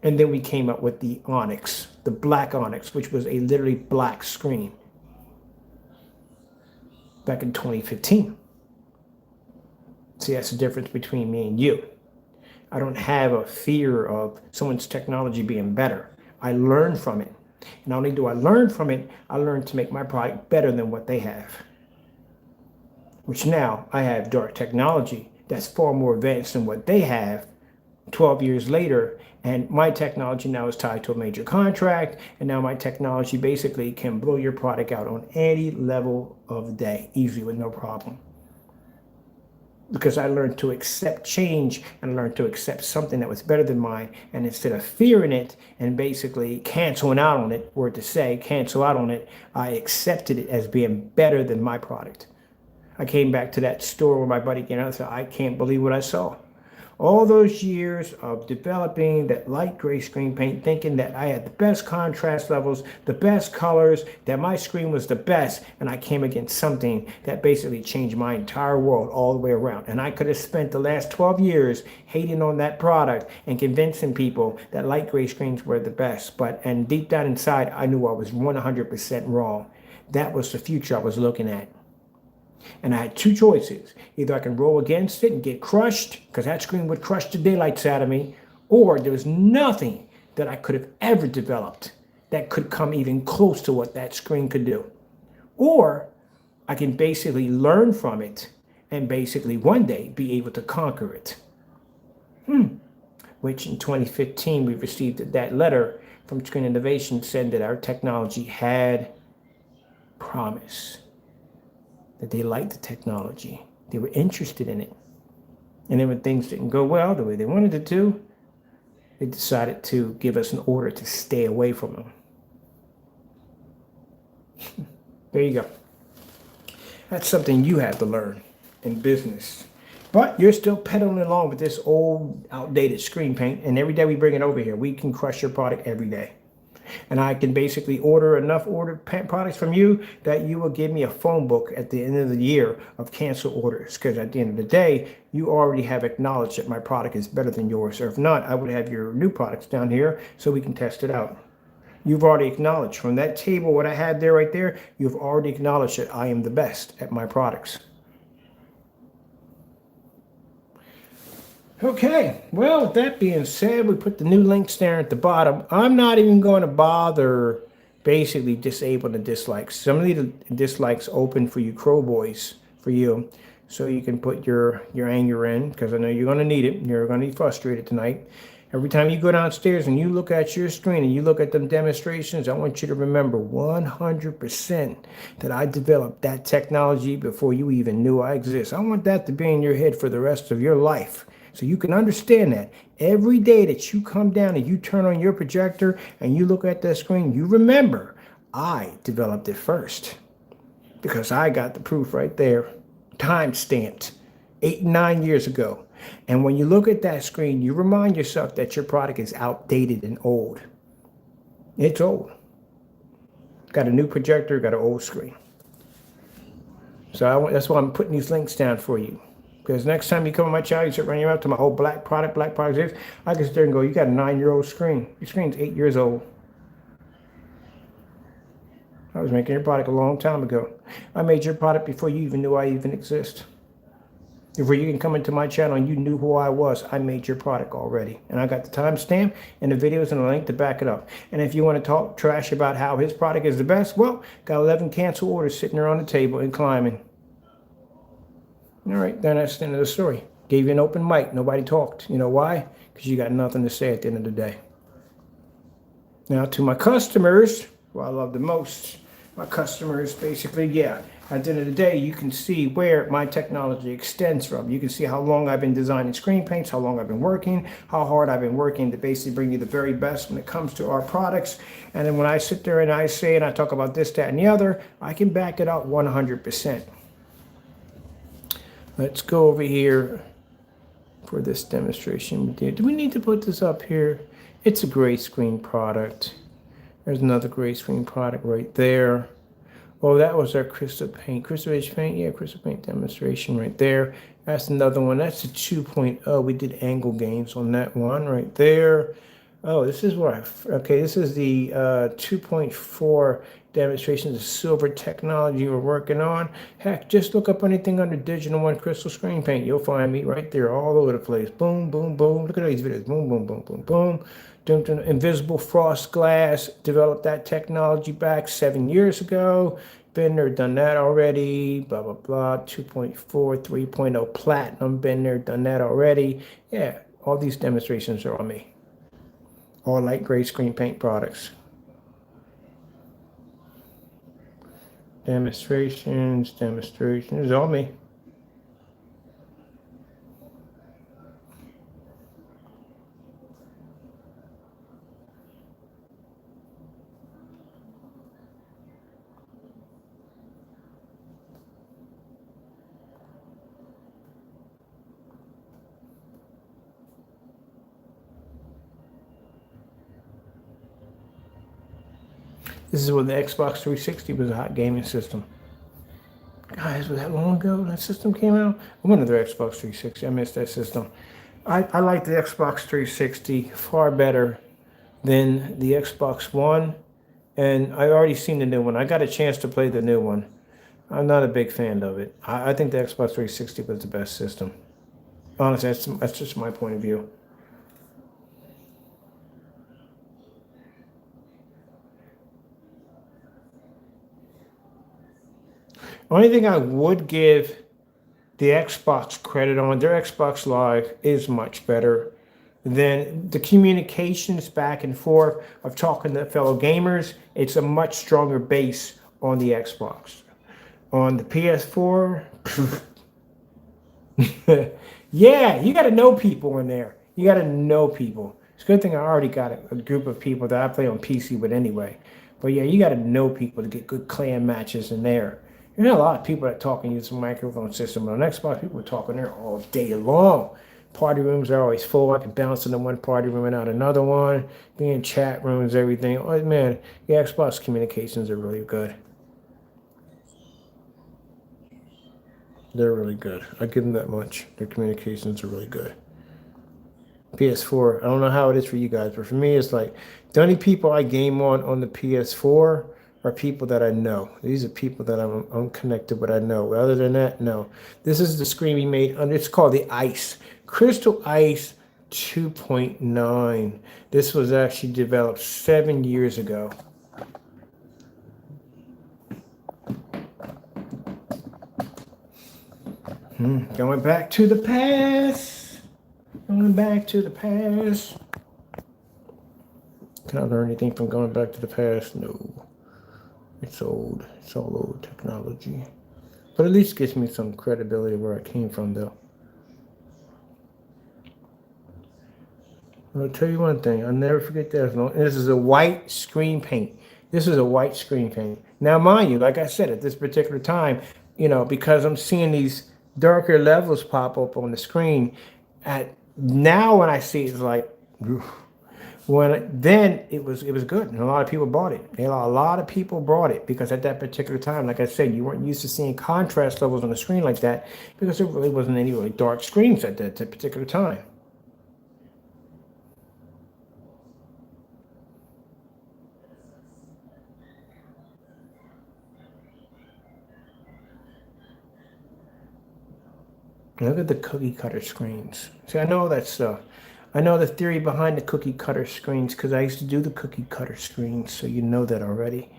And then we came up with the Onyx, the black Onyx, which was a literally black screen back in 2015. See, that's the difference between me and you. I don't have a fear of someone's technology being better. I learn from it. And not only do I learn from it, I learn to make my product better than what they have. Which now I have dark technology that's far more advanced than what they have 12 years later. And my technology now is tied to a major contract. And now my technology basically can blow your product out on any level of the day, easily with no problem. Because I learned to accept change and learned to accept something that was better than mine. And instead of fearing it and basically canceling out on it, word to say, cancel out on it, I accepted it as being better than my product. I came back to that store where my buddy came out and said, I can't believe what I saw. All those years of developing that light gray screen paint, thinking that I had the best contrast levels, the best colors, that my screen was the best, and I came against something that basically changed my entire world all the way around. And I could have spent the last 12 years hating on that product and convincing people that light gray screens were the best. And deep down inside, I knew I was 100% wrong. That was the future I was looking at. And I had two choices. Either I can roll against it and get crushed, because that screen would crush the daylights out of me, or there was nothing that I could have ever developed that could come even close to what that screen could do. Or I can basically learn from it and basically one day be able to conquer it. Which in 2015 we received that letter from Screen Innovation saying that our technology had promise. That they liked the technology. They were interested in it. And then when things didn't go well the way they wanted it to, they decided to give us an order to stay away from them. There you go. That's something you have to learn in business. But you're still pedaling along with this old, outdated screen paint. And every day we bring it over here, we can crush your product every day. And I can basically order enough ordered products from you that you will give me a phone book at the end of the year of cancel orders. Because at the end of the day, you already have acknowledged that my product is better than yours. Or if not, I would have your new products down here so we can test it out. You've already acknowledged from that table, what I had there right there, you've already acknowledged that I am the best at my products. Okay, well, with that being said, we put the new links there at the bottom. I'm not even going to bother basically disabling the dislikes. Some of the dislikes open for you crow boys, for you, so you can put your anger in, because I know you're going to need it. You're going to be frustrated tonight. Every time you go downstairs and you look at your screen and you look at them demonstrations, I want you to remember 100% that I developed that technology before you even knew I exist. I want that to be in your head for the rest of your life. So you can understand that every day that you come down and you turn on your projector and you look at that screen, you remember I developed it first because I got the proof right there, time stamped 8, 9 years ago. And when you look at that screen, you remind yourself that your product is outdated and old. It's old. Got a new projector, got an old screen. So that's why I'm putting these links down for you. Because next time you come on my channel, you start running around to my whole black product this, I can sit there and go, you got a 9-year-old screen. Your screen's 8 years old. I was making your product a long time ago. I made your product before you even knew I even exist. Before you can come into my channel and you knew who I was, I made your product already. And I got the timestamp and the videos and the link to back it up. And if you want to talk trash about how his product is the best, well, got 11 cancel orders sitting there on the table and climbing. All right, then that's the end of the story. Gave you an open mic. Nobody talked. You know why? Because you got nothing to say at the end of the day. Now, to my customers, who I love the most, my customers basically, yeah, at the end of the day, you can see where my technology extends from. You can see how long I've been designing screen paints, how long I've been working, how hard I've been working to basically bring you the very best when it comes to our products. And then when I sit there and I say and I talk about this, that, and the other, I can back it up 100%. Let's go over here for this demonstration. Do we need to put this up here? It's a gray screen product. There's another gray screen product right there. Oh, that was our crystal paint. Crystal edge paint, yeah, crystal paint demonstration right there. That's another one. That's a 2.0. We did angle games on that one right there. Oh, this is what okay, this is the 2.4 demonstrations of silver technology we're working on. Heck, just look up anything under Digital One Crystal Screen Paint. You'll find me right there all over the place. Boom, boom, boom. Look at these videos. Boom, boom, boom, boom, boom. Invisible frost glass. Developed that technology back 7 years ago. Been there, done that already. Blah, blah, blah. 2.4, 3.0 platinum. Been there, done that already. Yeah, all these demonstrations are on me. All light gray screen paint products. Demonstrations, it's all me. This is when the Xbox 360 was a hot gaming system. Guys, was that long ago that system came out? I went to the Xbox 360. I missed that system. I like the Xbox 360 far better than the Xbox One. And I already seen the new one. I got a chance to play the new one. I'm not a big fan of it. I think the Xbox 360 was the best system. Honestly, that's just my point of view. Only thing I would give the Xbox credit on, their Xbox Live is much better than the communications back and forth of talking to fellow gamers. It's a much stronger base on the Xbox. On the PS4, yeah, you got to know people in there. You got to know people. It's a good thing I already got a group of people that I play on PC with anyway. But yeah, you got to know people to get good clan matches in there. There's a lot of people that talk and use a microphone system. But on Xbox, people are talking there all day long. Party rooms are always full. I can bounce into one party room and out another one. Be in chat rooms, everything. Oh man, the Xbox communications are really good. They're really good. I give them that much. Their communications are really good. PS4, I don't know how it is for you guys, but for me, it's like the only people I game on the PS4 are people that I know. These are people that I'm connected with, I know. Other than that, no. This is the screen we made under, it's called the Ice. Crystal Ice 2.9. This was actually developed 7 years ago. Going back to the past. Going back to the past. Can I learn anything from going back to the past? No. It's old. It's all old technology. But at least gives me some credibility where I came from, though. I'll tell you one thing. I'll never forget that. This is a white screen paint. This is a white screen paint. Now, mind you, like I said, at this particular time, because I'm seeing these darker levels pop up on the screen, now when I see it, it's like, then it was good, and a lot of people bought it. A lot of people bought it because at that particular time, like I said, you weren't used to seeing contrast levels on the screen like that because there really wasn't any really dark screens at that particular time. Look at the cookie cutter screens. See, I know that stuff. I know the theory behind the cookie cutter screens because I used to do the cookie cutter screens, so you know that already.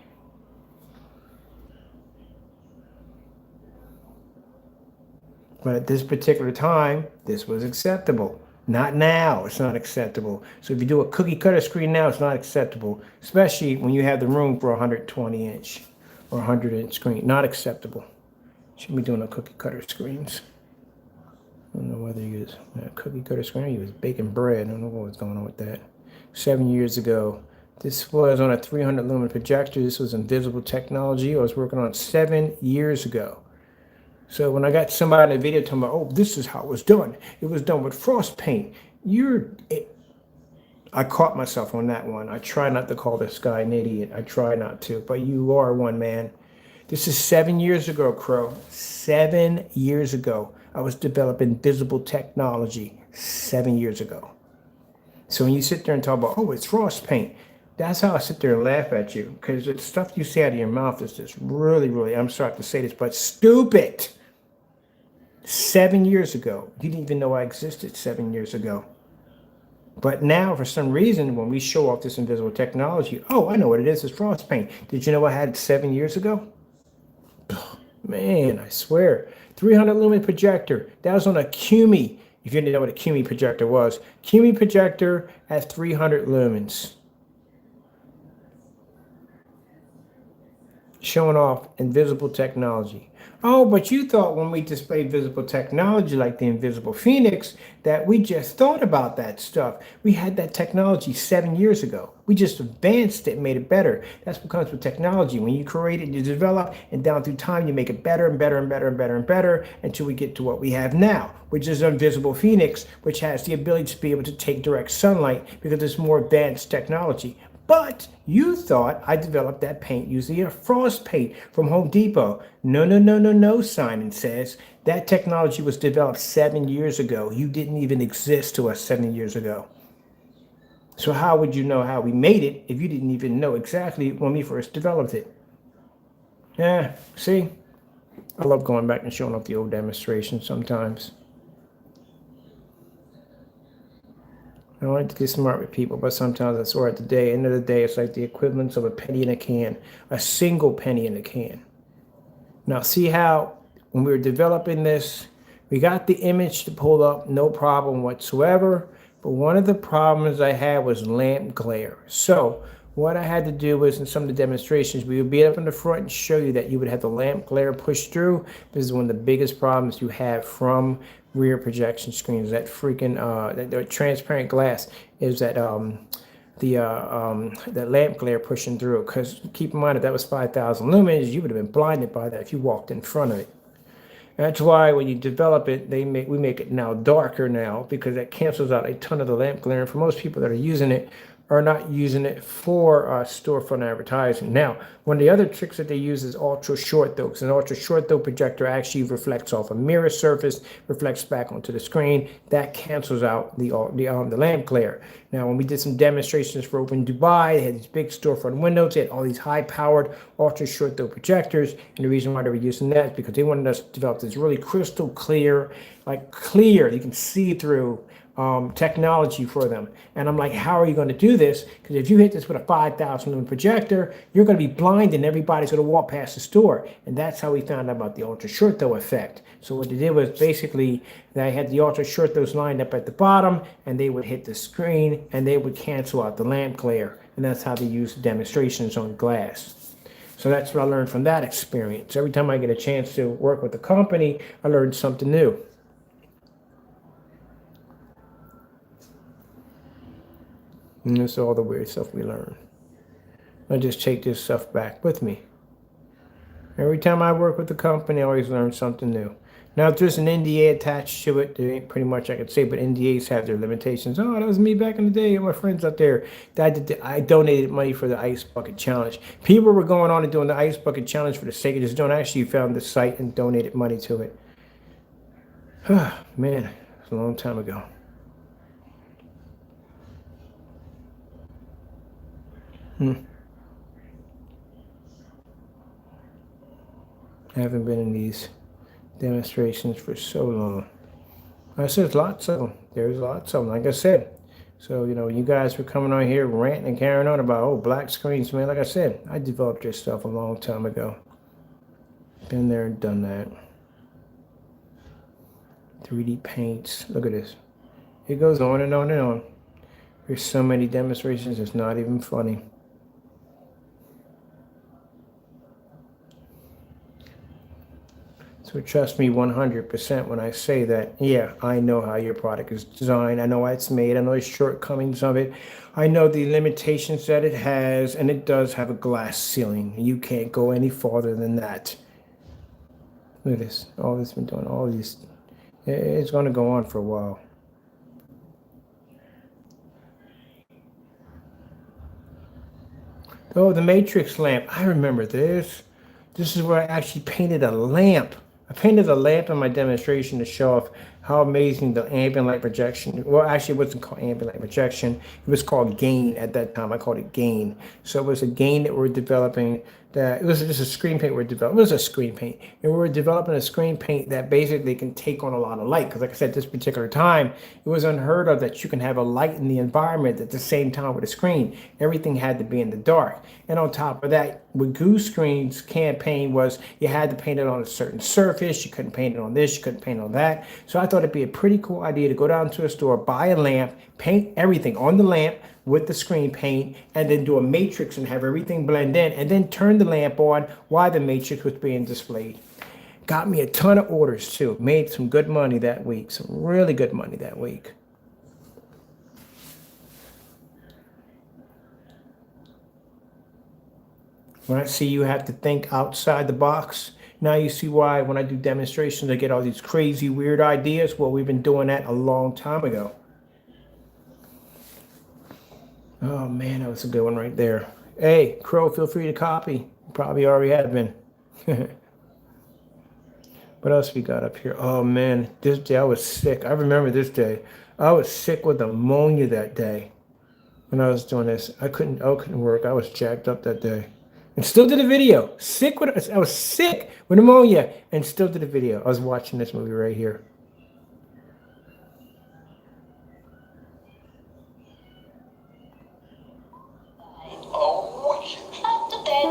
But at this particular time, this was acceptable. Not now, it's not acceptable. So if you do a cookie cutter screen now, it's not acceptable, especially when you have the room for a 120 inch or 100-inch screen. Not acceptable. Shouldn't be doing no cookie cutter screens. I don't know whether he was a cookie cutter screen or he was baking bread. I don't know what was going on with that. 7 years ago. This was on a 300 lumen projector. This was invisible technology. I was working on it 7 years ago. So when I got somebody in the video talking about, oh, this is how it was done. It was done with frost paint. I caught myself on that one. I try not to call this guy an idiot. I try not to, but you are one, man. This is 7 years ago, Crow. 7 years ago. I was developing visible technology 7 years ago. So when you sit there and talk about, oh, it's frost paint, that's how I sit there and laugh at you. Because the stuff you say out of your mouth is just really, really, I'm sorry to say this, but stupid. 7 years ago. You didn't even know I existed 7 years ago. But now, for some reason, when we show off this invisible technology, oh, I know what it is. It's frost paint. Did you know I had it 7 years ago? Man, I swear. 300 lumen projector. That was on a CUMI. If you didn't know what a CUMI projector was. CUMI projector at 300 lumens. Showing off invisible technology. Oh, but you thought when we displayed visible technology like the Invisible Phoenix that we just thought about that stuff. We had that technology 7 years ago. We just advanced it and made it better. That's what comes with technology. When you create it, you develop, and down through time, you make it better and better and better and better and better until we get to what we have now, which is Invisible Phoenix, which has the ability to be able to take direct sunlight because it's more advanced technology. But you thought I developed that paint using a frost paint from Home Depot. No, no, no, no, no, Simon says. That technology was developed 7 years ago. You didn't even exist to us 7 years ago. So how would you know how we made it if you didn't even know exactly when we first developed it? Yeah, see? I love going back and showing off the old demonstrations sometimes. I don't like to get smart with people, but sometimes I swear at the end of the day, it's like the equivalence of a penny in a can, a single penny in a can. Now, see how when we were developing this, we got the image to pull up, no problem whatsoever. But one of the problems I had was lamp glare. So what I had to do was in some of the demonstrations, we would be up in the front and show you that you would have the lamp glare push through. This is one of the biggest problems you have from rear projection screens. That freaking that transparent glass is that that lamp glare pushing through. Because keep in mind, if that was 5,000 lumens, you would have been blinded by that if you walked in front of it. That's why when you develop it, we make it now darker now because that cancels out a ton of the lamp glare. And for most people that are using it, are not using it for storefront advertising. Now, one of the other tricks that they use is ultra short though, because an ultra short though projector actually reflects off a mirror surface, reflects back onto the screen. That cancels out the lamp glare. Now, when we did some demonstrations for Open Dubai, they had these big storefront windows. They had all these high-powered ultra short though projectors, and the reason why they were using that is because they wanted us to develop this really crystal clear, you can see through technology for them. And I'm like, how are you going to do this? Because if you hit this with a 5,000 lumen projector, you're going to be blind and everybody's going to walk past the store. And that's how we found out about the ultra short though effect. So what they did was basically they had the ultra short those lined up at the bottom, and they would hit the screen and they would cancel out the lamp glare. And that's how they use demonstrations on glass. So that's what I learned from that experience. Every time I get a chance to work with a company, I learned something new. And that's all the weird stuff we learn. I just take this stuff back with me. Every time I work with the company, I always learn something new. Now, if there's an NDA attached to it, there ain't pretty much I could say, but NDAs have their limitations. Oh, that was me back in the day, my friends out there. I donated money for the Ice Bucket Challenge. People were going on and doing the Ice Bucket Challenge for the sake of just doing. I actually found the site and donated money to it. Man, it's a long time ago. I haven't been in these demonstrations for so long. I said lots of them. There's lots of them, like I said. So, you guys were coming on here ranting and carrying on about, oh, black screens, man. Like I said, I developed this stuff a long time ago. Been there and done that. 3D paints. Look at this. It goes on and on and on. There's so many demonstrations, it's not even funny. So trust me 100% when I say that, yeah, I know how your product is designed. I know how it's made. I know the shortcomings of it. I know the limitations that it has, and it does have a glass ceiling. You can't go any farther than that. Look at this. All this been doing, all these. It's going to go on for a while. Oh, the matrix lamp. I remember this. This is where I actually painted a lamp. I painted a lamp in my demonstration to show off how amazing the ambient light projection. Well, actually, it wasn't called ambient light projection. It was called gain at that time. I called it gain. So it was a gain that we're developing. That it was just a screen paint we're developing. It was a screen paint, and we were developing a screen paint that basically can take on a lot of light. Because, like I said, this particular time, it was unheard of that you can have a light in the environment at the same time with a screen. Everything had to be in the dark. And on top of that, with Goose Screen's campaign was you had to paint it on a certain surface. You couldn't paint it on this. You couldn't paint it on that. So I thought it'd be a pretty cool idea to go down to a store, buy a lamp, paint everything on the lamp with the screen paint, and then do a matrix and have everything blend in, and then turn the lamp on while the matrix was being displayed. Got me a ton of orders too. Made some good money that week, some really good money that week. When I see you have to think outside the box, now you see why when I do demonstrations, I get all these crazy, weird ideas. Well, we've been doing that a long time ago. Oh man, that was a good one right there. Hey, Crow, feel free to copy. You probably already have been. What else we got up here? Oh man, this day I was sick. I remember this day. I was sick with pneumonia that day when I was doing this. I couldn't work. I was jacked up that day. And still did a video. I was sick with pneumonia and still did a video. I was watching this movie right here.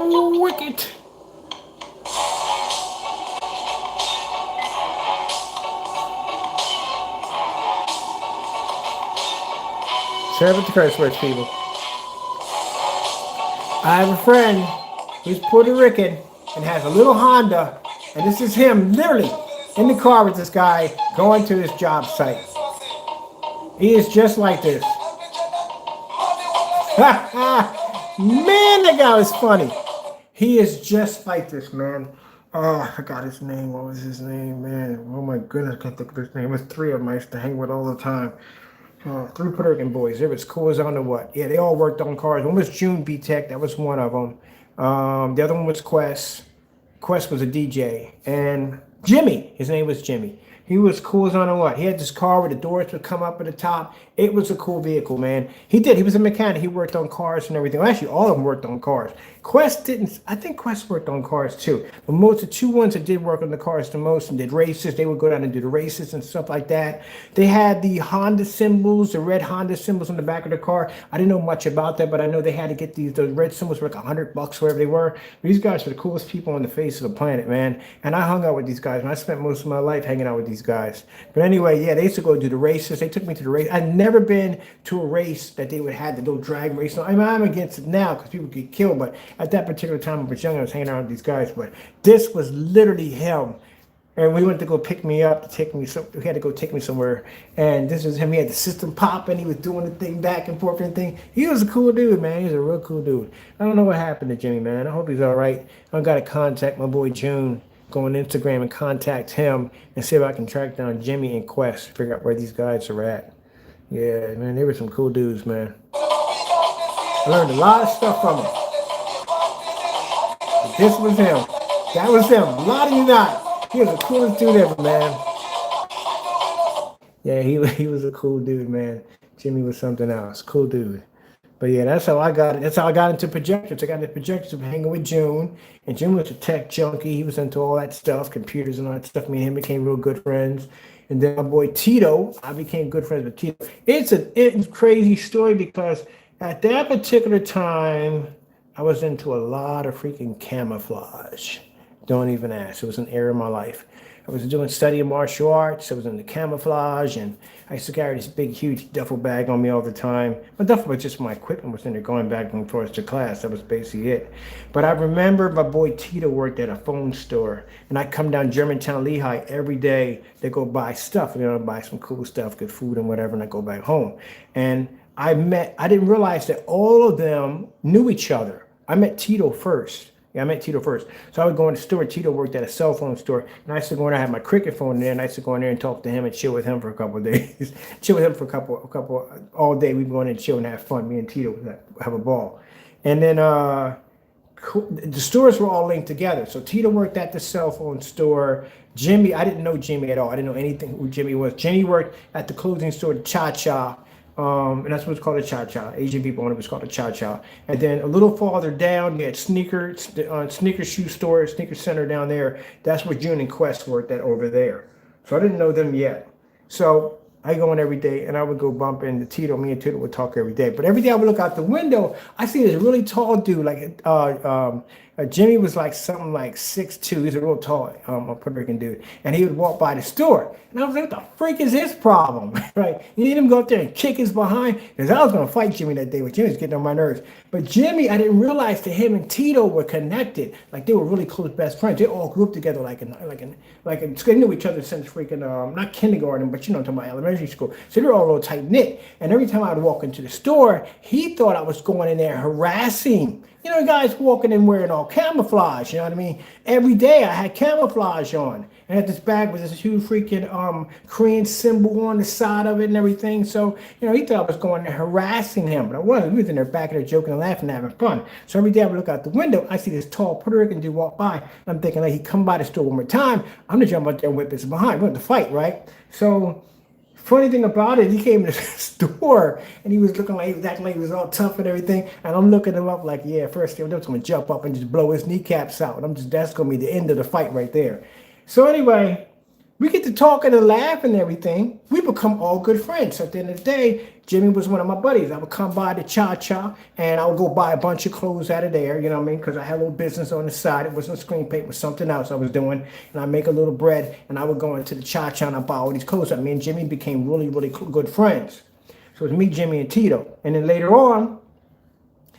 Oh, wicked. Sorry about the curse words, people. I have a friend who's Puerto Rican and has a little Honda, and this is him literally in the car with this guy going to his job site. He is just like this. Man, that guy was funny. He is just like this, man. Oh, I forgot his name. What was his name, man? Oh my goodness, I can't think of his name. It was three of them I used to hang with all the time. Three Puerto Rican boys. They were as cool as I don't know what. Yeah, they all worked on cars. One was June B Tech. That was one of them. The other one was Quest. Quest was a DJ. And Jimmy. His name was Jimmy. He was cool as I don't know what. He had this car where the doors would come up at the top. It was a cool vehicle, man. He was a mechanic. He worked on cars and everything. Well, actually, all of them worked on cars. Quest didn't. I think Quest worked on cars too. But most of the two ones that did work on the cars the most and did races, they would go down and do the races and stuff like that. They had the Honda symbols, the red Honda symbols on the back of the car. I didn't know much about that, but I know they had to get those red symbols for like $100, wherever they were. But these guys were the coolest people on the face of the planet, man. And I hung out with these guys, and I spent most of my life hanging out with these guys. But anyway, yeah, they used to go do the races. They took me to the race. I'd never been to a race that they would have the little drag race. I mean, I'm against it now because people get killed, but at that particular time I was young, I was hanging out with these guys. But this was literally him. And we went to go pick me up to take me. He had to go take me somewhere. And this was him. He had the system popping. He was doing the thing back and forth and thing. He was a cool dude, man. He was a real cool dude. I don't know what happened to Jimmy, man. I hope he's all right. I got to contact my boy June. Go on Instagram and contact him and see if I can track down Jimmy and Quest. Figure out where these guys are at. Yeah, man. They were some cool dudes, man. I learned a lot of stuff from him. But this was him. That was him. A lot of you not. He was the coolest dude ever, man. Yeah, he was a cool dude, man. Jimmy was something else. Cool dude. But yeah, that's how I got it. That's how I got into projectors. I got into projectors from hanging with June. And June was a tech junkie. He was into all that stuff, computers and all that stuff. Me and him became real good friends. And then my boy Tito, I became good friends with Tito. It's a crazy story because at that particular time, I was into a lot of freaking camouflage. Don't even ask. It was an era of my life. I was studying martial arts. I was into camouflage, and I used to carry this big, huge duffel bag on me all the time. My duffel was just my equipment was in there going back and forth to class. That was basically it. But I remember my boy Tito worked at a phone store, and I come down Germantown, Lehigh every day to go buy stuff, buy some cool stuff, good food and whatever, and I go back home. And I didn't realize that all of them knew each other. I met Tito first. Yeah, I met Tito first. So I would go in the store. Tito worked at a cell phone store. And I used to go in there, I had my cricket phone in there, and I used to go in there and talk to him and chill with him for a couple of days. Chill with him for a couple, all day. We'd go in and chill and have fun. Me and Tito would have a ball. And then the stores were all linked together. So Tito worked at the cell phone store. Jimmy, I didn't know Jimmy at all. I didn't know anything who Jimmy was. Jimmy worked at the clothing store, the Cha-Cha. And that's what's called a Cha-Cha. Asian people own it was called a Cha-Cha. And then a little farther down, you had sneaker shoe store, sneaker center down there. That's where June and Quest worked at over there. So I didn't know them yet. So I go in every day, and I would go bump into Tito. Me and Tito would talk every day. But every day I would look out the window, I see this really tall dude. Jimmy was like something like 6'2". He's a real tall a Puerto Rican dude. And he would walk by the store. And I was like, what the freak is his problem? Right? You need him to go up there and kick his behind? Because I was going to fight Jimmy that day, but Jimmy was getting on my nerves. But Jimmy, I didn't realize that him and Tito were connected. Like they were really close best friends. They all grew up together they knew each other since freaking, not kindergarten, but I'm talking about elementary school. So they were all real tight knit. And every time I would walk into the store, he thought I was going in there harassing. Guys walking in wearing all camouflage, you know what I mean? Every day I had camouflage on. And I had this bag with this huge freaking Korean symbol on the side of it and everything. So, he thought I was going there harassing him. But I wasn't. We was in there back there joking and laughing and having fun. So every day I would look out the window, I see this tall Puerto Rican dude walk by. And I'm thinking, like, he come by the store one more time, I'm going to jump out there and whip his behind. We want to fight, right? So funny thing about it, he came to the store and he was looking like he was acting like he was all tough and everything. And I'm looking him up like, yeah, first thing I'm just gonna jump up and just blow his kneecaps out. That's gonna be the end of the fight right there. So anyway, we get to talking and laughing and everything. We become all good friends. So at the end of the day, Jimmy was one of my buddies. I would come by the Cha-Cha and I would go buy a bunch of clothes out of there, you know what I mean? Because I had a little business on the side. It wasn't screen paint, it was something else I was doing. And I make a little bread and I would go into the Cha-Cha and I buy all these clothes. Me and Jimmy became really, really good friends. So it was me, Jimmy, and Tito. And then later on,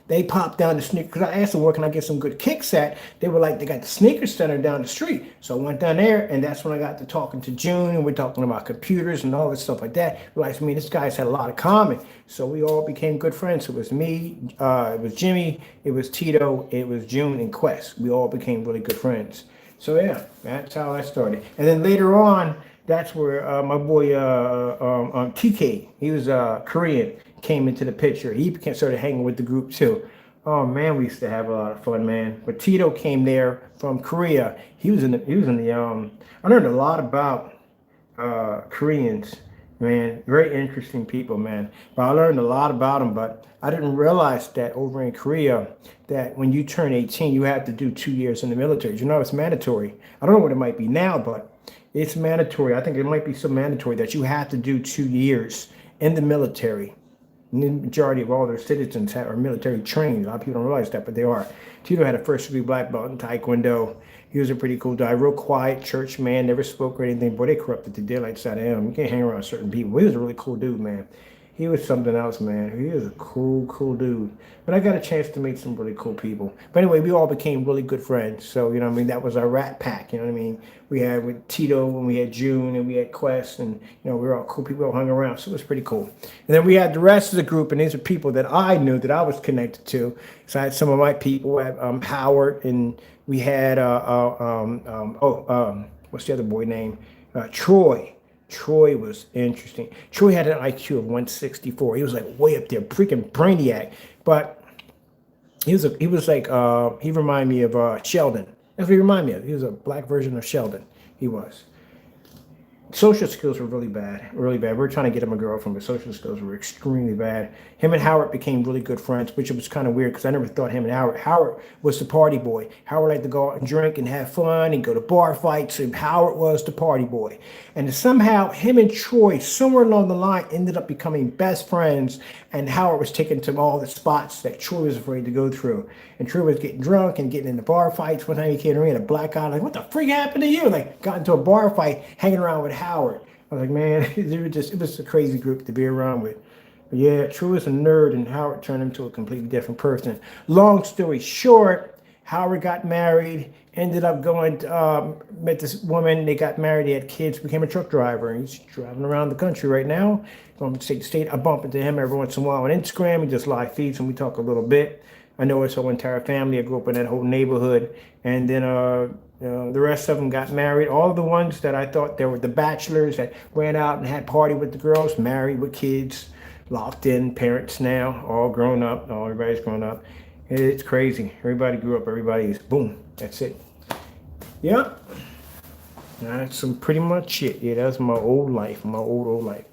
they popped down the sneaker, because I asked them where can I get some good kicks at. They were like, they got the sneaker center down the street. So I went down there, and that's when I got to talking to June, and we're talking about computers and all this stuff like that. Realized me, this guy's had a lot of common. So we all became good friends. It was me, it was Jimmy, it was Tito, it was June, and Quest. We all became really good friends. So yeah, that's how I started. And then later on, that's where my boy TK, he was Korean, came into the picture. He started hanging with the group too. Oh man, we used to have a lot of fun, man. But Tito came there from Korea. He was in the I learned a lot about Koreans, man. Very interesting people, man. But I learned a lot about them, but I didn't realize that over in Korea, that when you turn 18, you have to do 2 years in the military. It's mandatory. I don't know what it might be now, but it's mandatory. I think it might be so mandatory that you have to do 2 years in the military. And the majority of all their citizens are military trained. A lot of people don't realize that, but they are. Tito had a first degree black belt in Taekwondo. He was a pretty cool guy, real quiet church man, never spoke or anything. Boy, they corrupted the daylights out of him. You can't hang around certain people. He was a really cool dude, man. He was something else, man. He was a cool dude. But I got a chance to meet some really cool people. But anyway, we all became really good friends. So, you know what I mean? That was our rat pack, you know what I mean? We had with Tito, and we had June, and we had Quest, and, you know, we were all cool people, all hung around. So it was pretty cool. And then we had the rest of the group, and these are people that I knew that I was connected to. So I had some of my people, Howard, and we had, what's the other boy name? Troy. Troy was interesting. Troy had an IQ of 164. He was like way up there, freaking brainiac. But he reminded me of Sheldon. That's what he reminded me of. He was a black version of Sheldon. He was. Social skills were really bad, really bad. We were trying to get him a girlfriend, but social skills were extremely bad. Him and Howard became really good friends, which was kind of weird because I never thought him and Howard was the party boy. Howard liked to go out and drink and have fun and go to bar fights, and Howard was the party boy. And somehow him and Troy, somewhere along the line, ended up becoming best friends, and Howard was taken to all the spots that Troy was afraid to go through. And Troy was getting drunk and getting into bar fights. One time he came to me in a blackout, like, what the freak happened to you? Like, got into a bar fight hanging around with Howard. I was like, man, it was a crazy group to be around with. But yeah, Troy was a nerd, and Howard turned him into a completely different person. Long story short, Howard got married, ended up met this woman, they got married, they had kids, became a truck driver, and he's driving around the country right now. Going from state to state. I bump into him every once in a while on Instagram. He just live feeds and we talk a little bit. I know his whole entire family. I grew up in that whole neighborhood. And then the rest of them got married. All the ones that I thought they were the bachelors that ran out and had party with the girls, married with kids, locked in, parents now, all grown up. Everybody's grown up. It's crazy. Everybody grew up. Everybody's boom. That's it. Yep. That's pretty much it. Yeah, that's my old life, my old life.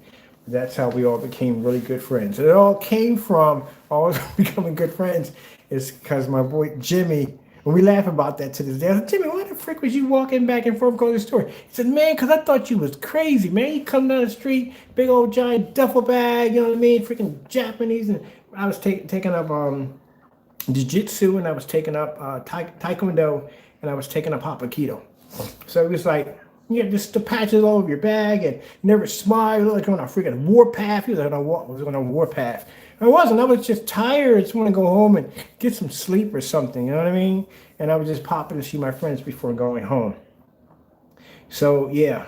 That's how we all became really good friends. And it all came from always becoming good friends is because my boy Jimmy, and we laugh about that to this day. I said, Jimmy, why the frick was you walking back and forth going to the store? He said, man, because I thought you was crazy, man. You come down the street, big old giant duffel bag, you know what I mean? Freaking Japanese. And I was taking up jiu-jitsu, and I was taking up taekwondo, and I was taking up hapkido. So it was like, you know, just the patches all over your bag, and you never smile. You look like on a freaking warpath. He was like on a warpath. I wasn't. I was just tired. I just want to go home and get some sleep or something. You know what I mean? And I was just popping to see my friends before going home. So yeah,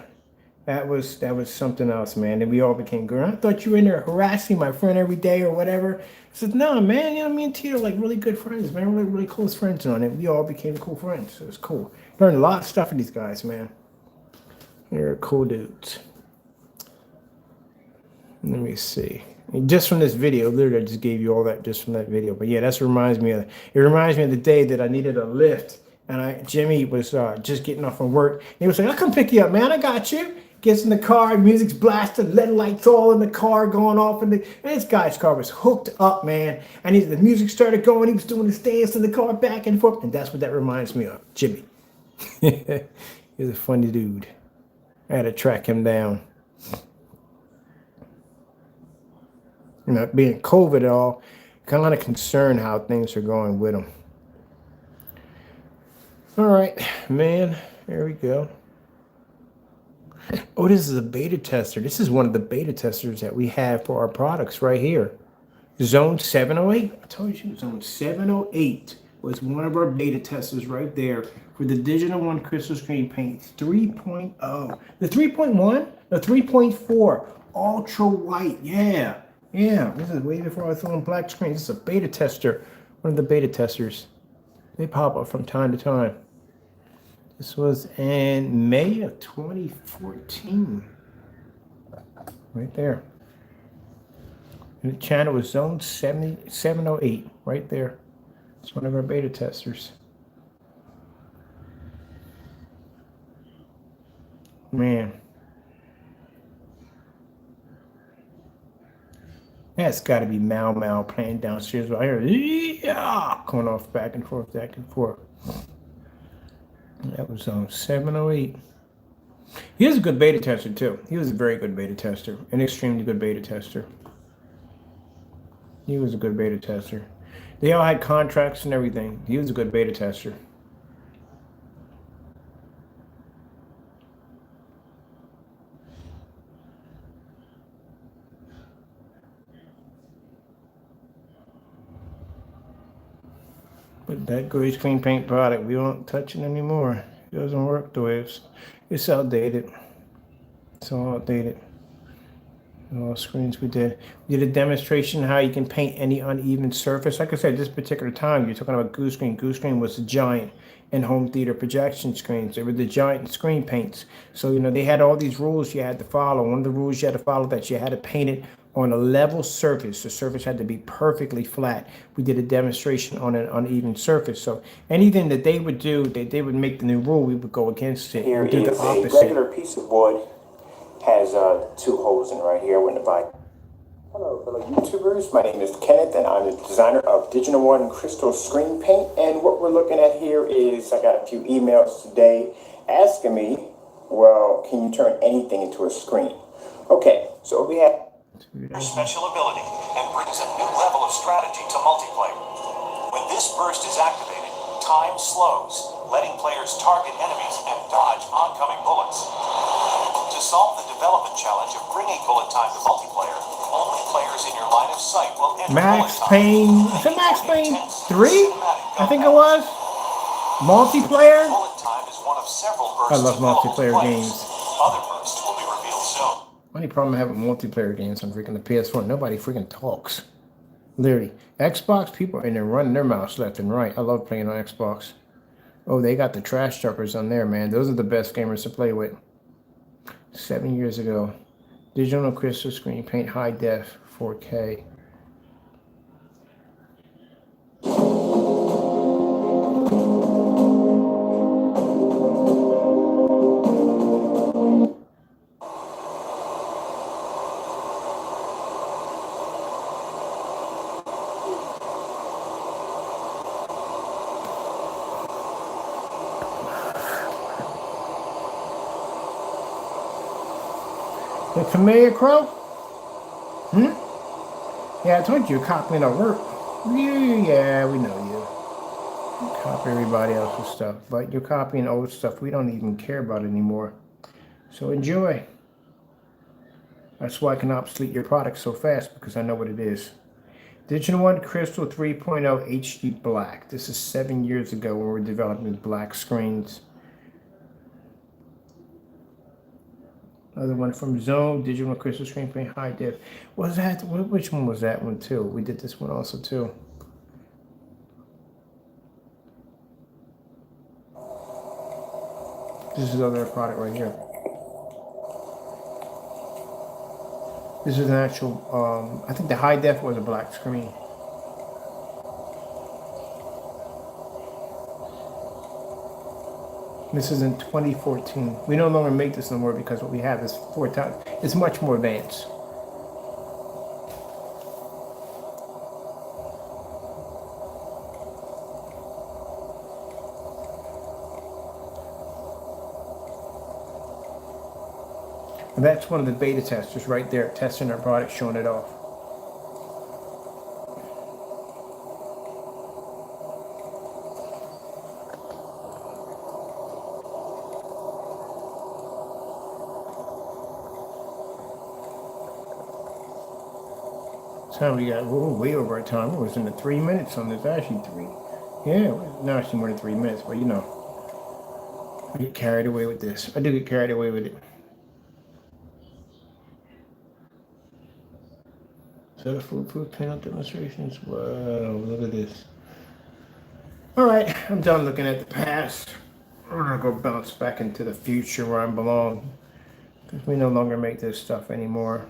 that was something else, man. And we all became good. I thought you were in there harassing my friend every day or whatever. I said, no, man. You know, me and Tito are like really good friends, man. Really, really close friends on it. We all became cool friends. So it was cool. Learned a lot of stuff from these guys, man. They're cool dudes. Let me see. Just from this video, literally, I just gave you all that just from that video. But yeah, it reminds me of the day that I needed a lift, and Jimmy was just getting off from work. And he was like, "I'll come pick you up, man. I got you." Gets in the car, music's blasted, LED lights all in the car going off, and this guy's car was hooked up, man. And the music started going. He was doing his dance in the car back and forth, and that's what that reminds me of, Jimmy. He's a funny dude. I had to track him down. You know, being COVID and all, kind of concerned how things are going with him. All right, man, there we go. Oh, this is a beta tester. This is one of the beta testers that we have for our products right here. Zone 708. I told you, Zone 708 was one of our beta testers right there for the Digital One Crystal Screen Paint 3.0. The 3.1, the 3.4, ultra white. Yeah. This is way before I was on black screen. This is a beta tester, one of the beta testers. They pop up from time to time. This was in May of 2014. Right there. And the channel was Zone 708, right there. It's one of our beta testers. Man. That's got to be Mau playing downstairs right here. Yeah, going off back and forth. That was on 708. He was a good beta tester, too. He was a very good beta tester. An extremely good beta tester. He was a good beta tester. They all had contracts and everything. He was a good beta tester. But that gray screen paint product, we don't touch it anymore. It doesn't work the way it's outdated. It's all outdated. All screens we did. We did a demonstration how you can paint any uneven surface. Like I said, this particular time, you're talking about Goose Screen. Goose Screen was the giant in home theater projection screens. They were the giant screen paints. So, they had all these rules you had to follow. One of the rules you had to follow that you had to paint it on a level surface. The surface had to be perfectly flat. We did a demonstration on an uneven surface. So anything that they would do, they would make the new rule, we would go against it.
Here
and do
is
the
a
opposite.
regular piece of wood. Has 2 holes in it right here. I wouldn't buy. Hello, fellow YouTubers. My name is Kenneth, and I'm the designer of Digital One Crystal Screen Paint. And what we're looking at here is I got a few emails today asking me, well, can you turn anything into a screen? Okay, so we have
special ability and brings a new level of strategy to multiplayer. When this burst is activated, time slows, letting players target enemies and dodge oncoming bullets. To solve the development challenge of bringing bullet time to multiplayer, only players in your line of sight will enter
Max
bullet time.
Payne, is it Max Payne 3? I think it was. Multiplayer?
Bullet time is one of several bursts
I love
available to
multiplayer
players.
games.
Other bursts will be revealed soon.
Only problem I have with multiplayer games on freaking the PS4, nobody freaking talks. Literally. Xbox, people are in there running their mouths left and right. I love playing on Xbox. Oh, they got the trash truckers on there, man. Those are the best gamers to play with. 7 years ago. Digital Crystal Screen Paint High Def 4K. The familiar crow? Yeah, I told you you're copying our work. Yeah, we know you. You copy everybody else's stuff, but you're copying old stuff we don't even care about anymore. So enjoy. That's why I can obsolete your product so fast, because I know what it is. Digital One Crystal 3.0 HD Black. This is 7 years ago when we were developing black screens. Another one from Zone, Digital Crystal Screen Paint High Def. Was that, which one was that one too? We did this one also too. This is another product right here. This is an actual, I think the high def was a black screen. This is in 2014. We no longer make this no more because what we have is 4 times. It's much more advanced. And that's one of the beta testers right there, testing our product, showing it off. Time we got way over our time. It was in the 3 minutes on this. Actually 3. Yeah, not actually more than 3 minutes, but I get carried away with this. I do get carried away with it. So the foolproof panel demonstrations. Whoa, look at this. All right, I'm done looking at the past. We're gonna go bounce back into the future where I belong, because we no longer make this stuff anymore.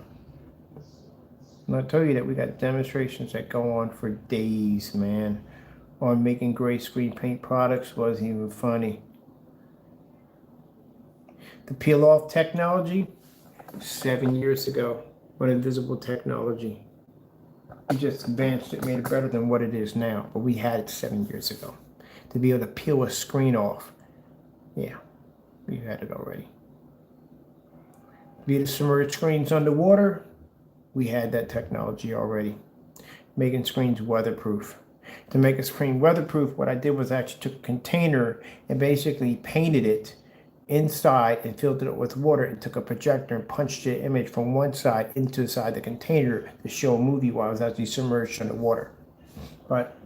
And I'll tell you that we got demonstrations that go on for days, man. On making gray screen paint products wasn't even funny. The peel off technology, 7 years ago, with invisible technology. We just advanced it, made it better than what it is now, but we had it 7 years ago. To be able to peel a screen off, yeah, we had it already. To be able to submerge screens underwater, we had that technology already. Making screens weatherproof. To make a screen weatherproof, what I did was I actually took a container and basically painted it inside and filled it with water and took a projector and punched the image from one side into inside the container to show a movie while I was actually submerged underwater. But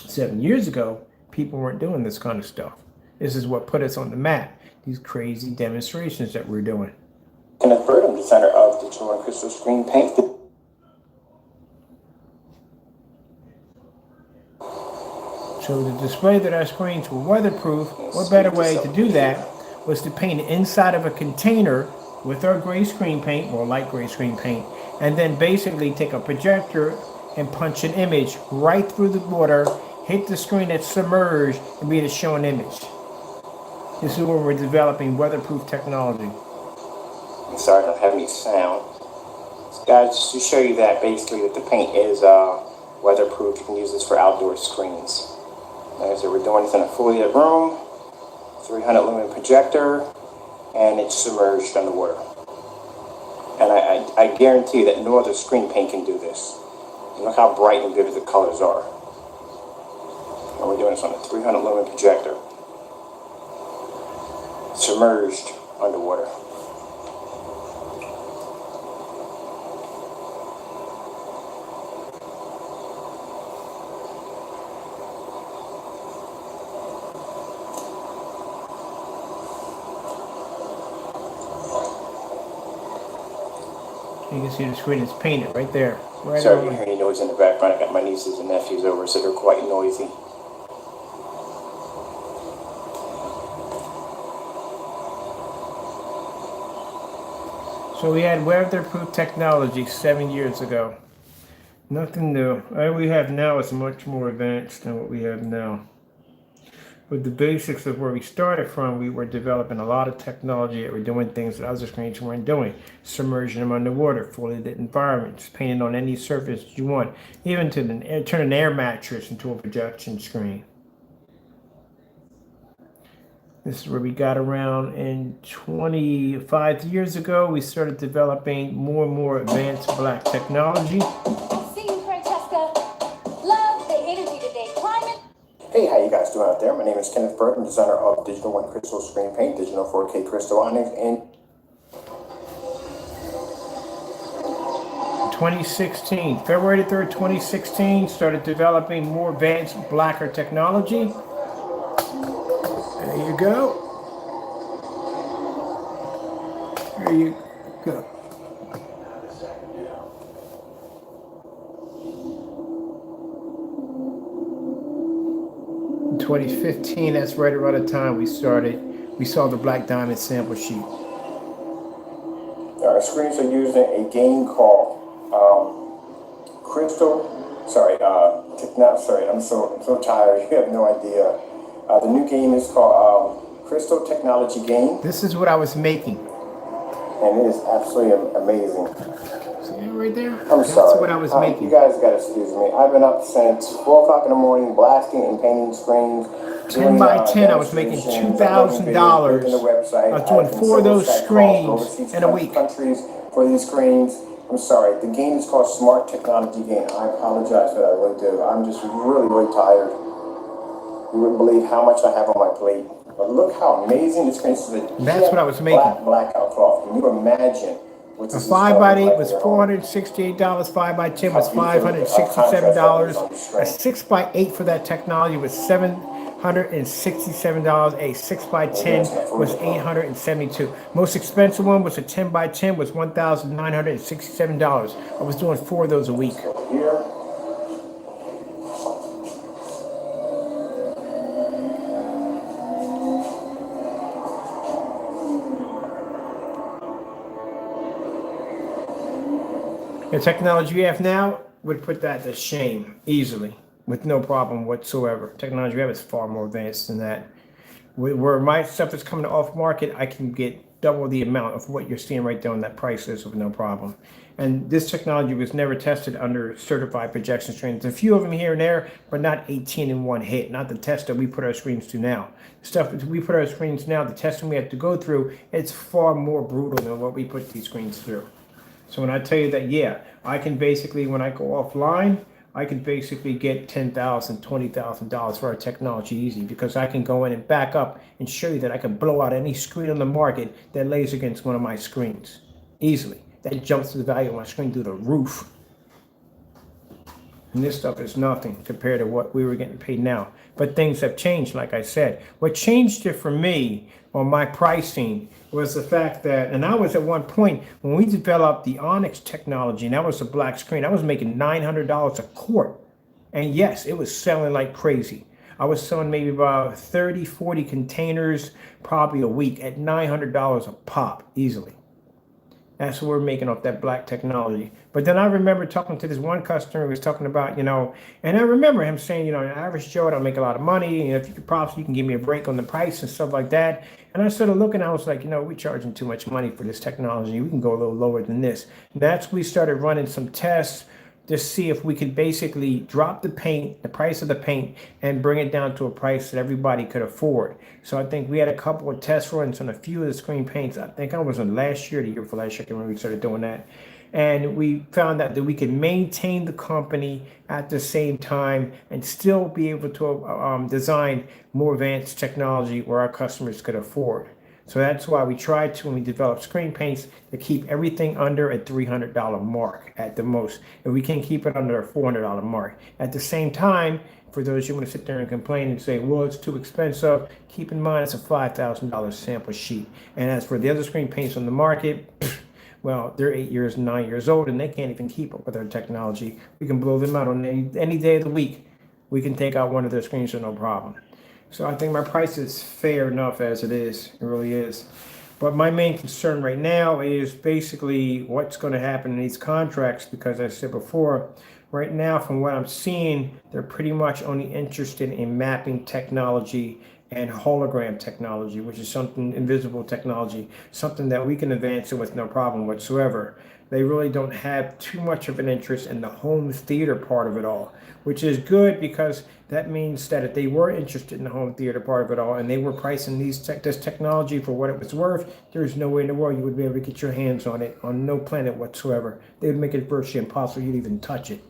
7 years ago, people weren't doing this kind of stuff. This is what put us on the map, these crazy demonstrations that we're doing.
Kenneth Bird, I'm designer of Digital One Crystal Screen Paint.
So to display that our screens were weatherproof, what better way to do that was to paint the inside of a container with our gray screen paint, or light gray screen paint, and then basically take a projector and punch an image right through the water, hit the screen that's submerged, and be able to show an image. This is where we're developing weatherproof technology.
I'm sorry, I don't have any sound. So guys, just to show you that basically that the paint is weatherproof. You can use this for outdoor screens. Like I said, we're doing this in a fully lit room, 300 lumen projector, and it's submerged underwater. And I guarantee you that no other screen paint can do this. And look how bright and vivid the colors are. And we're doing this on a 300 lumen projector, submerged underwater.
You can see the screen is painted right there. Right
Sorry if
over.
you hear any noise in the background. I got my nieces and nephews over, so they're quite noisy.
So we had weatherproof technology 7 years ago. Nothing new. What we have now is much more advanced than what we have now. With the basics of where we started from, we were developing a lot of technology that were doing things that other screens weren't doing. Submerging them underwater, fully lit environments, painting on any surface you want, even to turn an air mattress into a projection screen. This is where we got around in 25 years ago. We started developing more and more advanced black technology.
See you, Francesca. Love the energy today. Climate.
Hey, how you guys doing out there? My name is Kenneth Bird. I'm designer of Digital One Crystal Screen Paint, Digital 4K Crystal Onyx, and
2016, February 3rd, 2016, started developing more advanced blacker technology. There you go. There you go. In 2015, that's right around the time we saw the Black Diamond sample sheet.
our screens are using a game called I'm so tired. You have no idea. The new game is called Crystal Technology Game,
This is what I was making.
and it is absolutely amazing.
See that right there?
I'm
That's
sorry.
what I was
You
making.
guys gotta excuse me. I've been up since 4 o'clock in the morning, blasting and painting screens.
10 by 10, I was making $2,000. I was doing 4 of those screens in a week.
Countries for these screens. I'm sorry. The game is called Smart Technology Game. I apologize for that. I really do. I'm just really tired. You wouldn't believe how much I have on my plate. But look how amazing this screen is.
That's what I was making.
Blackout cloth. Can you imagine? What
A
this is
5x8
like
was
at home?
$468. 5x10 was $567. A 6x8 for that technology was $767. A 6x10 was $872. Most expensive one was a 10x10 was $1,967. I was doing 4 of those a week.
Here.
The technology we have now would put that to shame easily, with no problem whatsoever. Technology we have is far more advanced than that. Where my stuff is coming off market, I can get double the amount of what you're seeing right there on that price list with no problem. And this technology was never tested under certified projection screens. A few of them here and there, but not 18 in one hit. Not the test that we put our screens to now. Stuff that we put our screens now, the testing we have to go through, it's far more brutal than what we put these screens through. So when I tell you that, yeah, I can basically, when I go offline, I can basically get $10,000, $20,000 for our technology easy, because I can go in and back up and show you that I can blow out any screen on the market that lays against one of my screens easily. That jumps the value of my screen through the roof. And this stuff is nothing compared to what we were getting paid now. But things have changed, like I said. What changed it for me on my pricing was the fact that, and I was at one point when we developed the Onyx technology, and that was a black screen, I was making $900 a quart. And yes, it was selling like crazy. I was selling maybe about 30, 40 containers probably a week at $900 a pop easily. That's what we're making off that black technology. But then I remember talking to this one customer who was talking about, and I remember him saying, an average Joe, I don't make a lot of money. And if you could possibly, you can give me a break on the price and stuff like that. And I started looking, I was like, we're charging too much money for this technology. We can go a little lower than this. And that's we started running some tests to see if we could basically drop the price of the paint, and bring it down to a price that everybody could afford. So I think we had a couple of test runs on a few of the screen paints. I think I was on last year, the year before last year, when we started doing that. And we found out that we could maintain the company at the same time and still be able to design more advanced technology where our customers could afford. So that's why we tried to, when we developed screen paints, to keep everything under a $300 mark at the most. And we can keep it under a $400 mark. At the same time, for those who want to sit there and complain and say, well, it's too expensive, keep in mind it's a $5,000 sample sheet. And as for the other screen paints on the market, well, they're 8 years, 9 years old, and they can't even keep up with our technology. We can blow them out on any day of the week. We can take out one of their screens with no problem. So I think my price is fair enough as it is. It really is. But my main concern right now is basically what's going to happen in these contracts, because I said before, right now from what I'm seeing, they're pretty much only interested in mapping technology and hologram technology, which is something invisible technology, something that we can advance in with no problem whatsoever. They really don't have too much of an interest in the home theater part of it all, which is good, because that means that if they were interested in the home theater part of it all and they were pricing this technology for what it was worth, there's no way in the world you would be able to get your hands on it on no planet whatsoever. They would make it virtually impossible you'd even touch it.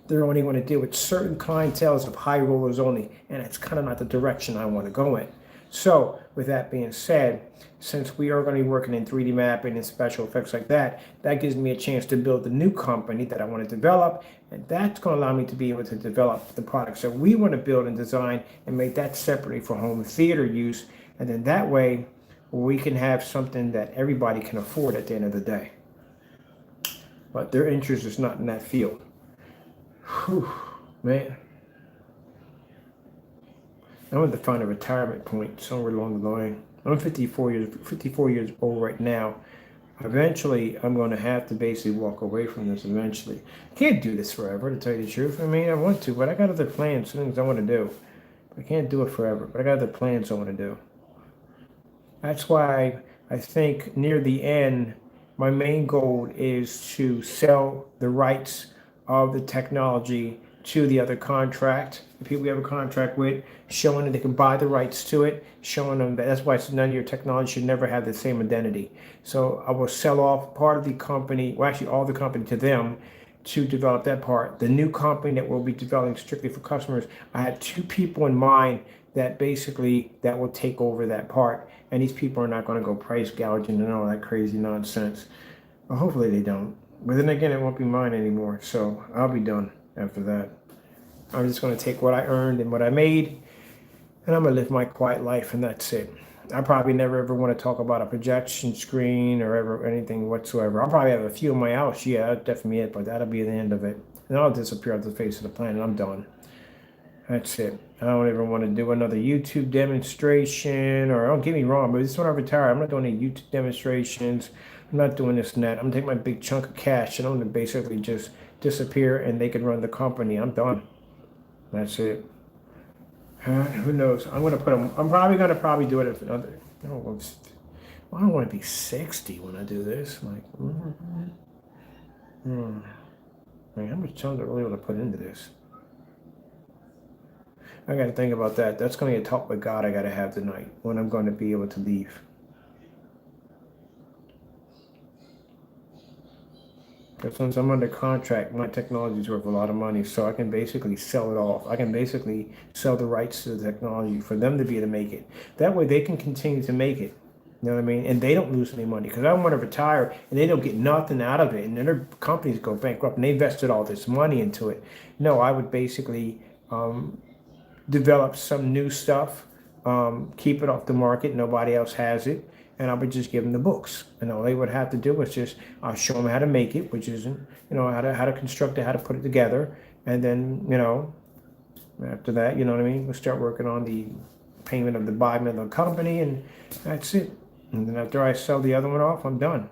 They're only going to deal with certain clienteles of high rollers only, and it's kind of not the direction I want to go in. So with that being said, since we are going to be working in 3D mapping and special effects like that, that gives me a chance to build the new company that I want to develop, and that's going to allow me to be able to develop the products that we want to build and design and make that separately for home theater use, and then that way we can have something that everybody can afford at the end of the day. But their interest is not in that field. Whew, man. I want to find a retirement point somewhere along the line. I'm 54 years old right now. Eventually, I'm going to have to basically walk away from this eventually. I can't do this forever, to tell you the truth. I mean, I want to, but I got other plans, things I want to do. I can't do it forever, but I got other plans I want to do. That's why I think near the end, my main goal is to sell the rights of the technology to the other contract, the people we have a contract with, showing that they can buy the rights to it, showing them that that's why it's none of your technology should never have the same identity. So I will sell off part of the company, well actually all the company, to them to develop that part. The new company that we'll be developing strictly for customers, I had 2 people in mind that basically that will take over that part. And these people are not going to go price gouging and all that crazy nonsense. Well, hopefully they don't. But then again, it won't be mine anymore. So I'll be done after that. I'm just going to take what I earned and what I made, and I'm going to live my quiet life, and that's it. I probably never ever want to talk about a projection screen or ever anything whatsoever. I'll probably have a few in my house. Yeah, that's definitely it, but that'll be the end of it. And I'll disappear off the face of the planet. I'm done. That's it. I don't ever want to do another YouTube demonstration, or don't get me wrong, but this when I retire, I'm not doing any YouTube demonstrations. I'm not doing this and that. I'm taking my big chunk of cash and I'm going to basically just disappear and they can run the company. I'm done. That's it. Who knows? I'm probably going to do it if another. I don't want to be 60 when I do this. Like, how much time do I really want to put into this? I got to think about that. That's going to be a talk with God I got to have tonight when I'm going to be able to leave. But since I'm under contract, my technology is worth a lot of money, so I can basically sell it off. I can basically sell the rights to the technology for them to be able to make it. That way they can continue to make it. You know what I mean? And they don't lose any money, because I want to retire and they don't get nothing out of it, and then their companies go bankrupt and they invested all this money into it. No, I would basically develop some new stuff, keep it off the market, nobody else has it, and I would just give them the books. And all they would have to do was just show them how to make it, which isn't, how to construct it, how to put it together, and then after that, you know what I mean, we'll start working on the payment of the bi-monthly company, and that's it. And then after I sell the other one off, I'm done.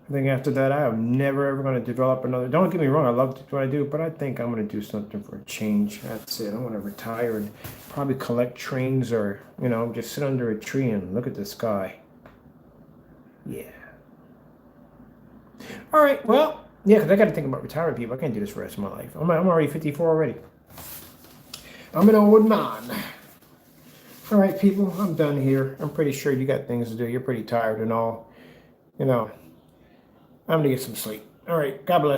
I think after that, I am never ever going to develop another. Don't get me wrong, I love what I do, but I think I'm going to do something for a change. That's it. I want to retire and probably collect trains, or just sit under a tree and look at the sky. Yeah. All right. Well, yeah, because I got to think about retiring, people. I can't do this for the rest of my life. I'm already 54 already. I'm an old man. All right, people, I'm done here. I'm pretty sure you got things to do. You're pretty tired and all. I'm going to get some sleep. All right, God bless.